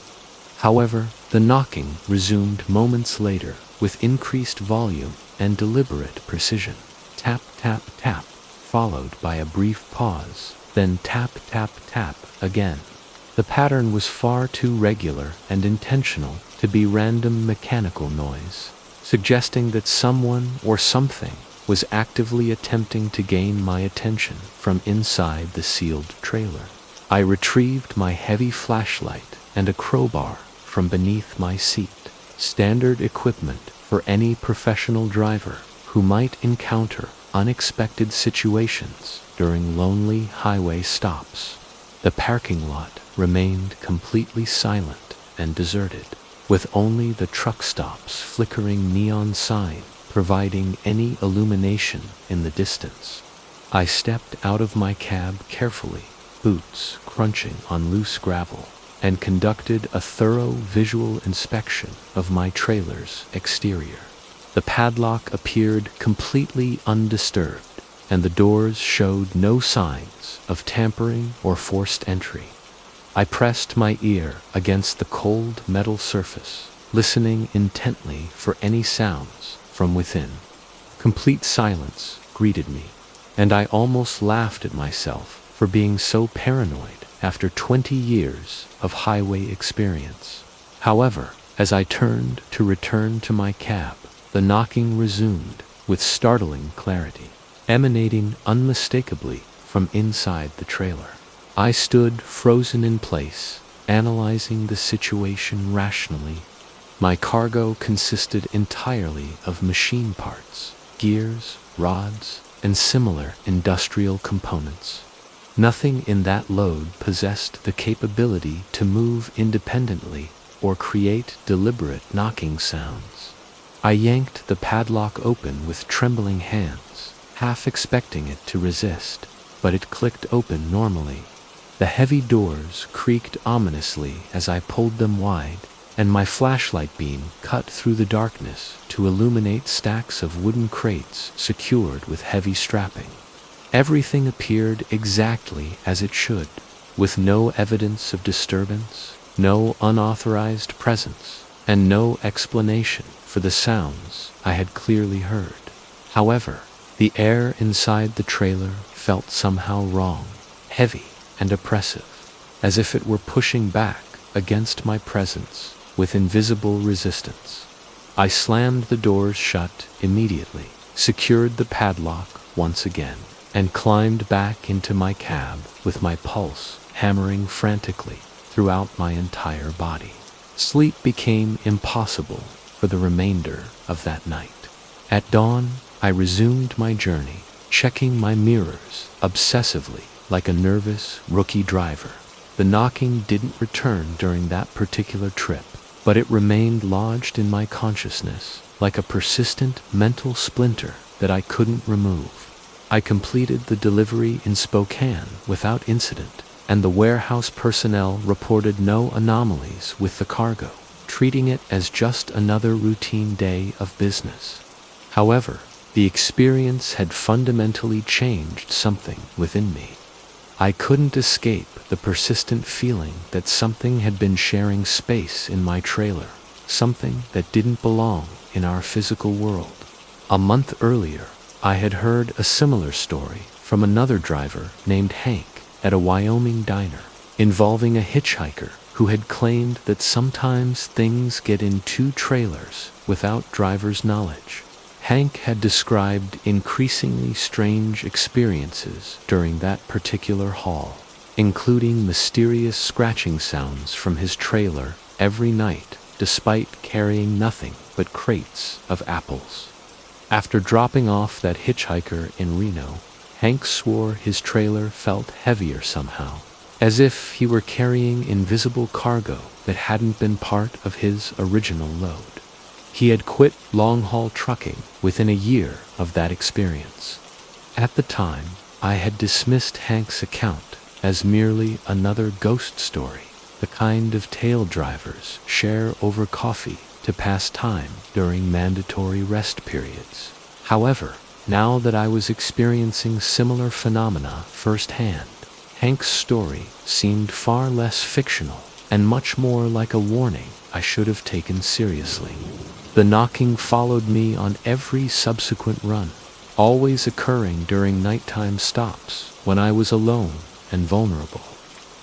However, the knocking resumed moments later with increased volume and deliberate precision. Tap, tap, tap, followed by a brief pause, then tap, tap, tap again. The pattern was far too regular and intentional to be random mechanical noise, suggesting that someone or something was actively attempting to gain my attention from inside the sealed trailer. I retrieved my heavy flashlight and a crowbar from beneath my seat, standard equipment for any professional driver who might encounter unexpected situations during lonely highway stops. The parking lot remained completely silent and deserted, with only the truck stop's flickering neon sign providing any illumination in the distance. I stepped out of my cab carefully, boots crunching on loose gravel, and conducted a thorough visual inspection of my trailer's exterior. The padlock appeared completely undisturbed, and the doors showed no signs of tampering or forced entry. I pressed my ear against the cold metal surface, listening intently for any sounds from within. Complete silence greeted me, and I almost laughed at myself for being so paranoid after 20 years of highway experience. However, as I turned to return to my cab, the knocking resumed with startling clarity, emanating unmistakably from inside the trailer. I stood frozen in place, analyzing the situation rationally. My cargo consisted entirely of machine parts, gears, rods, and similar industrial components. Nothing in that load possessed the capability to move independently or create deliberate knocking sounds. I yanked the padlock open with trembling hands, half expecting it to resist, but it clicked open normally. The heavy doors creaked ominously as I pulled them wide, and my flashlight beam cut through the darkness to illuminate stacks of wooden crates secured with heavy strapping. Everything appeared exactly as it should, with no evidence of disturbance, no unauthorized presence, and no explanation for the sounds I had clearly heard. However, the air inside the trailer felt somehow wrong, heavy and oppressive, as if it were pushing back against my presence with invisible resistance. I slammed the doors shut immediately, secured the padlock once again, and climbed back into my cab with my pulse hammering frantically throughout my entire body. Sleep became impossible for the remainder of that night. At dawn, I resumed my journey, checking my mirrors obsessively like a nervous rookie driver. The knocking didn't return during that particular trip, but it remained lodged in my consciousness like a persistent mental splinter that I couldn't remove. I completed the delivery in Spokane without incident, and the warehouse personnel reported no anomalies with the cargo, treating it as just another routine day of business. However, the experience had fundamentally changed something within me. I couldn't escape the persistent feeling that something had been sharing space in my trailer, something that didn't belong in our physical world. A month earlier, I had heard a similar story from another driver named Hank at a Wyoming diner, involving a hitchhiker who had claimed that sometimes things get in two trailers without driver's knowledge. Hank had described increasingly strange experiences during that particular haul, including mysterious scratching sounds from his trailer every night, despite carrying nothing but crates of apples. After dropping off that hitchhiker in Reno, Hank swore his trailer felt heavier somehow, as if he were carrying invisible cargo that hadn't been part of his original load. He had quit long-haul trucking within a year of that experience. At the time, I had dismissed Hank's account as merely another ghost story, the kind of tale drivers share over coffee to pass time during mandatory rest periods. However, now that I was experiencing similar phenomena firsthand, Hank's story seemed far less fictional and much more like a warning I should have taken seriously. The knocking followed me on every subsequent run, always occurring during nighttime stops when I was alone and vulnerable.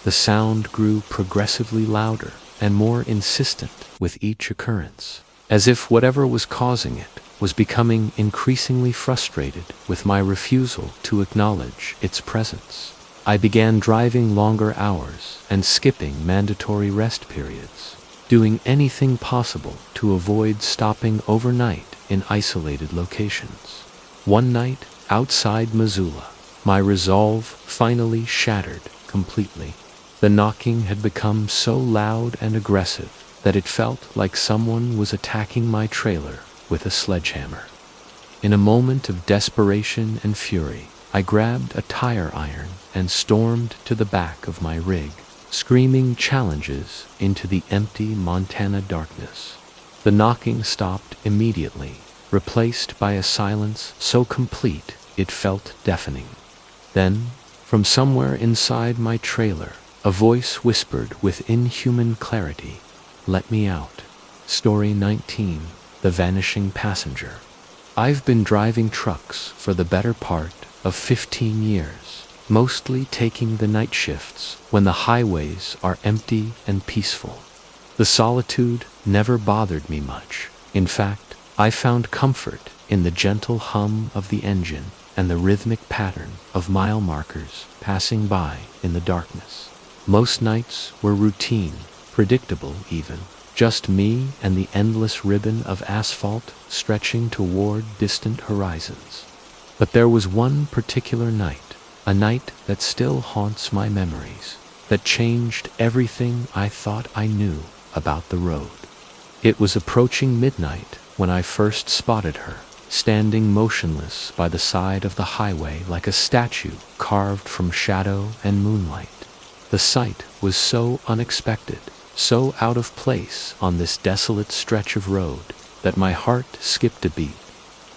The sound grew progressively louder and more insistent with each occurrence, as if whatever was causing it was becoming increasingly frustrated with my refusal to acknowledge its presence. I began driving longer hours and skipping mandatory rest periods, doing anything possible to avoid stopping overnight in isolated locations. One night, outside Missoula, my resolve finally shattered completely. The knocking had become so loud and aggressive that it felt like someone was attacking my trailer with a sledgehammer. In a moment of desperation and fury, I grabbed a tire iron and stormed to the back of my rig, screaming challenges into the empty Montana darkness. The knocking stopped immediately, replaced by a silence so complete it felt deafening. Then, from somewhere inside my trailer, a voice whispered with inhuman clarity, "Let me out." Story 19. The Vanishing Passenger. I've been driving trucks for the better part of 15 years, mostly taking the night shifts when the highways are empty and peaceful. The solitude never bothered me much. In fact, I found comfort in the gentle hum of the engine and the rhythmic pattern of mile markers passing by in the darkness. Most nights were routine, predictable even, just me and the endless ribbon of asphalt stretching toward distant horizons. But there was one particular night, a night that still haunts my memories, that changed everything I thought I knew about the road. It was approaching midnight when I first spotted her, standing motionless by the side of the highway like a statue carved from shadow and moonlight. The sight was so unexpected, so out of place on this desolate stretch of road, that my heart skipped a beat.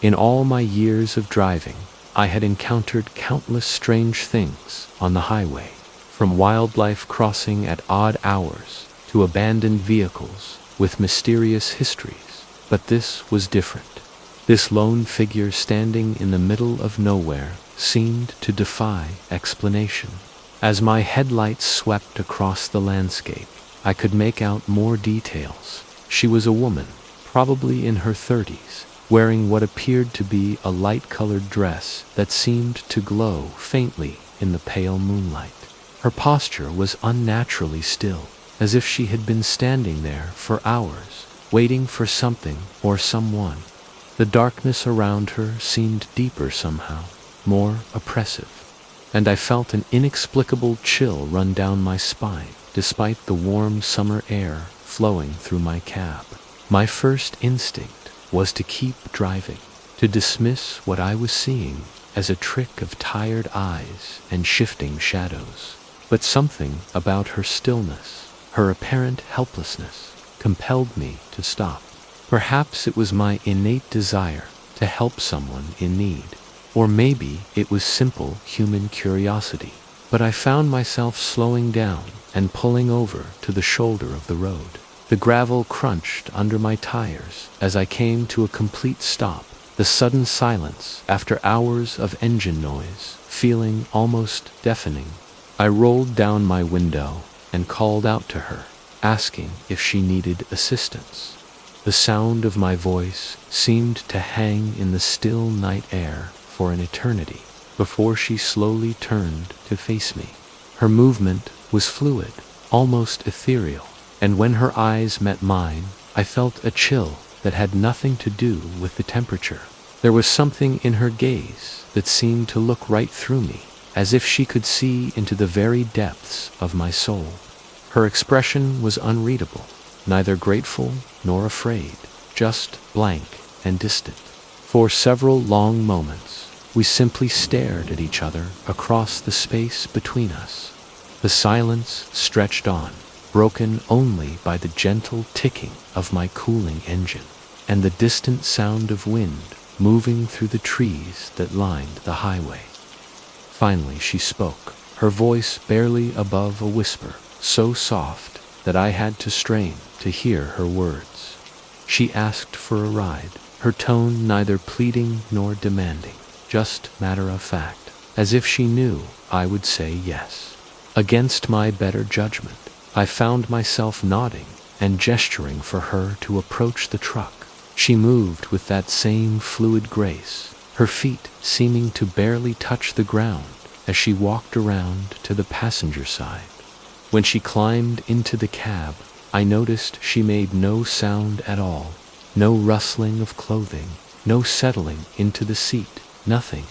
In all my years of driving, I had encountered countless strange things on the highway, from wildlife crossing at odd hours to abandoned vehicles with mysterious histories, but this was different. This lone figure standing in the middle of nowhere seemed to defy explanation. As my headlights swept across the landscape, I could make out more details. She was a woman, probably in her 30s, wearing what appeared to be a light-colored dress that seemed to glow faintly in the pale moonlight. Her posture was unnaturally still, as if she had been standing there for hours, waiting for something or someone. The darkness around her seemed deeper somehow, more oppressive, and I felt an inexplicable chill run down my spine, despite the warm summer air flowing through my cab. My first instinct was to keep driving, to dismiss what I was seeing as a trick of tired eyes and shifting shadows. But something about her stillness, her apparent helplessness, compelled me to stop. Perhaps it was my innate desire to help someone in need, or maybe it was simple human curiosity. But I found myself slowing down and pulling over to the shoulder of the road. The gravel crunched under my tires as I came to a complete stop, the sudden silence after hours of engine noise feeling almost deafening. I rolled down my window and called out to her, asking if she needed assistance. The sound of my voice seemed to hang in the still night air for an eternity before she slowly turned to face me. Her movement was fluid, almost ethereal, and when her eyes met mine, I felt a chill that had nothing to do with the temperature. There was something in her gaze that seemed to look right through me, as if she could see into the very depths of my soul. Her expression was unreadable, neither grateful nor afraid, just blank and distant. For several long moments, we simply stared at each other across the space between us. The silence stretched on, broken only by the gentle ticking of my cooling engine and the distant sound of wind moving through the trees that lined the highway. Finally she spoke, her voice barely above a whisper, so soft that I had to strain to hear her words. She asked for a ride, her tone neither pleading nor demanding, just matter-of-fact, as if she knew I would say yes. Against my better judgment, I found myself nodding and gesturing for her to approach the truck. She moved with that same fluid grace, her feet seeming to barely touch the ground as she walked around to the passenger side. When she climbed into the cab, I noticed she made no sound at all, no rustling of clothing, no settling into the seat, nothing.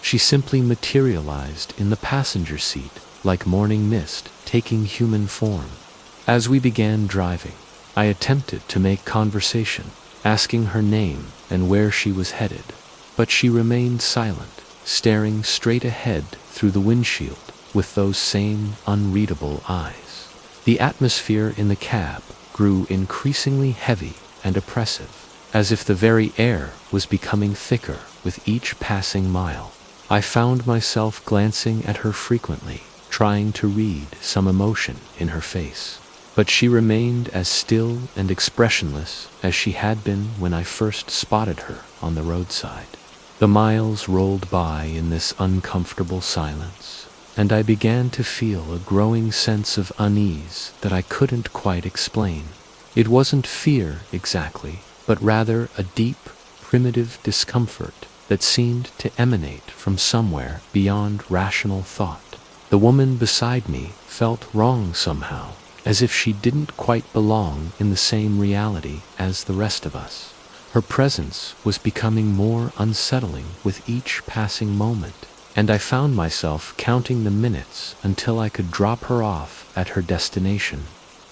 She simply materialized in the passenger seat like morning mist taking human form. As we began driving, I attempted to make conversation, asking her name and where she was headed, but she remained silent, staring straight ahead through the windshield with those same unreadable eyes. The atmosphere in the cab grew increasingly heavy and oppressive, as if the very air was becoming thicker with each passing mile. I found myself glancing at her frequently, trying to read some emotion in her face. But she remained as still and expressionless as she had been when I first spotted her on the roadside. The miles rolled by in this uncomfortable silence, and I began to feel a growing sense of unease that I couldn't quite explain. It wasn't fear exactly, but rather a deep, primitive discomfort that seemed to emanate from somewhere beyond rational thought. The woman beside me felt wrong somehow, as if she didn't quite belong in the same reality as the rest of us. Her presence was becoming more unsettling with each passing moment, and I found myself counting the minutes until I could drop her off at her destination.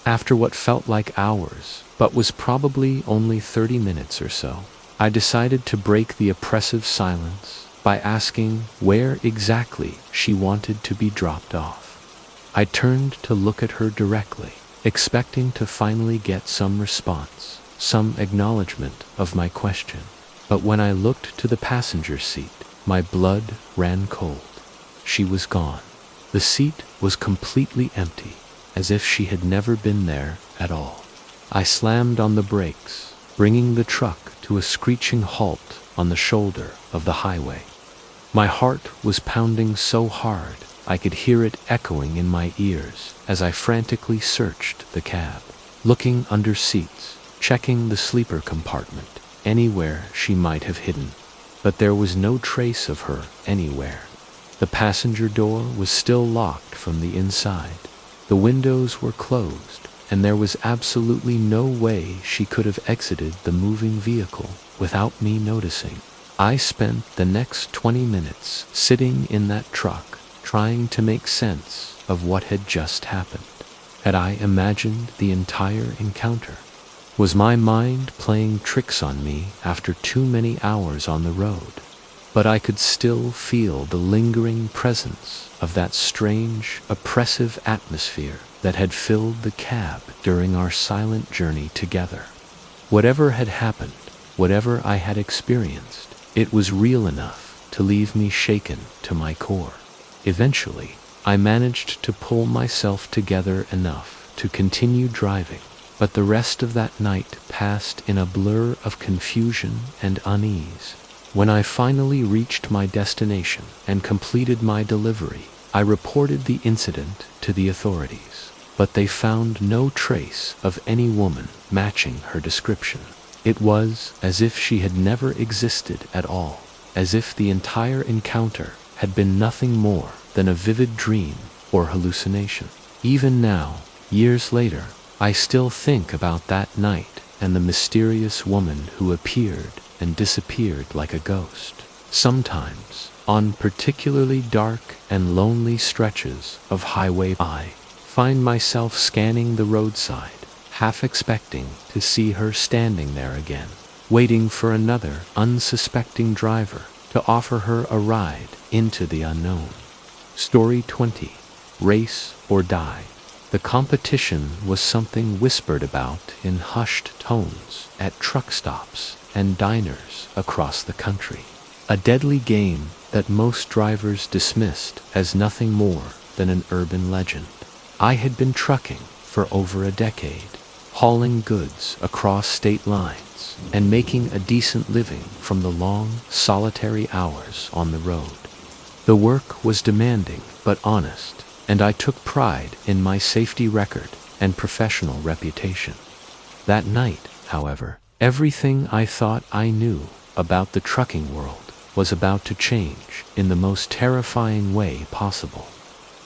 After what felt like hours, but was probably only 30 minutes or so, I decided to break the oppressive silence by asking where exactly she wanted to be dropped off. I turned to look at her directly, expecting to finally get some response, some acknowledgement of my question. But when I looked to the passenger seat, my blood ran cold. She was gone. The seat was completely empty, as if she had never been there at all. I slammed on the brakes, bringing the truck to a screeching halt on the shoulder of the highway. My heart was pounding so hard I could hear it echoing in my ears as I frantically searched the cab, looking under seats, checking the sleeper compartment, anywhere she might have hidden. But there was no trace of her anywhere. The passenger door was still locked from the inside. The windows were closed, and there was absolutely no way she could have exited the moving vehicle without me noticing. I spent the next 20 minutes sitting in that truck, trying to make sense of what had just happened. Had I imagined the entire encounter? Was my mind playing tricks on me after too many hours on the road? But I could still feel the lingering presence of that strange, oppressive atmosphere that had filled the cab during our silent journey together. Whatever had happened, whatever I had experienced, it was real enough to leave me shaken to my core. Eventually, I managed to pull myself together enough to continue driving, but the rest of that night passed in a blur of confusion and unease. When I finally reached my destination and completed my delivery, I reported the incident to the authorities, but they found no trace of any woman matching her description. It was as if she had never existed at all, as if the entire encounter had been nothing more than a vivid dream or hallucination. Even now, years later, I still think about that night and the mysterious woman who appeared and disappeared like a ghost. Sometimes, On particularly dark and lonely stretches of highway, I find myself scanning the roadside, half expecting to see her standing there again, waiting for another unsuspecting driver to offer her a ride into the unknown. Story 20. Race or Die. The competition was something whispered about in hushed tones at truck stops and diners across the country. A deadly game that most drivers dismissed as nothing more than an urban legend. I had been trucking for over a decade, hauling goods across state lines and making a decent living from the long, solitary hours on the road. The work was demanding but honest, and I took pride in my safety record and professional reputation. That night, however, everything I thought I knew about the trucking world was about to change in the most terrifying way possible.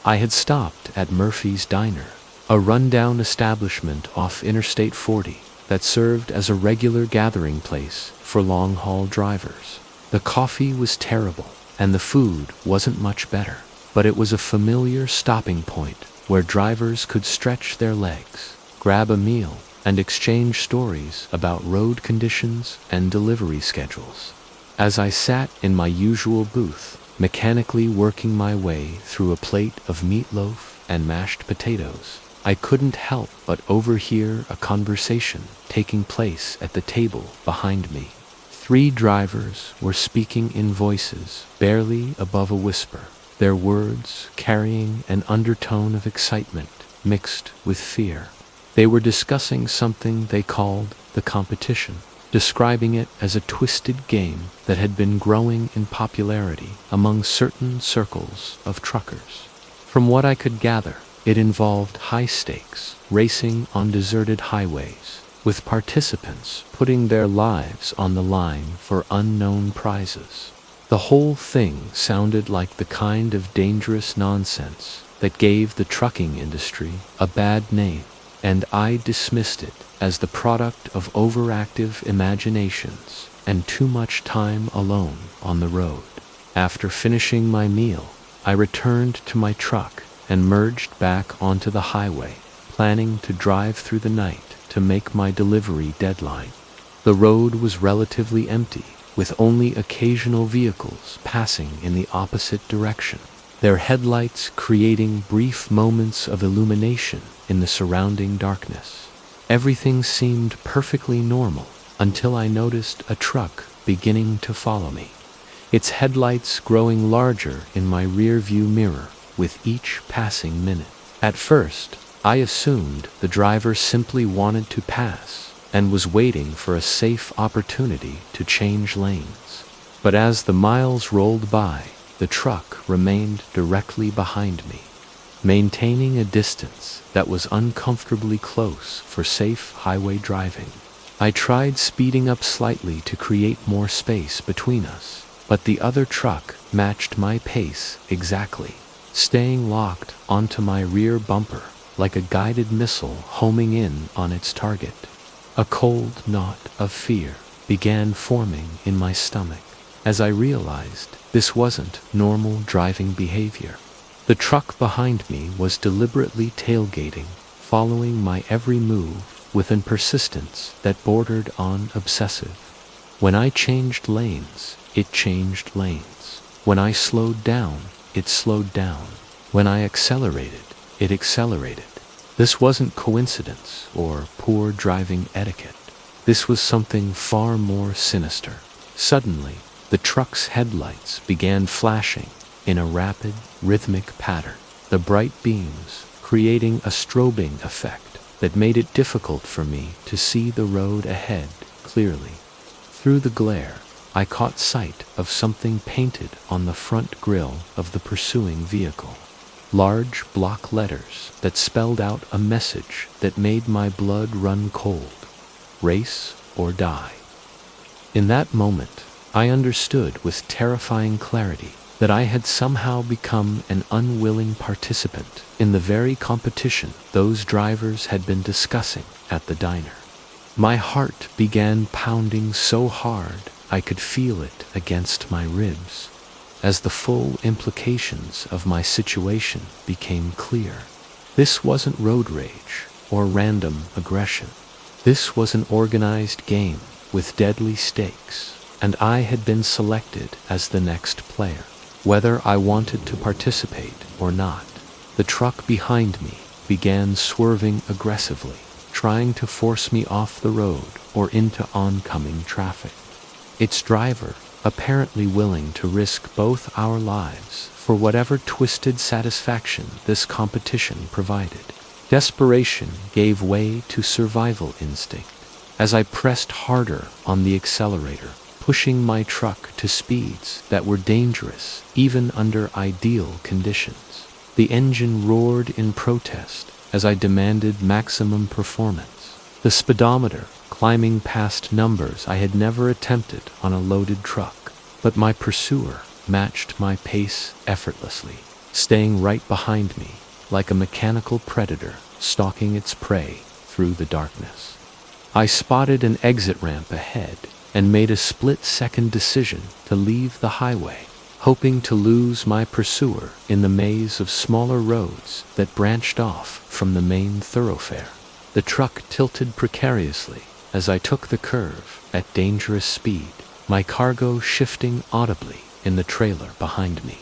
I had stopped at Murphy's Diner, a rundown establishment off Interstate 40 that served as a regular gathering place for long-haul drivers. The coffee was terrible, and the food wasn't much better, but it was a familiar stopping point where drivers could stretch their legs, grab a meal, and exchange stories about road conditions and delivery schedules. As I sat in my usual booth, mechanically working my way through a plate of meatloaf and mashed potatoes, I couldn't help but overhear a conversation taking place at the table behind me. 3 drivers were speaking in voices barely above a whisper, their words carrying an undertone of excitement mixed with fear. They were discussing something they called the competition, describing it as a twisted game that had been growing in popularity among certain circles of truckers. From what I could gather, it involved high-stakes racing on deserted highways, with participants putting their lives on the line for unknown prizes. The whole thing sounded like the kind of dangerous nonsense that gave the trucking industry a bad name, and I dismissed it as the product of overactive imaginations and too much time alone on the road. After finishing my meal, I returned to my truck and merged back onto the highway, planning to drive through the night to make my delivery deadline. The road was relatively empty, with only occasional vehicles passing in the opposite direction, their headlights creating brief moments of illumination in the surrounding darkness. Everything seemed perfectly normal until I noticed a truck beginning to follow me, its headlights growing larger in my rear-view mirror with each passing minute. At first, I assumed the driver simply wanted to pass and was waiting for a safe opportunity to change lanes. But as the miles rolled by, the truck remained directly behind me, maintaining a distance that was uncomfortably close for safe highway driving. I tried speeding up slightly to create more space between us, but the other truck matched my pace exactly, staying locked onto my rear bumper like a guided missile homing in on its target. A cold knot of fear began forming in my stomach as I realized this wasn't normal driving behavior. The truck behind me was deliberately tailgating, following my every move with a persistence that bordered on obsessive. When I changed lanes, it changed lanes. When I slowed down, it slowed down. When I accelerated, it accelerated. This wasn't coincidence or poor driving etiquette. This was something far more sinister. Suddenly, the truck's headlights began flashing in a rapid, rhythmic pattern, the bright beams creating a strobing effect that made it difficult for me to see the road ahead clearly. Through the glare, I caught sight of something painted on the front grille of the pursuing vehicle. Large block letters that spelled out a message that made my blood run cold. Race or die. In that moment, I understood with terrifying clarity that I had somehow become an unwilling participant in the very competition those drivers had been discussing at the diner. My heart began pounding so hard I could feel it against my ribs. as the full implications of my situation became clear. This wasn't road rage or random aggression. This was an organized game with deadly stakes, and I had been selected as the next player, whether I wanted to participate or not. The truck behind me began swerving aggressively, trying to force me off the road or into oncoming traffic. Its driver, apparently willing to risk both our lives for whatever twisted satisfaction this competition provided. Desperation gave way to survival instinct as I pressed harder on the accelerator, pushing my truck to speeds that were dangerous even under ideal conditions. The engine roared in protest as I demanded maximum performance, the speedometer climbing past numbers I had never attempted on a loaded truck. But my pursuer matched my pace effortlessly, staying right behind me like a mechanical predator stalking its prey through the darkness. I spotted an exit ramp ahead and made a split-second decision to leave the highway, hoping to lose my pursuer in the maze of smaller roads that branched off from the main thoroughfare. The truck tilted precariously as I took the curve at dangerous speed, my cargo shifting audibly in the trailer behind me.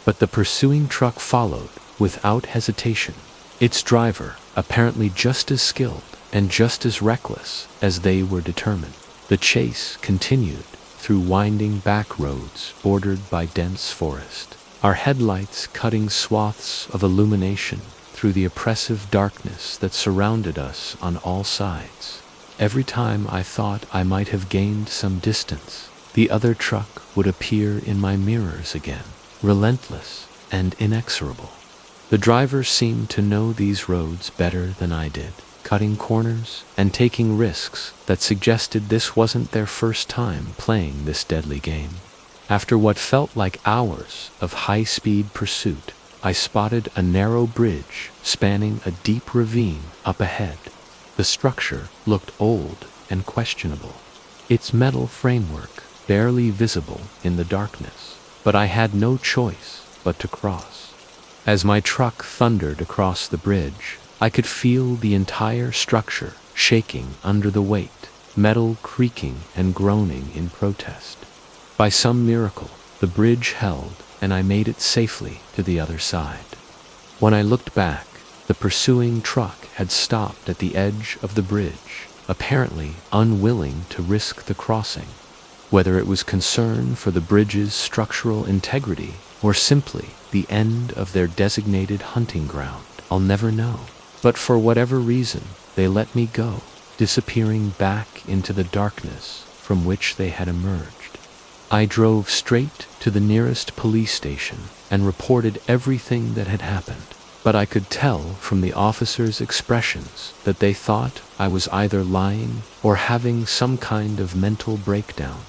But the pursuing truck followed without hesitation, its driver apparently just as skilled and just as reckless as they were determined. The chase continued through winding back roads bordered by dense forest, our headlights cutting swaths of illumination through the oppressive darkness that surrounded us on all sides. Every time I thought I might have gained some distance, the other truck would appear in my mirrors again, relentless and inexorable. The driver seemed to know these roads better than I did, cutting corners and taking risks that suggested this wasn't their first time playing this deadly game. After what felt like hours of high-speed pursuit, I spotted a narrow bridge spanning a deep ravine up ahead. The structure looked old and questionable, its metal framework barely visible in the darkness, but I had no choice but to cross. As my truck thundered across the bridge, I could feel the entire structure shaking under the weight, metal creaking and groaning in protest. By some miracle, the bridge held and I made it safely to the other side. When I looked back, the pursuing truck had stopped at the edge of the bridge, apparently unwilling to risk the crossing. Whether it was concern for the bridge's structural integrity or simply the end of their designated hunting ground, I'll never know. But for whatever reason, they let me go, disappearing back into the darkness from which they had emerged. I drove straight to the nearest police station and reported everything that had happened, but I could tell from the officers' expressions that they thought I was either lying or having some kind of mental breakdown.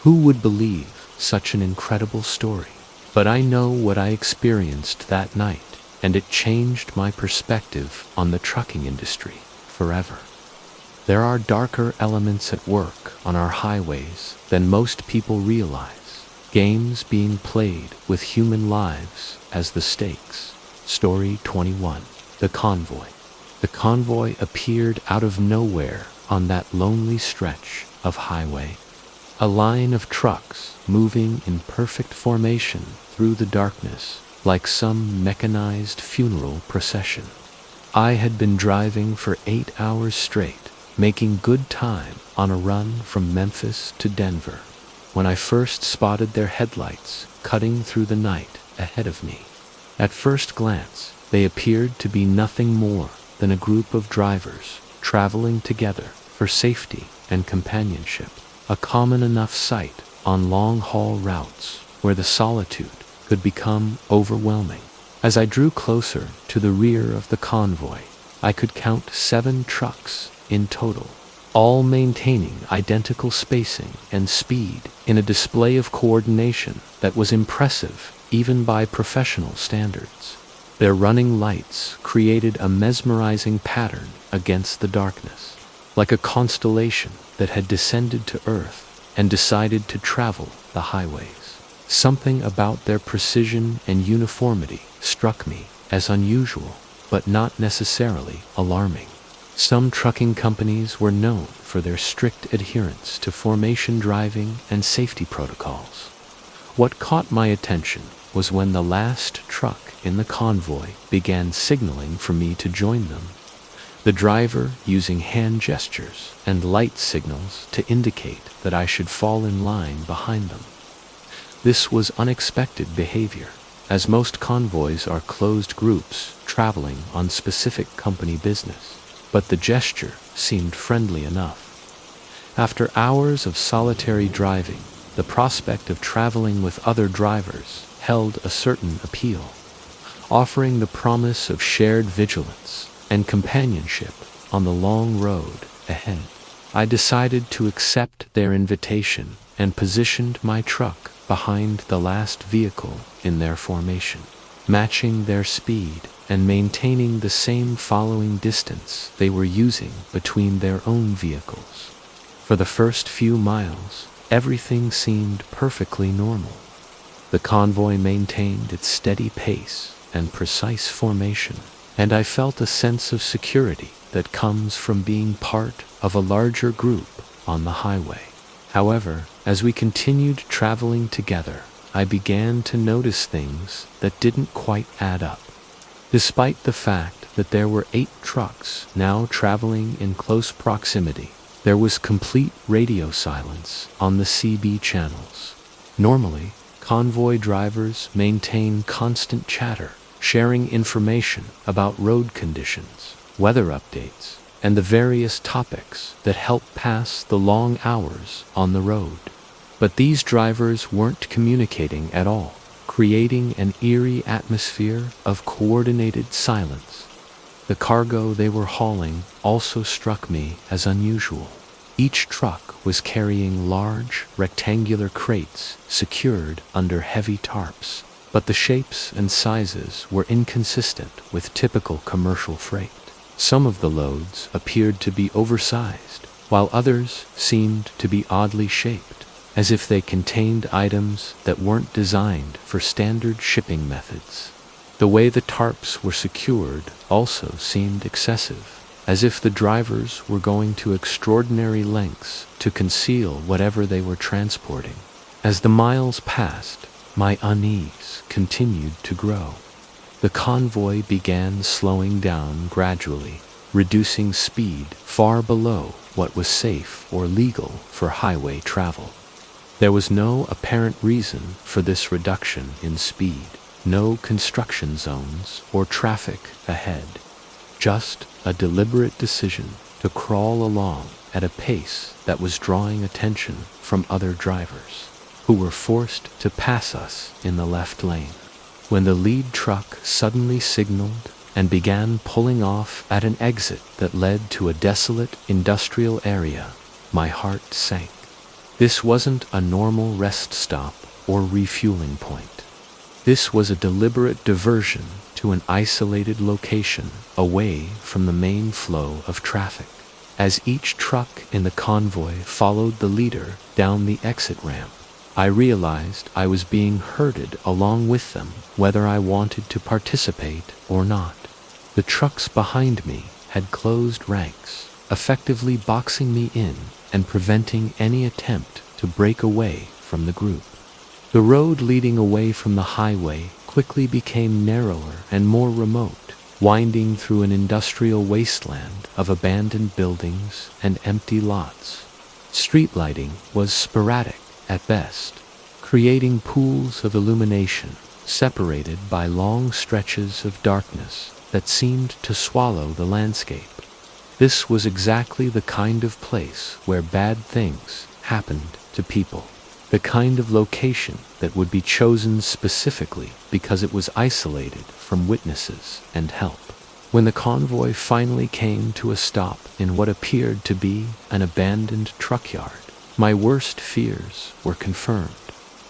Who would believe such an incredible story? But I know what I experienced that night, and it changed my perspective on the trucking industry forever. There are darker elements at work on our highways than most people realize, games being played with human lives as the stakes. Story 21. The Convoy. The convoy appeared out of nowhere on that lonely stretch of highway. A line of trucks moving in perfect formation through the darkness like some mechanized funeral procession. I had been driving for 8 hours straight, making good time on a run from Memphis to Denver, when I first spotted their headlights cutting through the night ahead of me. At first glance, they appeared to be nothing more than a group of drivers traveling together for safety and companionship, a common enough sight on long-haul routes where the solitude could become overwhelming. As I drew closer to the rear of the convoy, I could count 7 trucks in total, all maintaining identical spacing and speed in a display of coordination that was impressive even by professional standards. Their running lights created a mesmerizing pattern against the darkness, like a constellation that had descended to Earth and decided to travel the highways. Something about their precision and uniformity struck me as unusual, but not necessarily alarming. Some trucking companies were known for their strict adherence to formation driving and safety protocols. What caught my attention was when the last truck in the convoy began signaling for me to join them, the driver using hand gestures and light signals to indicate that I should fall in line behind them. This was unexpected behavior, as most convoys are closed groups traveling on specific company business, but the gesture seemed friendly enough. After hours of solitary driving, the prospect of traveling with other drivers held a certain appeal, offering the promise of shared vigilance and companionship on the long road ahead. I decided to accept their invitation and positioned my truck behind the last vehicle in their formation, matching their speed and maintaining the same following distance they were using between their own vehicles. For the first few miles, everything seemed perfectly normal. The convoy maintained its steady pace and precise formation, and I felt a sense of security that comes from being part of a larger group on the highway. However, as we continued traveling together, I began to notice things that didn't quite add up. Despite the fact that there were 8 trucks now traveling in close proximity, there was complete radio silence on the CB channels. Normally, convoy drivers maintain constant chatter, sharing information about road conditions, weather updates, and the various topics that help pass the long hours on the road. But these drivers weren't communicating at all, creating an eerie atmosphere of coordinated silence. The cargo they were hauling also struck me as unusual. Each truck was carrying large, rectangular crates secured under heavy tarps, but the shapes and sizes were inconsistent with typical commercial freight. Some of the loads appeared to be oversized, while others seemed to be oddly shaped, as if they contained items that weren't designed for standard shipping methods. The way the tarps were secured also seemed excessive, as if the drivers were going to extraordinary lengths to conceal whatever they were transporting. As the miles passed, my unease continued to grow. The convoy began slowing down gradually, reducing speed far below what was safe or legal for highway travel. There was no apparent reason for this reduction in speed, no construction zones or traffic ahead, just a deliberate decision to crawl along at a pace that was drawing attention from other drivers, who were forced to pass us in the left lane. When the lead truck suddenly signaled and began pulling off at an exit that led to a desolate industrial area, my heart sank. This wasn't a normal rest stop or refueling point. This was a deliberate diversion to an isolated location away from the main flow of traffic. As each truck in the convoy followed the leader down the exit ramp, I realized I was being herded along with them, whether I wanted to participate or not. The trucks behind me had closed ranks, effectively boxing me in and preventing any attempt to break away from the group. The road leading away from the highway quickly became narrower and more remote, winding through an industrial wasteland of abandoned buildings and empty lots. Street lighting was sporadic at best, creating pools of illumination separated by long stretches of darkness that seemed to swallow the landscape. This was exactly the kind of place where bad things happened to people, the kind of location that would be chosen specifically because it was isolated from witnesses and help. When the convoy finally came to a stop in what appeared to be an abandoned truck yard, my worst fears were confirmed.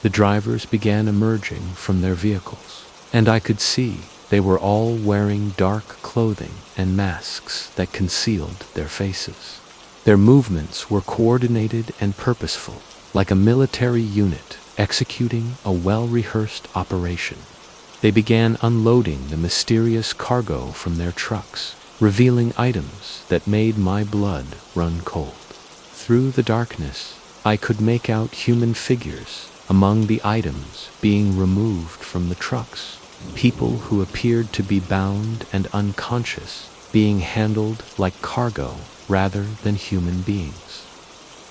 The drivers began emerging from their vehicles, and I could see they were all wearing dark clothing and masks that concealed their faces. Their movements were coordinated and purposeful, like a military unit executing a well-rehearsed operation. They began unloading the mysterious cargo from their trucks, revealing items that made my blood run cold. Through the darkness, I could make out human figures among the items being removed from the trucks, people who appeared to be bound and unconscious, being handled like cargo rather than human beings.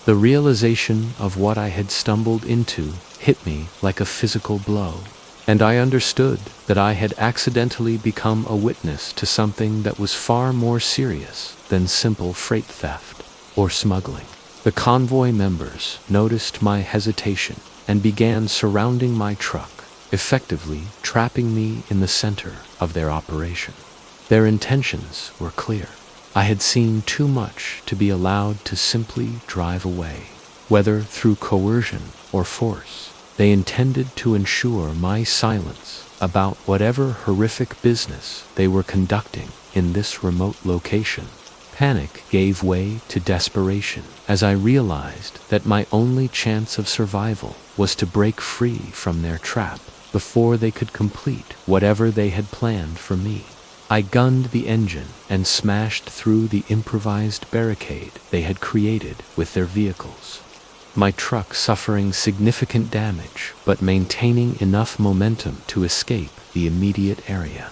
The realization of what I had stumbled into hit me like a physical blow, and I understood that I had accidentally become a witness to something that was far more serious than simple freight theft or smuggling. The convoy members noticed my hesitation and began surrounding my truck, effectively trapping me in the center of their operation. Their intentions were clear. I had seen too much to be allowed to simply drive away. Whether through coercion or force, they intended to ensure my silence about whatever horrific business they were conducting in this remote location. Panic gave way to desperation as I realized that my only chance of survival was to break free from their trap before they could complete whatever they had planned for me. I gunned the engine and smashed through the improvised barricade they had created with their vehicles, my truck suffering significant damage but maintaining enough momentum to escape the immediate area.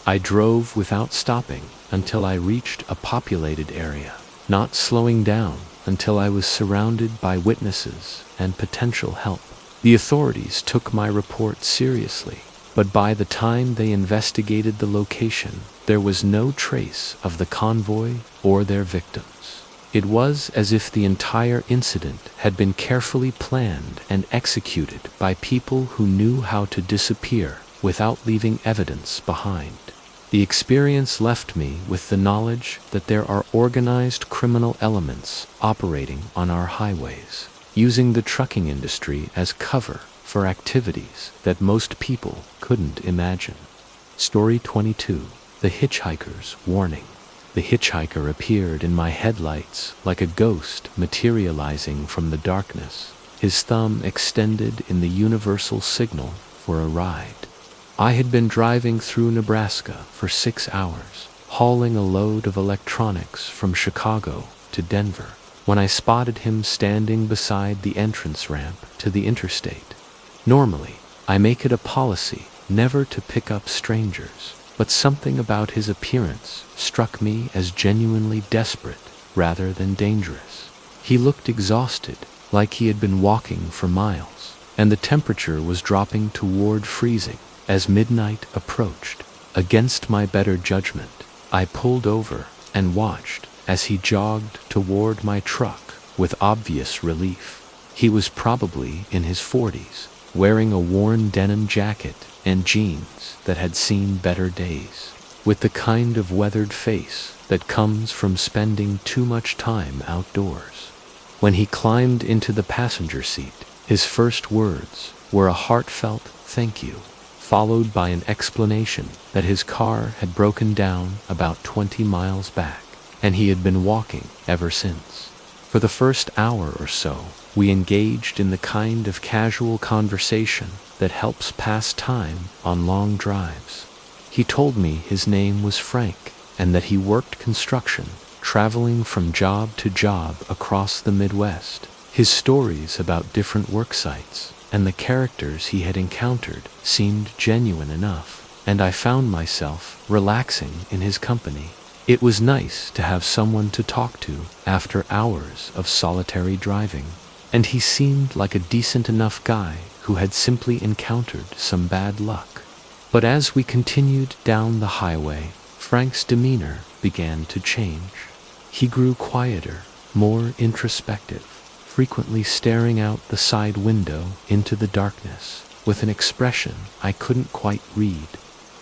I drove without stopping until I reached a populated area, not slowing down until I was surrounded by witnesses and potential help. The authorities took my report seriously, but by the time they investigated the location, there was no trace of the convoy or their victims. It was as if the entire incident had been carefully planned and executed by people who knew how to disappear without leaving evidence behind. The experience left me with the knowledge that there are organized criminal elements operating on our highways, using the trucking industry as cover for activities that most people couldn't imagine. Story 22. The Hitchhiker's Warning. The hitchhiker appeared in my headlights like a ghost materializing from the darkness, his thumb extended in the universal signal for a ride. I had been driving through Nebraska for 6 hours, hauling a load of electronics from Chicago to Denver, when I spotted him standing beside the entrance ramp to the interstate. Normally, I make it a policy never to pick up strangers, but something about his appearance struck me as genuinely desperate rather than dangerous. He looked exhausted, like he had been walking for miles, and the temperature was dropping toward freezing. As midnight approached, against my better judgment, I pulled over and watched as he jogged toward my truck with obvious relief. He was probably in his 40s, wearing a worn denim jacket and jeans that had seen better days, with the kind of weathered face that comes from spending too much time outdoors. When he climbed into the passenger seat, his first words were a heartfelt thank you, followed by an explanation that his car had broken down about 20 miles back, and he had been walking ever since. For the first hour or so, we engaged in the kind of casual conversation that helps pass time on long drives. He told me his name was Frank, and that he worked construction, traveling from job to job across the Midwest. His stories about different work sites and the characters he had encountered seemed genuine enough, and I found myself relaxing in his company. It was nice to have someone to talk to after hours of solitary driving, and he seemed like a decent enough guy who had simply encountered some bad luck. But as we continued down the highway, Frank's demeanor began to change. He grew quieter, more introspective, frequently staring out the side window into the darkness with an expression I couldn't quite read.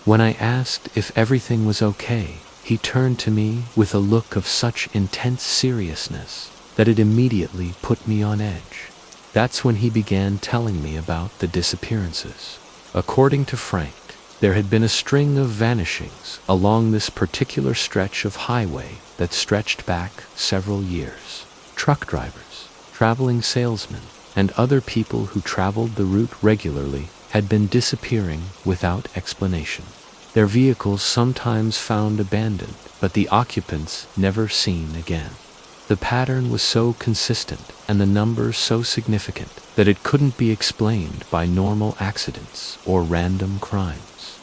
When I asked if everything was okay, he turned to me with a look of such intense seriousness that it immediately put me on edge. That's when he began telling me about the disappearances. According to Frank, there had been a string of vanishings along this particular stretch of highway that stretched back several years. Truck drivers, traveling salesmen, and other people who traveled the route regularly had been disappearing without explanation. Their vehicles sometimes found abandoned, but the occupants never seen again. The pattern was so consistent and the numbers so significant that it couldn't be explained by normal accidents or random crimes.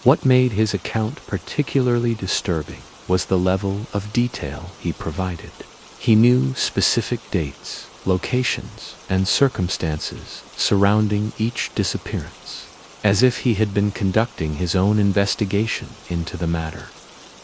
What made his account particularly disturbing was the level of detail he provided. He knew specific dates, locations, and circumstances surrounding each disappearance, as if he had been conducting his own investigation into the matter.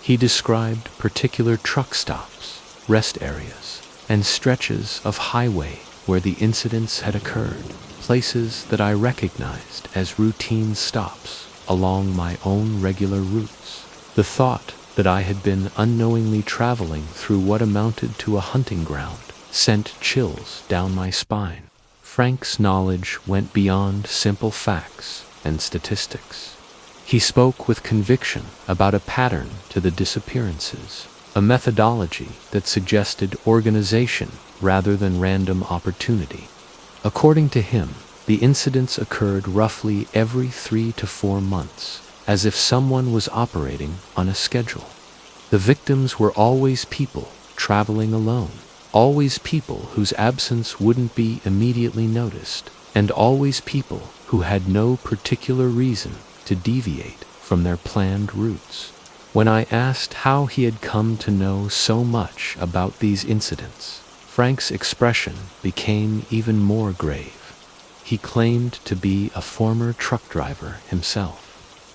He described particular truck stops, rest areas, and stretches of highway where the incidents had occurred, places that I recognized as routine stops along my own regular routes. The thought that I had been unknowingly traveling through what amounted to a hunting ground sent chills down my spine. Frank's knowledge went beyond simple facts and statistics. He spoke with conviction about a pattern to the disappearances, a methodology that suggested organization rather than random opportunity. According to him, the incidents occurred roughly every 3 to 4 months, as if someone was operating on a schedule. The victims were always people traveling alone, always people whose absence wouldn't be immediately noticed, and always people who had no particular reason to deviate from their planned routes. When I asked how he had come to know so much about these incidents, Frank's expression became even more grave. He claimed to be a former truck driver himself,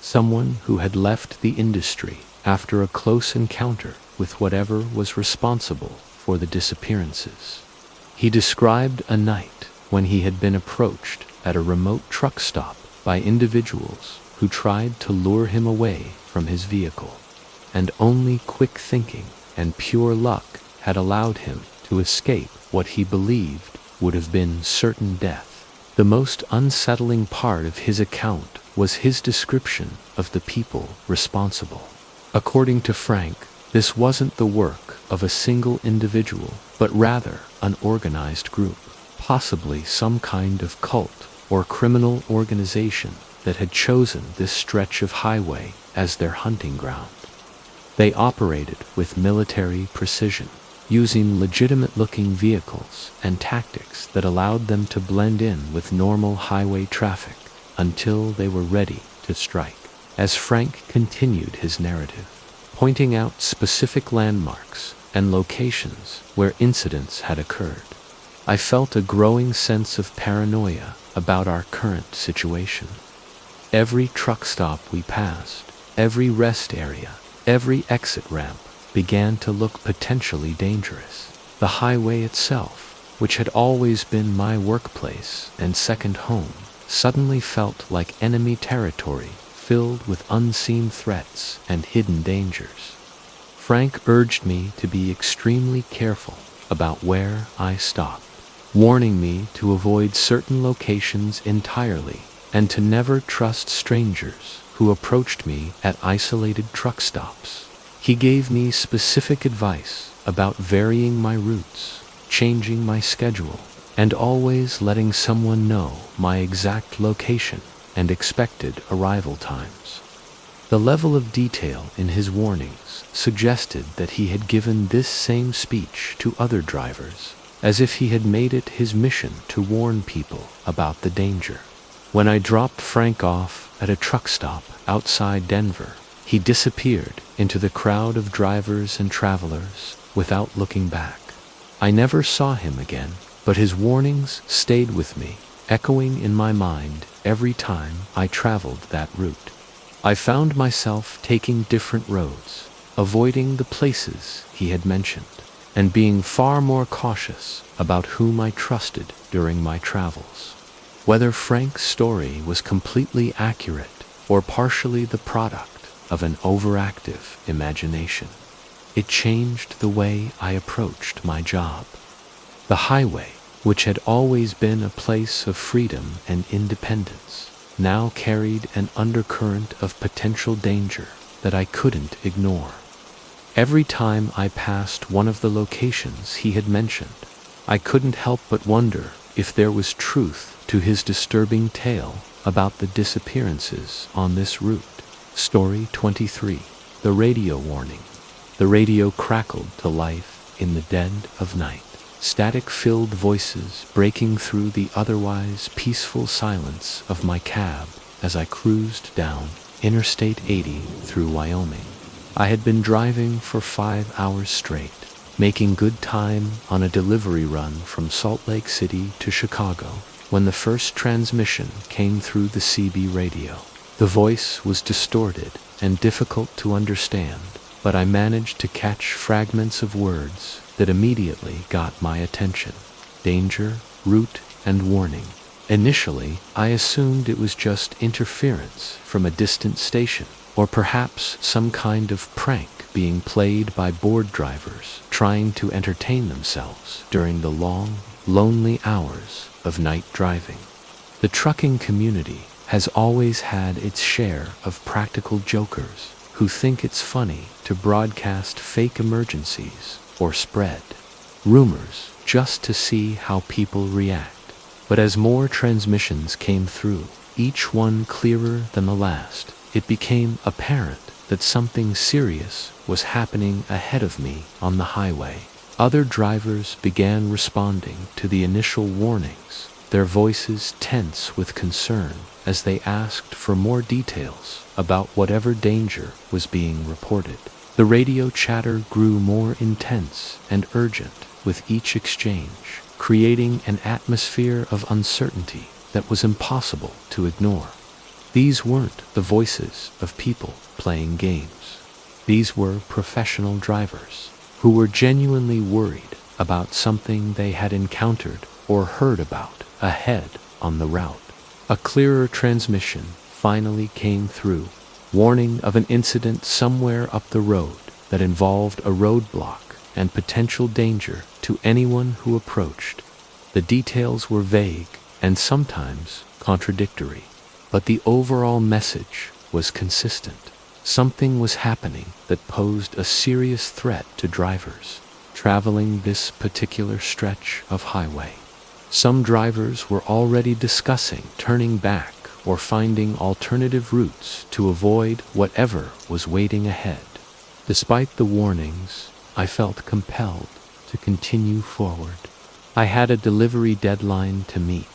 someone who had left the industry after a close encounter with whatever was responsible for the disappearances. He described a night when he had been approached at a remote truck stop by individuals who tried to lure him away from his vehicle, and only quick thinking and pure luck had allowed him to escape what he believed would have been certain death. The most unsettling part of his account was his description of the people responsible. According to Frank, this wasn't the work of a single individual, but rather an organized group, possibly some kind of cult or criminal organization that had chosen this stretch of highway as their hunting ground. They operated with military precision, using legitimate-looking vehicles and tactics that allowed them to blend in with normal highway traffic until they were ready to strike. As Frank continued his narrative, pointing out specific landmarks and locations where incidents had occurred, I felt a growing sense of paranoia about our current situation. Every truck stop we passed, every rest area, every exit ramp began to look potentially dangerous. The highway itself, which had always been my workplace and second home, suddenly felt like enemy territory filled with unseen threats and hidden dangers. Frank urged me to be extremely careful about where I stopped, warning me to avoid certain locations entirely and to never trust strangers who approached me at isolated truck stops. He gave me specific advice about varying my routes, changing my schedule, and always letting someone know my exact location and expected arrival times. The level of detail in his warnings suggested that he had given this same speech to other drivers, as if he had made it his mission to warn people about the danger. When I dropped Frank off at a truck stop outside Denver, he disappeared into the crowd of drivers and travelers without looking back. I never saw him again, but his warnings stayed with me, echoing in my mind every time I traveled that route. I found myself taking different roads, avoiding the places he had mentioned, and being far more cautious about whom I trusted during my travels. Whether Frank's story was completely accurate or partially the product of an overactive imagination, it changed the way I approached my job. The highway, which had always been a place of freedom and independence, now carried an undercurrent of potential danger that I couldn't ignore. Every time I passed one of the locations he had mentioned, I couldn't help but wonder if there was truth to his disturbing tale about the disappearances on this route. Story 23. The Radio Warning. The radio crackled to life in the dead of night. Static-filled voices breaking through the otherwise peaceful silence of my cab as I cruised down Interstate 80 through Wyoming. I had been driving for 5 hours straight, making good time on a delivery run from Salt Lake City to Chicago, when the first transmission came through the CB radio. The voice was distorted and difficult to understand, but I managed to catch fragments of words that immediately got my attention. Danger, route, and warning. Initially, I assumed it was just interference from a distant station, or perhaps some kind of prank being played by bored drivers trying to entertain themselves during the long, lonely hours of night driving. The trucking community has always had its share of practical jokers who think it's funny to broadcast fake emergencies or spread rumors just to see how people react. But as more transmissions came through, each one clearer than the last, it became apparent that something serious was happening ahead of me on the highway. Other drivers began responding to the initial warnings, their voices tense with concern as they asked for more details about whatever danger was being reported. The radio chatter grew more intense and urgent with each exchange, creating an atmosphere of uncertainty that was impossible to ignore. These weren't the voices of people playing games. These were professional drivers who were genuinely worried about something they had encountered or heard about ahead on the route. A clearer transmission finally came through, warning of an incident somewhere up the road that involved a roadblock and potential danger to anyone who approached. The details were vague and sometimes contradictory, but the overall message was consistent. Something was happening that posed a serious threat to drivers traveling this particular stretch of highway. Some drivers were already discussing turning back or finding alternative routes to avoid whatever was waiting ahead. Despite the warnings, I felt compelled to continue forward. I had a delivery deadline to meet,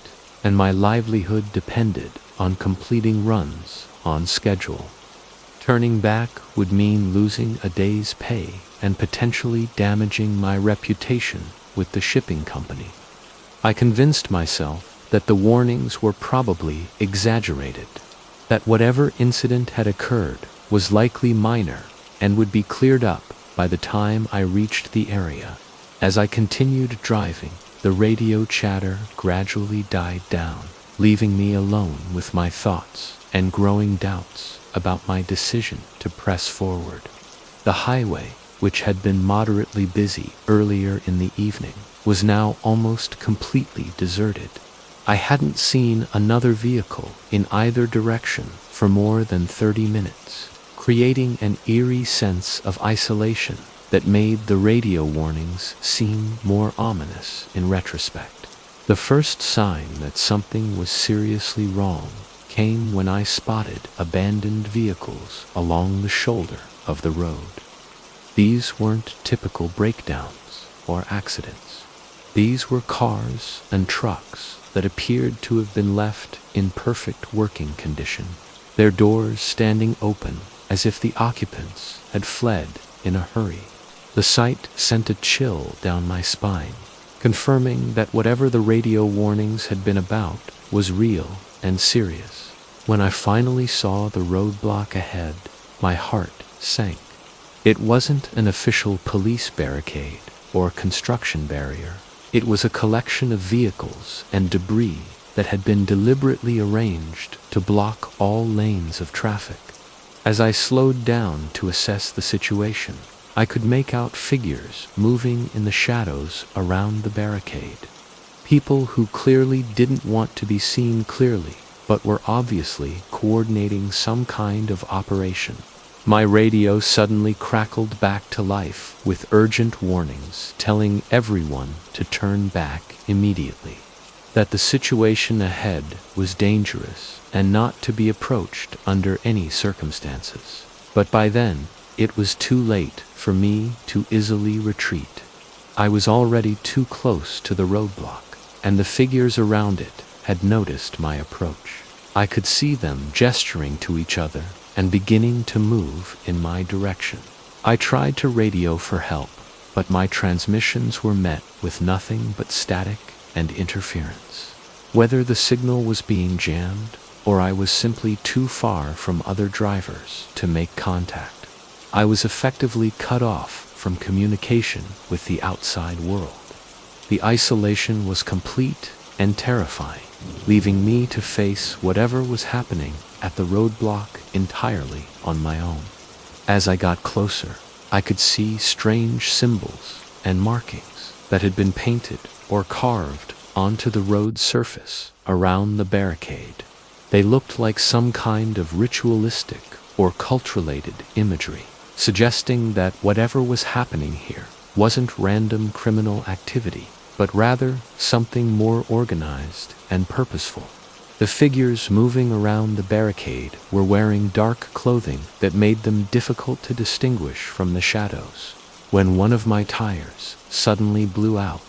and my livelihood depended on completing runs on schedule. Turning back would mean losing a day's pay and potentially damaging my reputation with the shipping company. I convinced myself that the warnings were probably exaggerated, that whatever incident had occurred was likely minor and would be cleared up by the time I reached the area. As I continued driving, the radio chatter gradually died down, leaving me alone with my thoughts and growing doubts about my decision to press forward. The highway, which had been moderately busy earlier in the evening, was now almost completely deserted. I hadn't seen another vehicle in either direction for more than 30 minutes, creating an eerie sense of isolation that made the radio warnings seem more ominous in retrospect. The first sign that something was seriously wrong came when I spotted abandoned vehicles along the shoulder of the road. These weren't typical breakdowns or accidents. These were cars and trucks that appeared to have been left in perfect working condition, their doors standing open as if the occupants had fled in a hurry. The sight sent a chill down my spine, confirming that whatever the radio warnings had been about was real and serious. When I finally saw the roadblock ahead, my heart sank. It wasn't an official police barricade or construction barrier. It was a collection of vehicles and debris that had been deliberately arranged to block all lanes of traffic. As I slowed down to assess the situation, I could make out figures moving in the shadows around the barricade. People who clearly didn't want to be seen clearly, but were obviously coordinating some kind of operation. My radio suddenly crackled back to life with urgent warnings telling everyone to turn back immediately. that the situation ahead was dangerous and not to be approached under any circumstances. But by then, it was too late for me to easily retreat. I was already too close to the roadblock, and the figures around it had noticed my approach. I could see them gesturing to each other and beginning to move in my direction. I tried to radio for help, but my transmissions were met with nothing but static and interference. Whether the signal was being jammed or I was simply too far from other drivers to make contact, I was effectively cut off from communication with the outside world. The isolation was complete and terrifying, leaving me to face whatever was happening at the roadblock entirely on my own. As I got closer, I could see strange symbols and markings that had been painted or carved onto the road surface around the barricade. They looked like some kind of ritualistic or cult-related imagery, suggesting that whatever was happening here wasn't random criminal activity, but rather something more organized and purposeful. The figures moving around the barricade were wearing dark clothing that made them difficult to distinguish from the shadows. When one of my tires suddenly blew out,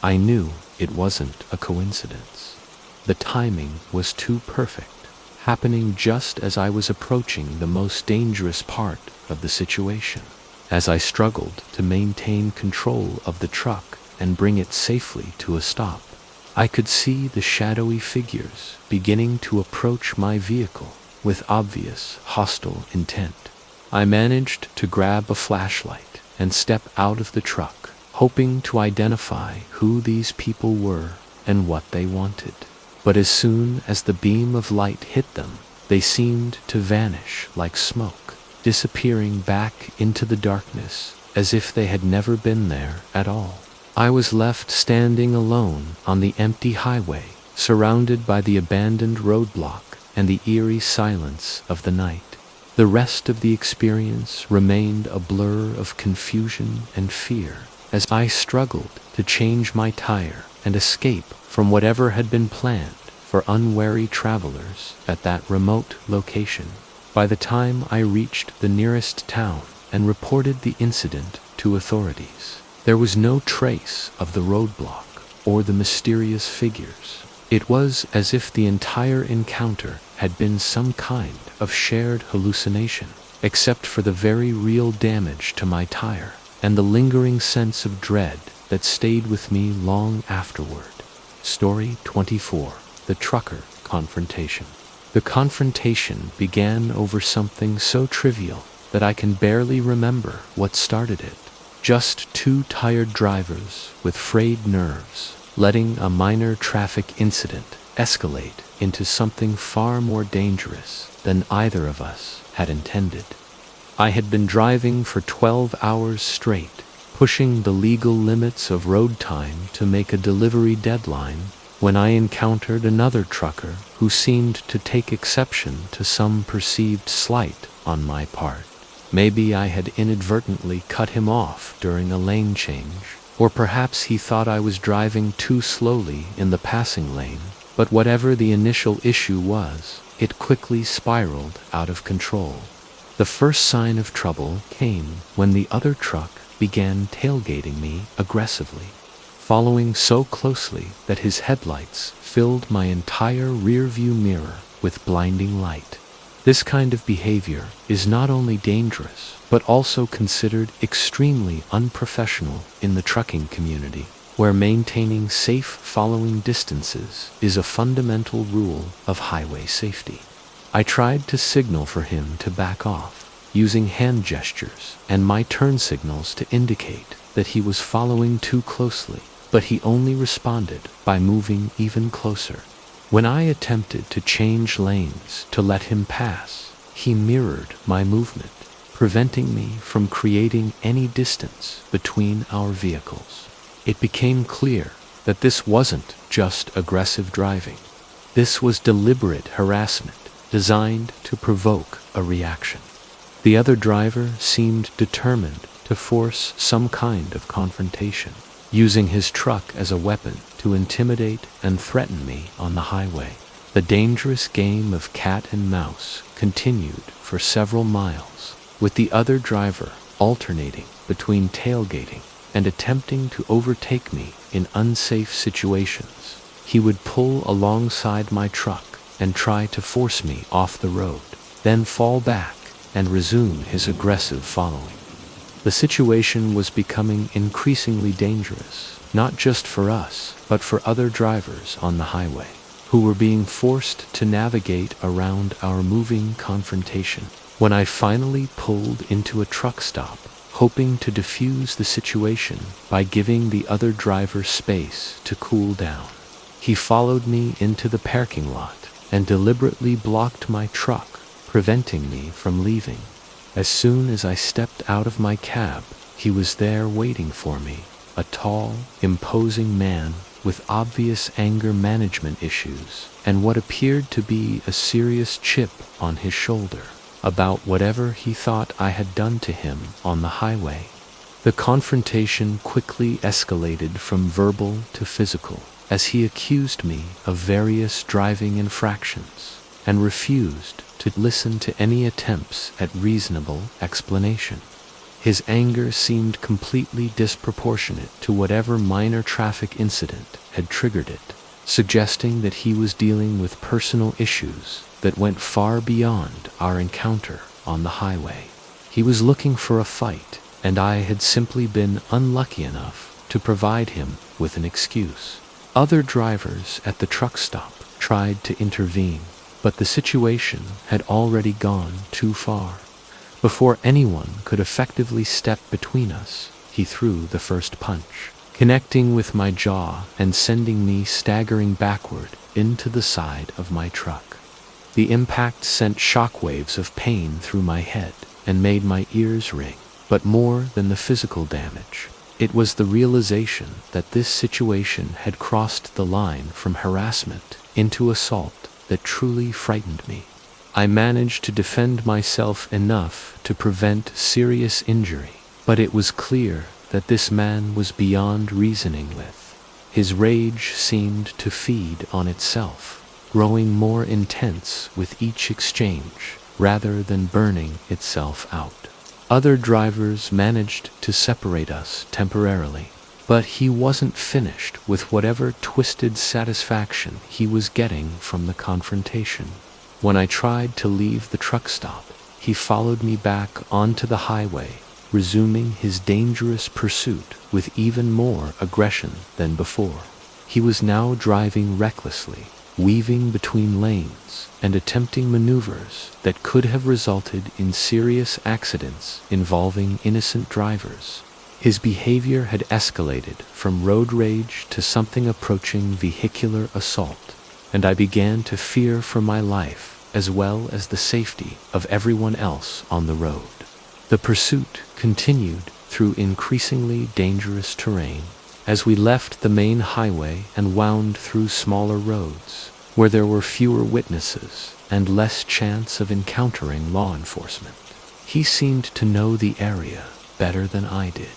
I knew it wasn't a coincidence. The timing was too perfect, happening just as I was approaching the most dangerous part of the situation. As I struggled to maintain control of the truck and bring it safely to a stop, I could see the shadowy figures beginning to approach my vehicle with obvious hostile intent. I managed to grab a flashlight and step out of the truck, hoping to identify who these people were and what they wanted. But as soon as the beam of light hit them, they seemed to vanish like smoke, disappearing back into the darkness as if they had never been there at all. I was left standing alone on the empty highway, surrounded by the abandoned roadblock and the eerie silence of the night. The rest of the experience remained a blur of confusion and fear as I struggled to change my tire and escape from whatever had been planned for unwary travelers at that remote location. By the time I reached the nearest town and reported the incident to authorities, there was no trace of the roadblock or the mysterious figures. It was as if the entire encounter had been some kind of shared hallucination, except for the very real damage to my tire and the lingering sense of dread that stayed with me long afterward. Story 24. The Trucker Confrontation. The confrontation began over something so trivial that I can barely remember what started it. Just two tired drivers with frayed nerves, letting a minor traffic incident escalate into something far more dangerous than either of us had intended. I had been driving for 12 hours straight, pushing the legal limits of road time to make a delivery deadline, when I encountered another trucker who seemed to take exception to some perceived slight on my part. Maybe I had inadvertently cut him off during a lane change, or perhaps he thought I was driving too slowly in the passing lane, but whatever the initial issue was, it quickly spiraled out of control. The first sign of trouble came when the other truck began tailgating me aggressively, following so closely that his headlights filled my entire rearview mirror with blinding light. This kind of behavior is not only dangerous, but also considered extremely unprofessional in the trucking community, where maintaining safe following distances is a fundamental rule of highway safety. I tried to signal for him to back off, using hand gestures and my turn signals to indicate that he was following too closely, but he only responded by moving even closer. When I attempted to change lanes to let him pass, he mirrored my movement, preventing me from creating any distance between our vehicles. It became clear that this wasn't just aggressive driving. This was deliberate harassment designed to provoke a reaction. The other driver seemed determined to force some kind of confrontation. using his truck as a weapon to intimidate and threaten me on the highway. The dangerous game of cat and mouse continued for several miles, with the other driver alternating between tailgating and attempting to overtake me in unsafe situations. He would pull alongside my truck and try to force me off the road, then fall back and resume his aggressive following. The situation was becoming increasingly dangerous, not just for us, but for other drivers on the highway, who were being forced to navigate around our moving confrontation. When I finally pulled into a truck stop, hoping to defuse the situation by giving the other driver space to cool down, he followed me into the parking lot and deliberately blocked my truck, preventing me from leaving. As soon as I stepped out of my cab, he was there waiting for me, a tall, imposing man with obvious anger management issues and what appeared to be a serious chip on his shoulder about whatever he thought I had done to him on the highway. The confrontation quickly escalated from verbal to physical, as he accused me of various driving infractions and refused to listen to any attempts at reasonable explanation. His anger seemed completely disproportionate to whatever minor traffic incident had triggered it, suggesting that he was dealing with personal issues that went far beyond our encounter on the highway. He was looking for a fight, and I had simply been unlucky enough to provide him with an excuse. Other drivers at the truck stop tried to intervene, but the situation had already gone too far. Before anyone could effectively step between us, he threw the first punch, connecting with my jaw and sending me staggering backward into the side of my truck. The impact sent shockwaves of pain through my head and made my ears ring, but more than the physical damage, it was the realization that this situation had crossed the line from harassment into assault that truly frightened me. I managed to defend myself enough to prevent serious injury, but it was clear that this man was beyond reasoning with. His rage seemed to feed on itself, growing more intense with each exchange rather than burning itself out. Other drivers managed to separate us temporarily, but he wasn't finished with whatever twisted satisfaction he was getting from the confrontation. When I tried to leave the truck stop, he followed me back onto the highway, resuming his dangerous pursuit with even more aggression than before. He was now driving recklessly, weaving between lanes and attempting maneuvers that could have resulted in serious accidents involving innocent drivers. His behavior had escalated from road rage to something approaching vehicular assault, and I began to fear for my life as well as the safety of everyone else on the road. The pursuit continued through increasingly dangerous terrain as we left the main highway and wound through smaller roads where there were fewer witnesses and less chance of encountering law enforcement. He seemed to know the area better than I did,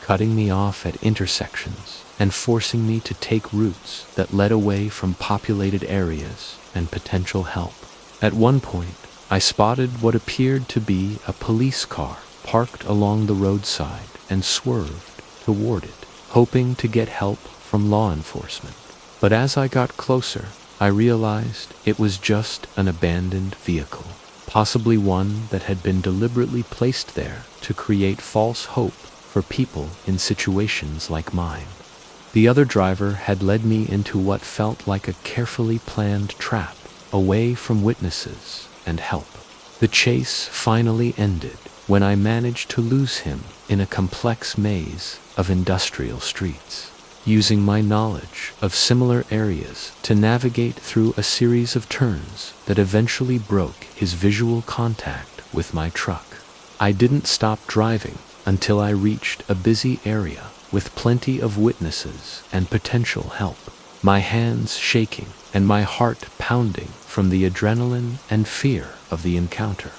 cutting me off at intersections and forcing me to take routes that led away from populated areas and potential help. At one point, I spotted what appeared to be a police car parked along the roadside and swerved toward it, hoping to get help from law enforcement. But as I got closer, I realized it was just an abandoned vehicle, possibly one that had been deliberately placed there to create false hope for people in situations like mine. The other driver had led me into what felt like a carefully planned trap, away from witnesses and help. The chase finally ended when I managed to lose him in a complex maze of industrial streets, using my knowledge of similar areas to navigate through a series of turns that eventually broke his visual contact with my truck. I didn't stop driving until I reached a busy area with plenty of witnesses and potential help, my hands shaking and my heart pounding from the adrenaline and fear of the encounter.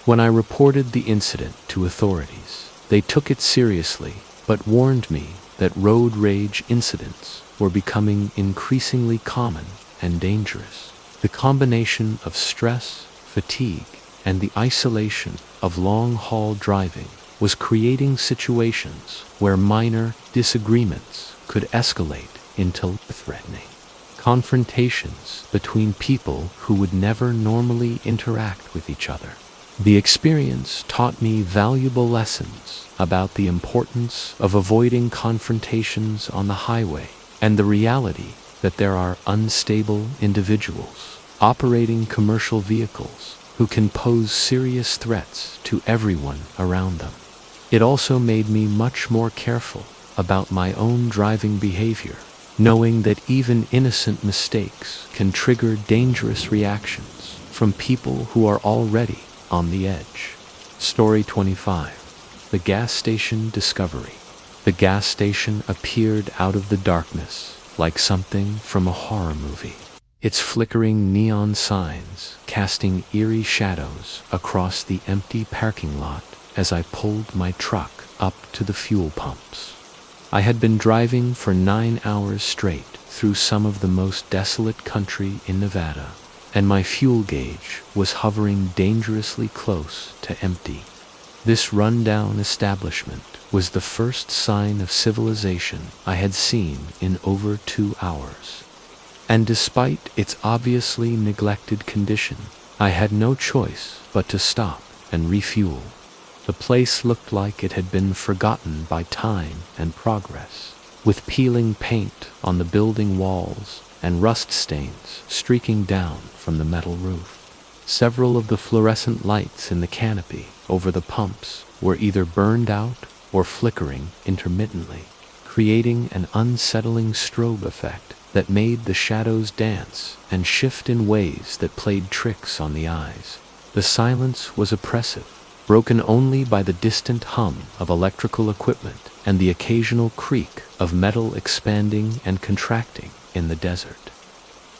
When I reported the incident to authorities, they took it seriously but warned me that road rage incidents were becoming increasingly common and dangerous. The combination of stress, fatigue, and the isolation of long-haul driving was creating situations where minor disagreements could escalate into life-threatening confrontations between people who would never normally interact with each other. The experience taught me valuable lessons about the importance of avoiding confrontations on the highway and the reality that there are unstable individuals operating commercial vehicles who can pose serious threats to everyone around them. It also made me much more careful about my own driving behavior, knowing that even innocent mistakes can trigger dangerous reactions from people who are already on the edge. Story 25. The Gas Station Discovery. The gas station appeared out of the darkness like something from a horror movie, its flickering neon signs casting eerie shadows across the empty parking lot as I pulled my truck up to the fuel pumps. I had been driving for 9 hours straight through some of the most desolate country in Nevada, and my fuel gauge was hovering dangerously close to empty. This rundown establishment was the first sign of civilization I had seen in over 2 hours. And despite its obviously neglected condition, I had no choice but to stop and refuel. The place looked like it had been forgotten by time and progress, with peeling paint on the building walls and rust stains streaking down from the metal roof. Several of the fluorescent lights in the canopy over the pumps were either burned out or flickering intermittently, creating an unsettling strobe effect that made the shadows dance and shift in ways that played tricks on the eyes. The silence was oppressive, broken only by the distant hum of electrical equipment and the occasional creak of metal expanding and contracting in the desert.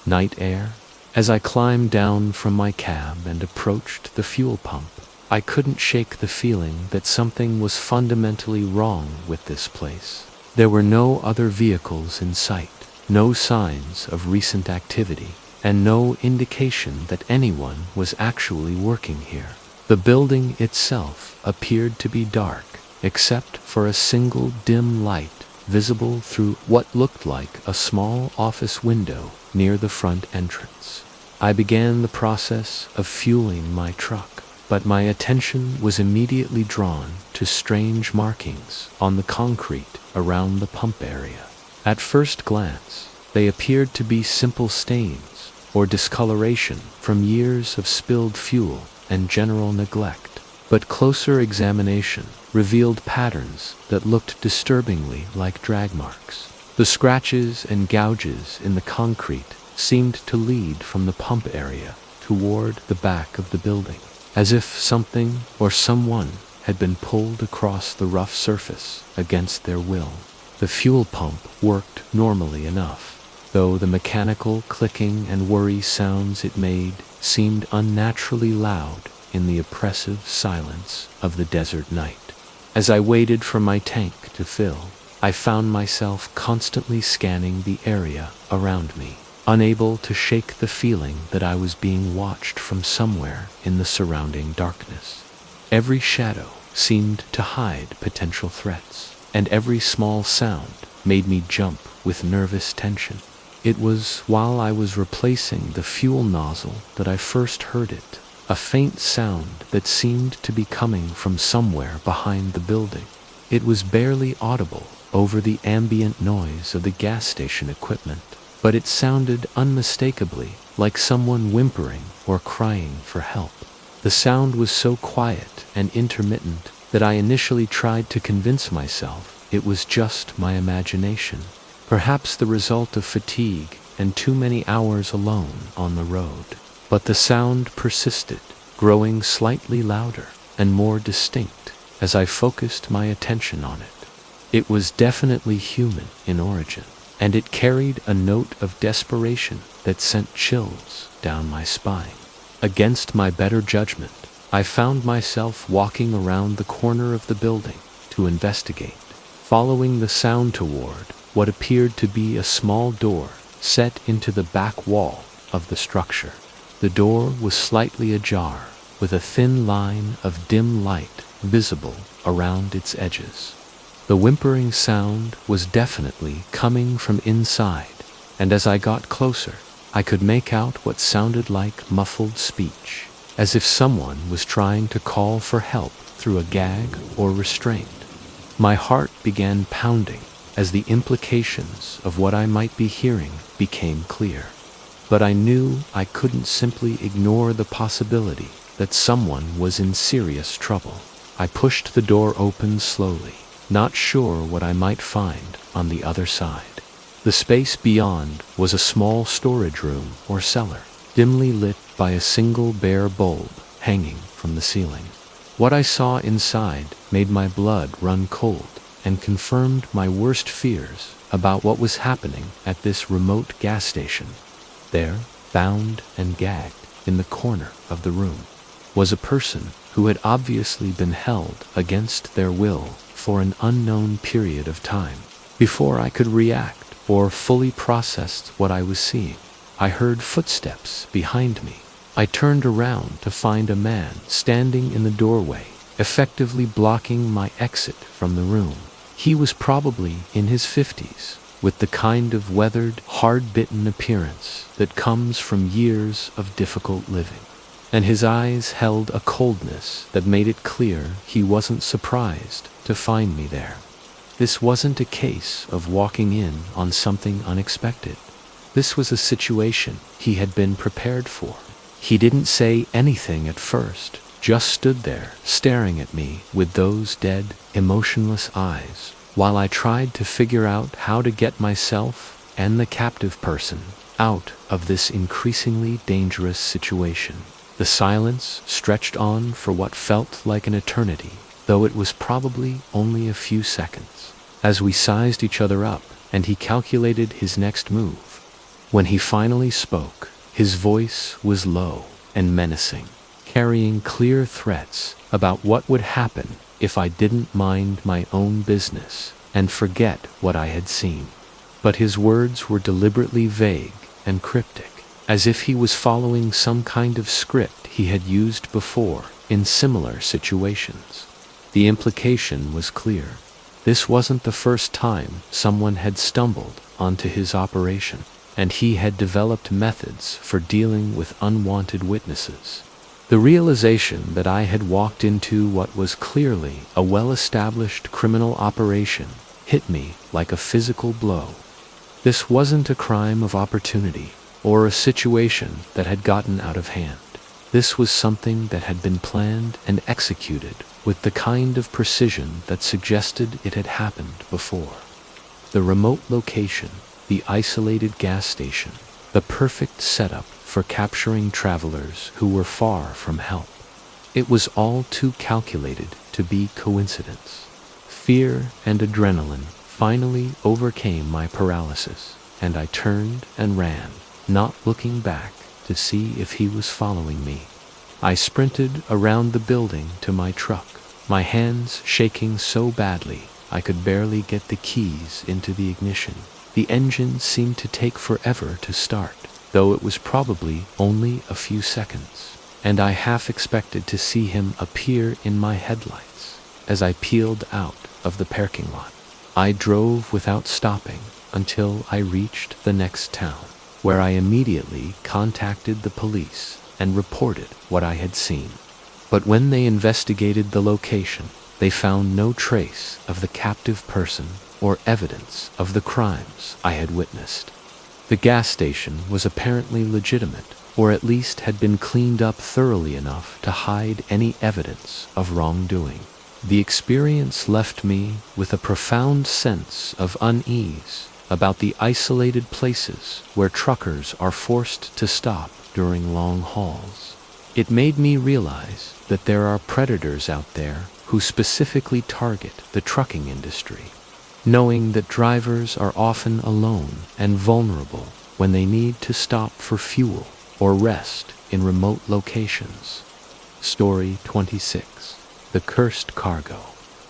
Night air. As I climbed down from my cab and approached the fuel pump, I couldn't shake the feeling that something was fundamentally wrong with this place. There were no other vehicles in sight, no signs of recent activity, and no indication that anyone was actually working here. The building itself appeared to be dark, except for a single dim light visible through what looked like a small office window near the front entrance. I began the process of fueling my truck, but my attention was immediately drawn to strange markings on the concrete around the pump area. At first glance, they appeared to be simple stains or discoloration from years of spilled fuel and general neglect, but closer examination revealed patterns that looked disturbingly like drag marks. The scratches and gouges in the concrete seemed to lead from the pump area toward the back of the building, as if something or someone had been pulled across the rough surface against their will. The fuel pump worked normally enough, though the mechanical clicking and worry sounds it made seemed unnaturally loud in the oppressive silence of the desert night. As I waited for my tank to fill, I found myself constantly scanning the area around me, unable to shake the feeling that I was being watched from somewhere in the surrounding darkness. Every shadow seemed to hide potential threats, and every small sound made me jump with nervous tension. It was while I was replacing the fuel nozzle that I first heard it, a faint sound that seemed to be coming from somewhere behind the building. It was barely audible over the ambient noise of the gas station equipment, but it sounded unmistakably like someone whimpering or crying for help. The sound was so quiet and intermittent that I initially tried to convince myself it was just my imagination, perhaps the result of fatigue and too many hours alone on the road. But the sound persisted, growing slightly louder and more distinct as I focused my attention on it. It was definitely human in origin, and it carried a note of desperation that sent chills down my spine. Against my better judgment, I found myself walking around the corner of the building to investigate. following the sound toward what appeared to be a small door set into the back wall of the structure. The door was slightly ajar, with a thin line of dim light visible around its edges. The whimpering sound was definitely coming from inside, and as I got closer, I could make out what sounded like muffled speech, as if someone was trying to call for help through a gag or restraint. My heart began pounding as the implications of what I might be hearing became clear. But I knew I couldn't simply ignore the possibility that someone was in serious trouble. I pushed the door open slowly, not sure what I might find on the other side. The space beyond was a small storage room or cellar, dimly lit by a single bare bulb hanging from the ceiling. What I saw inside made my blood run cold and confirmed my worst fears about what was happening at this remote gas station. There, bound and gagged in the corner of the room, was a person who had obviously been held against their will for an unknown period of time. Before I could react or fully process what I was seeing, I heard footsteps behind me. I turned around to find a man standing in the doorway, effectively blocking my exit from the room. He was probably in his 50s, with the kind of weathered, hard-bitten appearance that comes from years of difficult living. And his eyes held a coldness that made it clear he wasn't surprised to find me there. This wasn't a case of walking in on something unexpected. This was a situation he had been prepared for. He didn't say anything at first, just stood there staring at me with those dead, emotionless eyes, while I tried to figure out how to get myself and the captive person out of this increasingly dangerous situation. The silence stretched on for what felt like an eternity, though it was probably only a few seconds, as we sized each other up and he calculated his next move. When he finally spoke, his voice was low and menacing, carrying clear threats about what would happen if I didn't mind my own business and forget what I had seen. But his words were deliberately vague and cryptic, as if he was following some kind of script he had used before in similar situations. The implication was clear. This wasn't the first time someone had stumbled onto his operation, and he had developed methods for dealing with unwanted witnesses. The realization that I had walked into what was clearly a well-established criminal operation hit me like a physical blow. This wasn't a crime of opportunity or a situation that had gotten out of hand. This was something that had been planned and executed with the kind of precision that suggested it had happened before. The remote location, the isolated gas station, the perfect setup for capturing travelers who were far from help. It was all too calculated to be coincidence. Fear and adrenaline finally overcame my paralysis, and I turned and ran, not looking back to see if he was following me. I sprinted around the building to my truck, my hands shaking so badly I could barely get the keys into the ignition. The engine seemed to take forever to start, though it was probably only a few seconds, and I half expected to see him appear in my headlights as I peeled out of the parking lot. I drove without stopping until I reached the next town, where I immediately contacted the police and reported what I had seen. But when they investigated the location, they found no trace of the captive person or evidence of the crimes I had witnessed. The gas station was apparently legitimate, or at least had been cleaned up thoroughly enough to hide any evidence of wrongdoing. The experience left me with a profound sense of unease about the isolated places where truckers are forced to stop during long hauls. It made me realize that there are predators out there who specifically target the trucking industry, knowing that drivers are often alone and vulnerable when they need to stop for fuel or rest in remote locations. Story 26. The Cursed Cargo.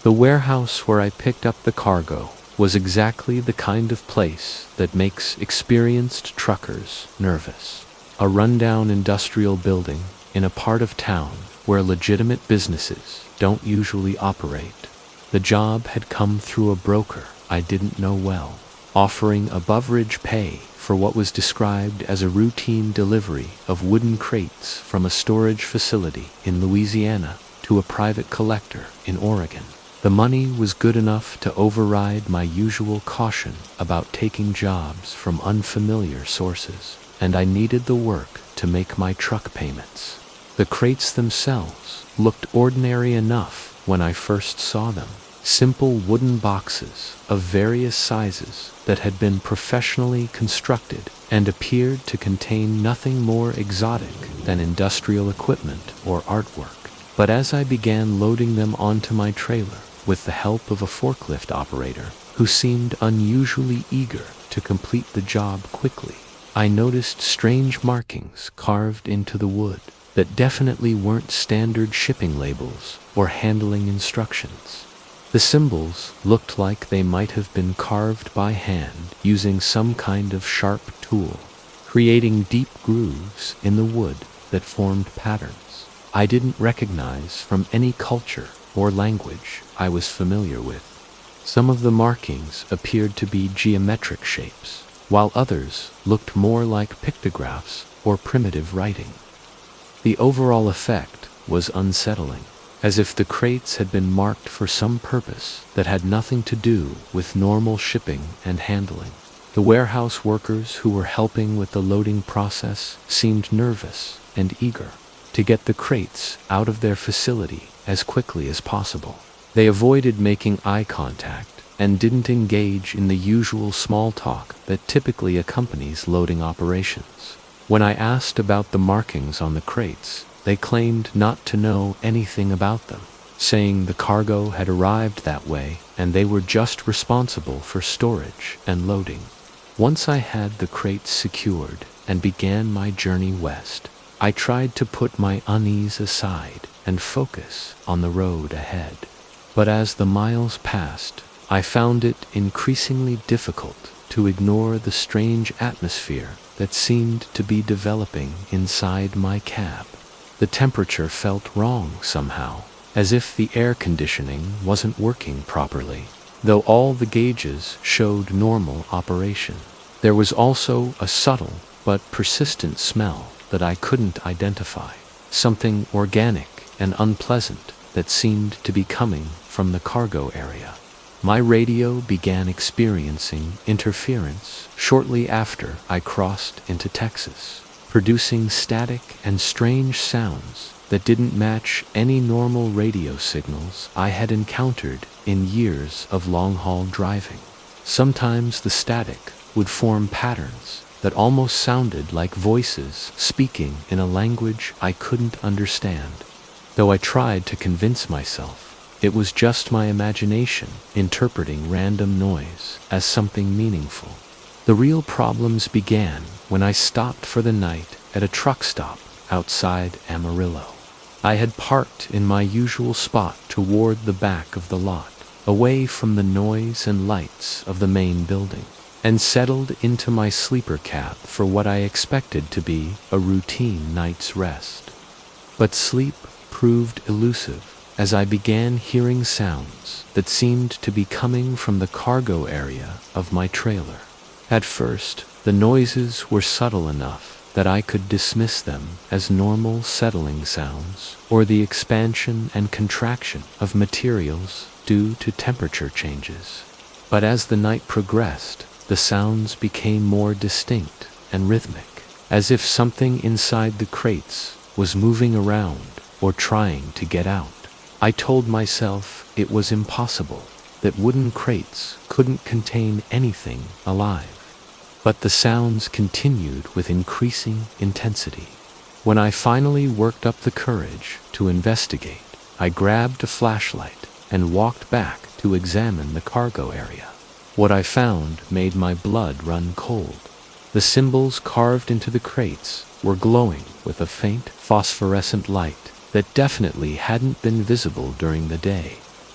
The warehouse where I picked up the cargo was exactly the kind of place that makes experienced truckers nervous. A rundown industrial building in a part of town where legitimate businesses don't usually operate. The job had come through a broker I didn't know well, offering above-average pay for what was described as a routine delivery of wooden crates from a storage facility in Louisiana to a private collector in Oregon. The money was good enough to override my usual caution about taking jobs from unfamiliar sources, and I needed the work to make my truck payments. The crates themselves looked ordinary enough when I first saw them. Simple wooden boxes of various sizes that had been professionally constructed and appeared to contain nothing more exotic than industrial equipment or artwork. But as I began loading them onto my trailer, with the help of a forklift operator who seemed unusually eager to complete the job quickly, I noticed strange markings carved into the wood that definitely weren't standard shipping labels or handling instructions. The symbols looked like they might have been carved by hand using some kind of sharp tool, creating deep grooves in the wood that formed patterns I didn't recognize from any culture or language I was familiar with. Some of the markings appeared to be geometric shapes, while others looked more like pictographs or primitive writing. The overall effect was unsettling, as if the crates had been marked for some purpose that had nothing to do with normal shipping and handling. The warehouse workers who were helping with the loading process seemed nervous and eager to get the crates out of their facility as quickly as possible. They avoided making eye contact and didn't engage in the usual small talk that typically accompanies loading operations. When I asked about the markings on the crates, they claimed not to know anything about them, saying the cargo had arrived that way and they were just responsible for storage and loading. Once I had the crates secured and began my journey west, I tried to put my unease aside and focus on the road ahead. But as the miles passed, I found it increasingly difficult to ignore the strange atmosphere that seemed to be developing inside my cab. The temperature felt wrong somehow, as if the air conditioning wasn't working properly, though all the gauges showed normal operation. There was also a subtle but persistent smell that I couldn't identify, something organic and unpleasant that seemed to be coming from the cargo area. My radio began experiencing interference shortly after I crossed into Texas, producing static and strange sounds that didn't match any normal radio signals I had encountered in years of long-haul driving. Sometimes the static would form patterns that almost sounded like voices speaking in a language I couldn't understand. Though I tried to convince myself it was just my imagination interpreting random noise as something meaningful. The real problems began when I stopped for the night at a truck stop outside Amarillo. I had parked in my usual spot toward the back of the lot, away from the noise and lights of the main building, and settled into my sleeper cab for what I expected to be a routine night's rest. But sleep proved elusive as I began hearing sounds that seemed to be coming from the cargo area of my trailer. At first, the noises were subtle enough that I could dismiss them as normal settling sounds or the expansion and contraction of materials due to temperature changes. But as the night progressed, the sounds became more distinct and rhythmic, as if something inside the crates was moving around or trying to get out. I told myself it was impossible, that wooden crates couldn't contain anything alive. But the sounds continued with increasing intensity. When I finally worked up the courage to investigate, I grabbed a flashlight and walked back to examine the cargo area. What I found made my blood run cold. The symbols carved into the crates were glowing with a faint phosphorescent light that definitely hadn't been visible during the day.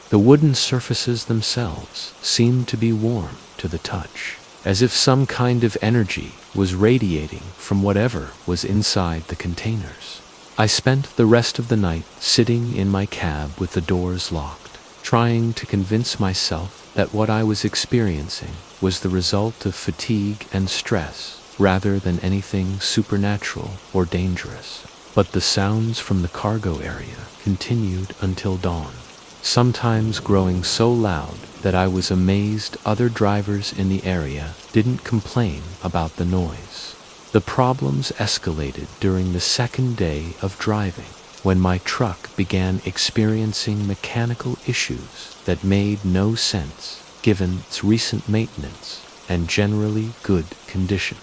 The wooden surfaces themselves seemed to be warm to the touch, as if some kind of energy was radiating from whatever was inside the containers. I spent the rest of the night sitting in my cab with the doors locked, trying to convince myself that what I was experiencing was the result of fatigue and stress rather than anything supernatural or dangerous. But the sounds from the cargo area continued until dawn, sometimes growing so loud that I was amazed other drivers in the area didn't complain about the noise. The problems escalated during the second day of driving, when my truck began experiencing mechanical issues that made no sense given its recent maintenance and generally good condition.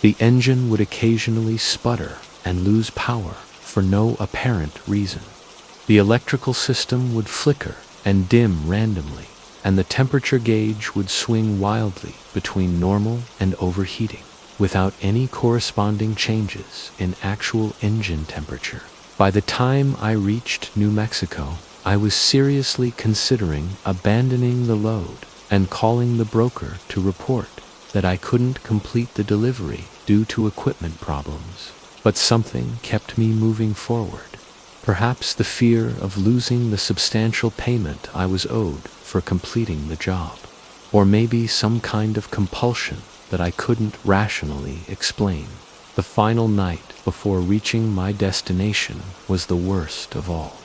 The engine would occasionally sputter and lose power for no apparent reason. The electrical system would flicker and dim randomly, and the temperature gauge would swing wildly between normal and overheating, without any corresponding changes in actual engine temperature. By the time I reached New Mexico, I was seriously considering abandoning the load and calling the broker to report that I couldn't complete the delivery due to equipment problems. But something kept me moving forward. Perhaps the fear of losing the substantial payment I was owed for completing the job. Or maybe some kind of compulsion that I couldn't rationally explain. The final night before reaching my destination was the worst of all.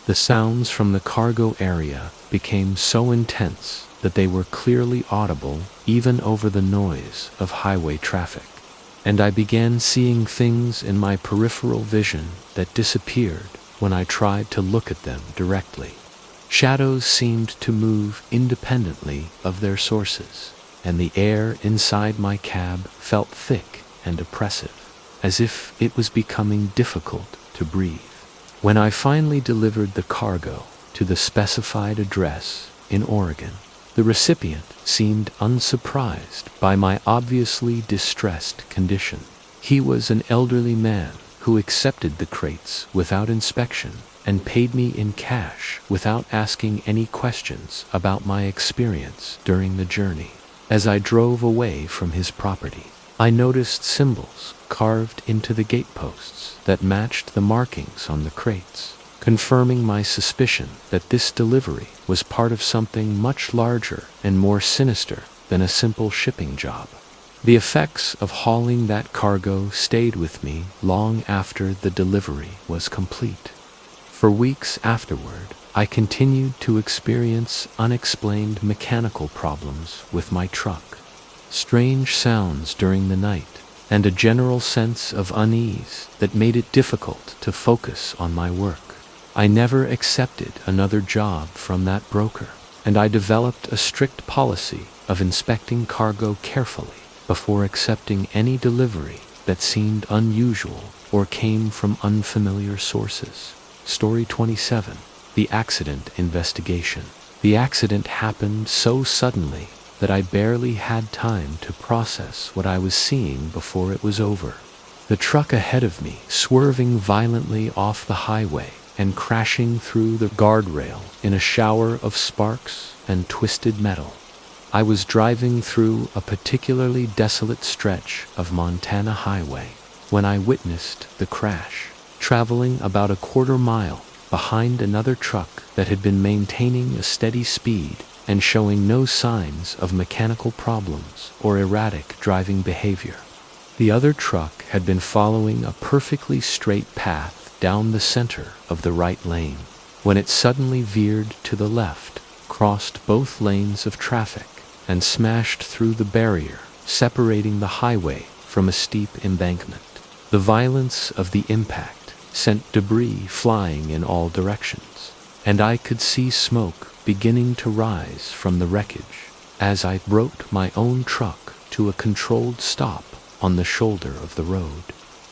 The sounds from the cargo area became so intense that they were clearly audible even over the noise of highway traffic. And I began seeing things in my peripheral vision that disappeared when I tried to look at them directly. Shadows seemed to move independently of their sources, and the air inside my cab felt thick and oppressive, as if it was becoming difficult to breathe. When I finally delivered the cargo to the specified address in Oregon, the recipient seemed unsurprised by my obviously distressed condition. He was an elderly man who accepted the crates without inspection and paid me in cash without asking any questions about my experience during the journey. As I drove away from his property, I noticed symbols carved into the gateposts that matched the markings on the crates, confirming my suspicion that this delivery was part of something much larger and more sinister than a simple shipping job. The effects of hauling that cargo stayed with me long after the delivery was complete. For weeks afterward, I continued to experience unexplained mechanical problems with my truck, strange sounds during the night, and a general sense of unease that made it difficult to focus on my work. I never accepted another job from that broker, and I developed a strict policy of inspecting cargo carefully before accepting any delivery that seemed unusual or came from unfamiliar sources. Story 27. The Accident Investigation. The accident happened so suddenly that I barely had time to process what I was seeing before it was over. The truck ahead of me swerving violently off the highway and crashing through the guardrail in a shower of sparks and twisted metal. I was driving through a particularly desolate stretch of Montana highway when I witnessed the crash, traveling about a quarter mile behind another truck that had been maintaining a steady speed and showing no signs of mechanical problems or erratic driving behavior. The other truck had been following a perfectly straight path down the center of the right lane when it suddenly veered to the left, crossed both lanes of traffic, and smashed through the barrier separating the highway from a steep embankment. The violence of the impact sent debris flying in all directions, and I could see smoke beginning to rise from the wreckage as I brought my own truck to a controlled stop on the shoulder of the road.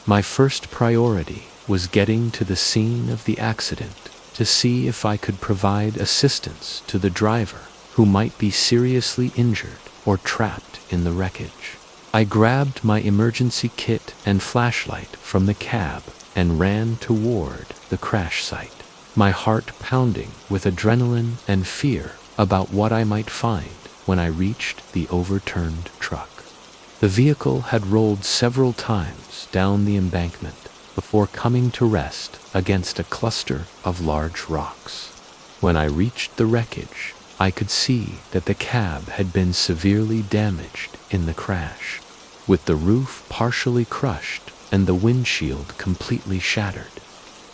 My first priority was getting to the scene of the accident to see if I could provide assistance to the driver who might be seriously injured or trapped in the wreckage. I grabbed my emergency kit and flashlight from the cab and ran toward the crash site. my heart pounding with adrenaline and fear about what I might find when I reached the overturned truck. The vehicle had rolled several times down the embankment before coming to rest against a cluster of large rocks. When I reached the wreckage, I could see that the cab had been severely damaged in the crash, with the roof partially crushed and the windshield completely shattered.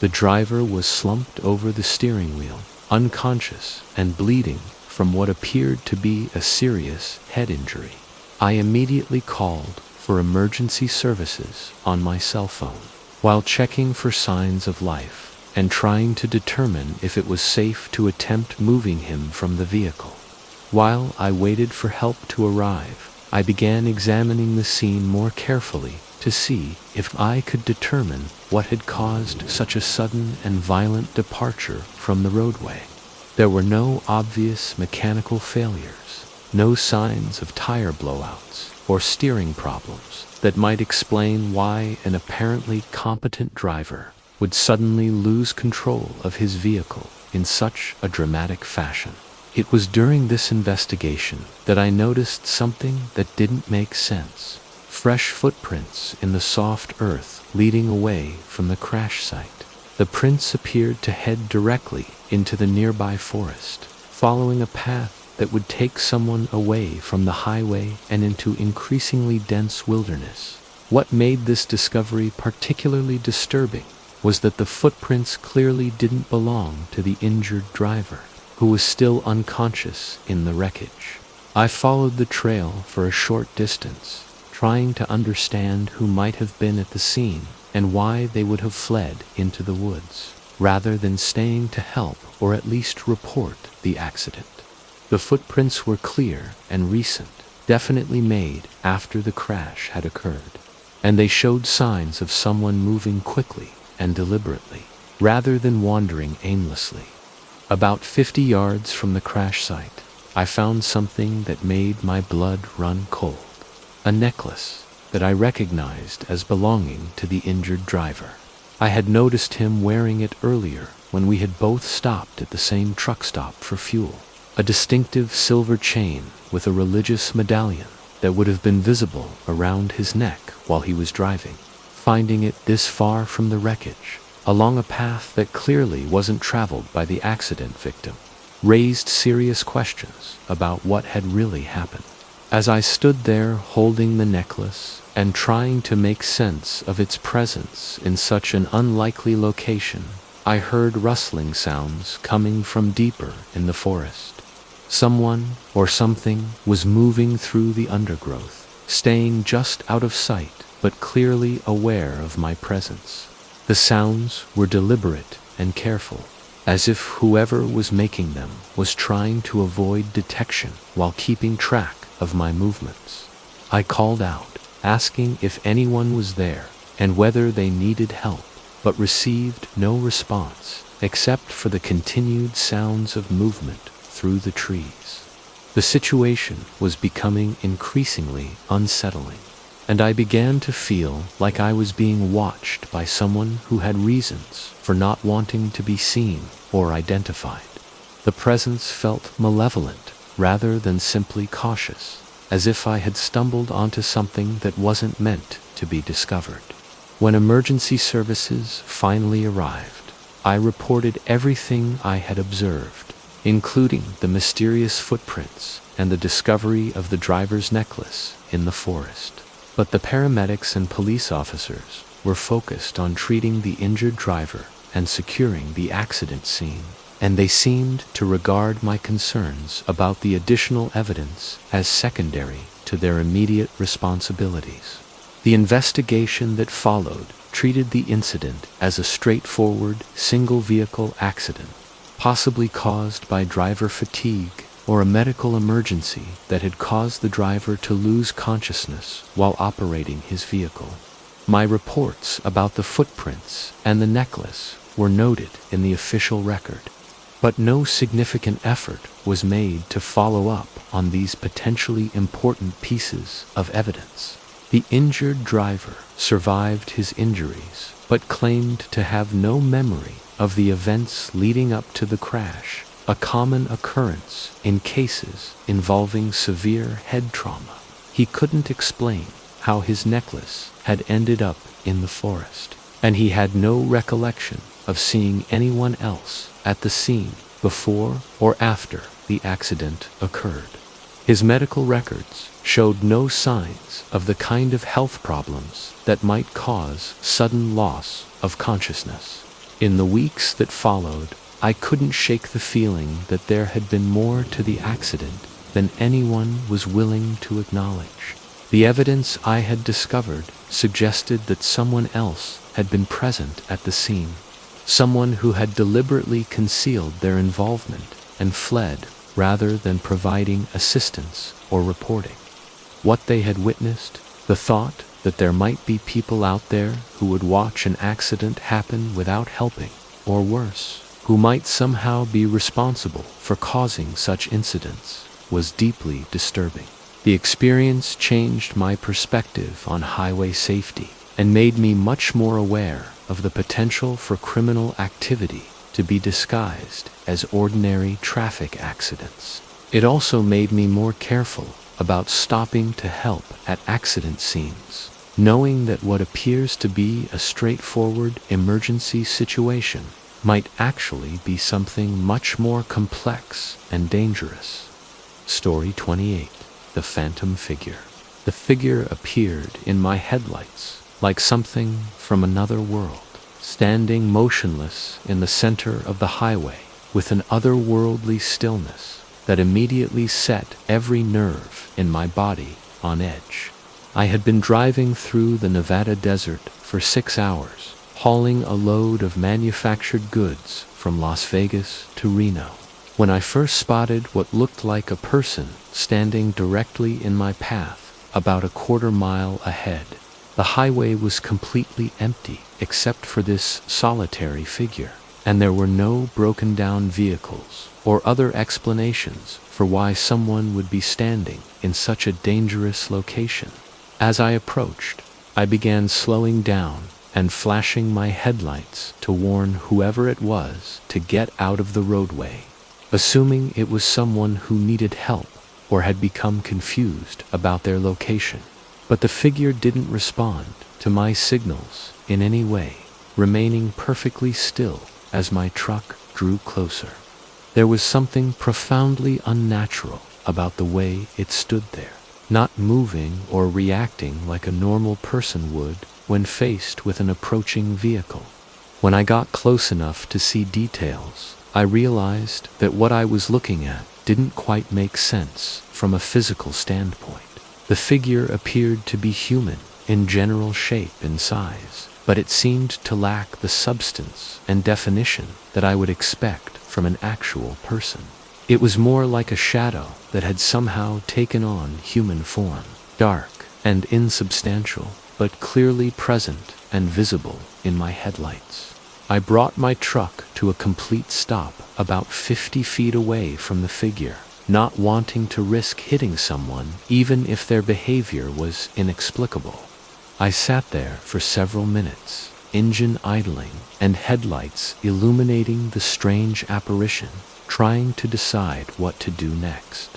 The driver was slumped over the steering wheel, unconscious and bleeding from what appeared to be a serious head injury. I immediately called for emergency services on my cell phone, while checking for signs of life and trying to determine if it was safe to attempt moving him from the vehicle. While I waited for help to arrive, I began examining the scene more carefully to see if I could determine what had caused such a sudden and violent departure from the roadway. There were no obvious mechanical failures, no signs of tire blowouts or steering problems that might explain why an apparently competent driver would suddenly lose control of his vehicle in such a dramatic fashion. It was during this investigation that I noticed something that didn't make sense. Fresh footprints in the soft earth leading away from the crash site. The prints appeared to head directly into the nearby forest, following a path that would take someone away from the highway and into increasingly dense wilderness. What made this discovery particularly disturbing was that the footprints clearly didn't belong to the injured driver, who was still unconscious in the wreckage. I followed the trail for a short distance, trying to understand who might have been at the scene and why they would have fled into the woods, rather than staying to help or at least report the accident. The footprints were clear and recent, definitely made after the crash had occurred, and they showed signs of someone moving quickly and deliberately, rather than wandering aimlessly. About 50 yards from the crash site, I found something that made my blood run cold. A necklace that I recognized as belonging to the injured driver. I had noticed him wearing it earlier when we had both stopped at the same truck stop for fuel. A distinctive silver chain with a religious medallion that would have been visible around his neck while he was driving. Finding it this far from the wreckage, along a path that clearly wasn't traveled by the accident victim, raised serious questions about what had really happened. As I stood there holding the necklace and trying to make sense of its presence in such an unlikely location, I heard rustling sounds coming from deeper in the forest. Someone or something was moving through the undergrowth, staying just out of sight but clearly aware of my presence. The sounds were deliberate and careful, as if whoever was making them was trying to avoid detection while keeping track of my movements. I called out, asking if anyone was there and whether they needed help, but received no response except for the continued sounds of movement through the trees. The situation was becoming increasingly unsettling, and I began to feel like I was being watched by someone who had reasons for not wanting to be seen or identified. The presence felt malevolent rather than simply cautious, as if I had stumbled onto something that wasn't meant to be discovered. When emergency services finally arrived, I reported everything I had observed, including the mysterious footprints and the discovery of the driver's necklace in the forest. But the paramedics and police officers were focused on treating the injured driver and securing the accident scene, and they seemed to regard my concerns about the additional evidence as secondary to their immediate responsibilities. The investigation that followed treated the incident as a straightforward single-vehicle accident, possibly caused by driver fatigue or a medical emergency that had caused the driver to lose consciousness while operating his vehicle. My reports about the footprints and the necklace were noted in the official record, but no significant effort was made to follow up on these potentially important pieces of evidence. The injured driver survived his injuries, but claimed to have no memory of the events leading up to the crash, a common occurrence in cases involving severe head trauma. He couldn't explain how his necklace had ended up in the forest, and he had no recollection of seeing anyone else at the scene before or after the accident occurred. His medical records showed no signs of the kind of health problems that might cause sudden loss of consciousness. In the weeks that followed, I couldn't shake the feeling that there had been more to the accident than anyone was willing to acknowledge. The evidence I had discovered suggested that someone else had been present at the scene, someone who had deliberately concealed their involvement and fled rather than providing assistance or reporting what they had witnessed. The thought that there might be people out there who would watch an accident happen without helping, or worse, who might somehow be responsible for causing such incidents, was deeply disturbing. The experience changed my perspective on highway safety and made me much more aware of the potential for criminal activity to be disguised as ordinary traffic accidents. It also made me more careful about stopping to help at accident scenes, knowing that what appears to be a straightforward emergency situation might actually be something much more complex and dangerous. Story 28. The Phantom Figure. The figure appeared in my headlights like something from another world, standing motionless in the center of the highway with an otherworldly stillness that immediately set every nerve in my body on edge. I had been driving through the Nevada desert for 6 hours, hauling a load of manufactured goods from Las Vegas to Reno, when I first spotted what looked like a person standing directly in my path about a quarter-mile ahead. The highway was completely empty except for this solitary figure, and there were no broken-down vehicles or other explanations for why someone would be standing in such a dangerous location. As I approached, I began slowing down and flashing my headlights to warn whoever it was to get out of the roadway, assuming it was someone who needed help or had become confused about their location. But the figure didn't respond to my signals in any way, remaining perfectly still as my truck drew closer. There was something profoundly unnatural about the way it stood there, not moving or reacting like a normal person would when faced with an approaching vehicle. When I got close enough to see details, I realized that what I was looking at didn't quite make sense from a physical standpoint. The figure appeared to be human in general shape and size, but it seemed to lack the substance and definition that I would expect from an actual person. It was more like a shadow that had somehow taken on human form, dark and insubstantial, but clearly present and visible in my headlights. I brought my truck to a complete stop about 50 feet away from the figure, not wanting to risk hitting someone even if their behavior was inexplicable. I sat there for several minutes, engine idling and headlights illuminating the strange apparition, trying to decide what to do next.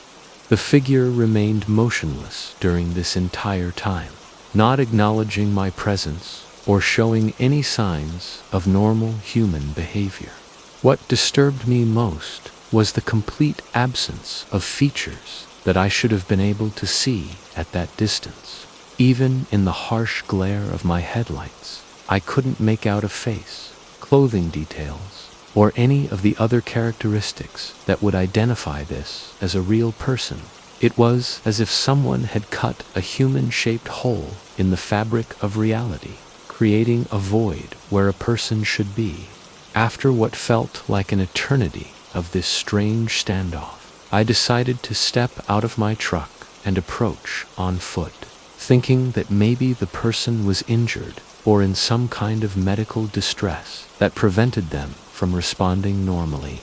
The figure remained motionless during this entire time, not acknowledging my presence or showing any signs of normal human behavior. What disturbed me most was the complete absence of features that I should have been able to see at that distance. Even in the harsh glare of my headlights, I couldn't make out a face, clothing details, or any of the other characteristics that would identify this as a real person. It was as if someone had cut a human-shaped hole in the fabric of reality, creating a void where a person should be. After what felt like an eternity of this strange standoff, I decided to step out of my truck and approach on foot, thinking that maybe the person was injured or in some kind of medical distress that prevented them from responding normally.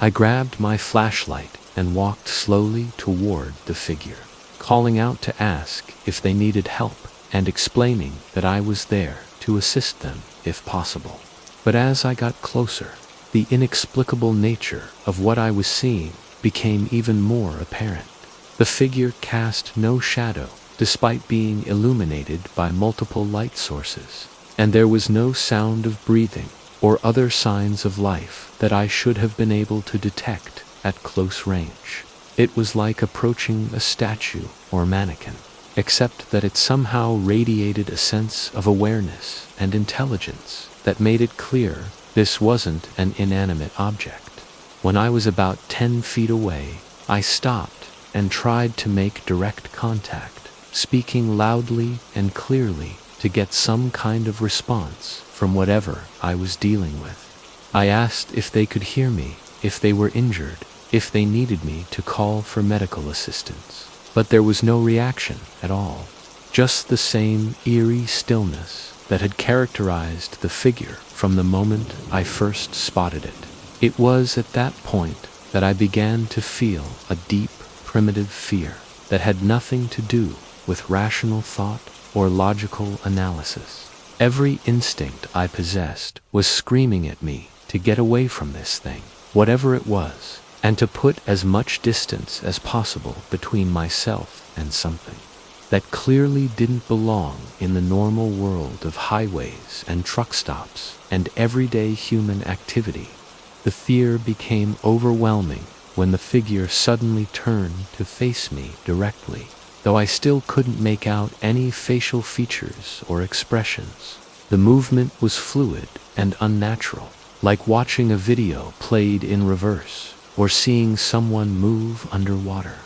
I grabbed my flashlight and walked slowly toward the figure, calling out to ask if they needed help and explaining that I was there to assist them if possible. But as I got closer, the inexplicable nature of what I was seeing became even more apparent. The figure cast no shadow, despite being illuminated by multiple light sources, and there was no sound of breathing or other signs of life that I should have been able to detect at close range. It was like approaching a statue or mannequin, except that it somehow radiated a sense of awareness and intelligence that made it clear this wasn't an inanimate object. When I was about 10 feet away, I stopped and tried to make direct contact, speaking loudly and clearly to get some kind of response from whatever I was dealing with. I asked if they could hear me, if they were injured, if they needed me to call for medical assistance. But there was no reaction at all, just the same eerie stillness that had characterized the figure from the moment I first spotted it. It was at that point that I began to feel a deep, primitive fear that had nothing to do with rational thought or logical analysis. Every instinct I possessed was screaming at me to get away from this thing, whatever it was, and to put as much distance as possible between myself and something that clearly didn't belong in the normal world of highways and truck stops and everyday human activity. The fear became overwhelming when the figure suddenly turned to face me directly, though I still couldn't make out any facial features or expressions. The movement was fluid and unnatural, like watching a video played in reverse or seeing someone move underwater.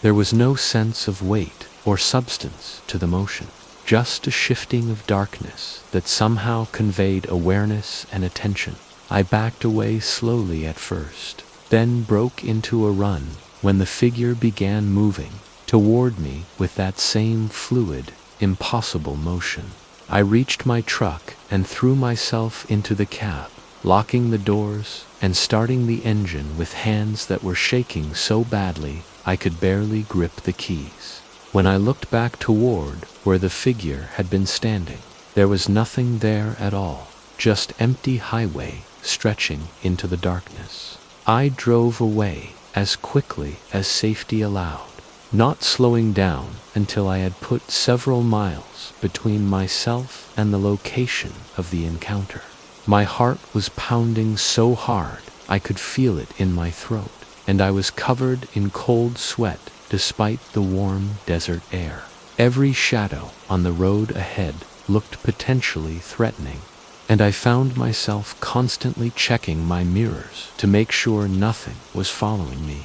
There was no sense of weight or substance to the motion, just a shifting of darkness that somehow conveyed awareness and attention. I backed away slowly at first, then broke into a run when the figure began moving toward me with that same fluid, impossible motion. I reached my truck and threw myself into the cab, locking the doors and starting the engine with hands that were shaking so badly I could barely grip the keys. When I looked back toward where the figure had been standing, there was nothing there at all, just empty highway stretching into the darkness. I drove away as quickly as safety allowed, not slowing down until I had put several miles between myself and the location of the encounter. My heart was pounding so hard I could feel it in my throat, and I was covered in cold sweat despite the warm desert air. Every shadow on the road ahead looked potentially threatening, and I found myself constantly checking my mirrors to make sure nothing was following me.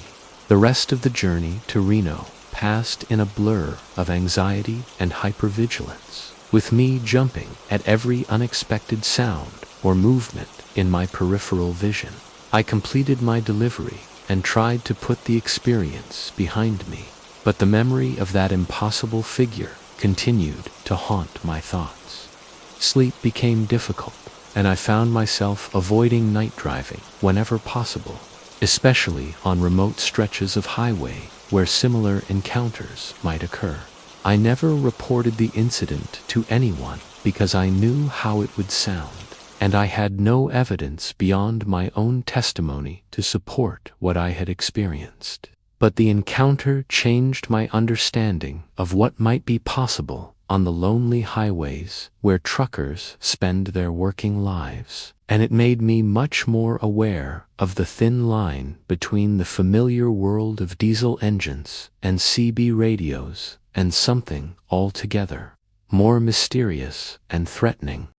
The rest of the journey to Reno passed in a blur of anxiety and hypervigilance, with me jumping at every unexpected sound or movement in my peripheral vision. I completed my delivery and tried to put the experience behind me, but the memory of that impossible figure continued to haunt my thoughts. Sleep became difficult, and I found myself avoiding night driving whenever possible, especially on remote stretches of highway where similar encounters might occur. I never reported the incident to anyone because I knew how it would sound, and I had no evidence beyond my own testimony to support what I had experienced. But the encounter changed my understanding of what might be possible on the lonely highways where truckers spend their working lives, and it made me much more aware of the thin line between the familiar world of diesel engines and CB radios and something altogether more mysterious and threatening.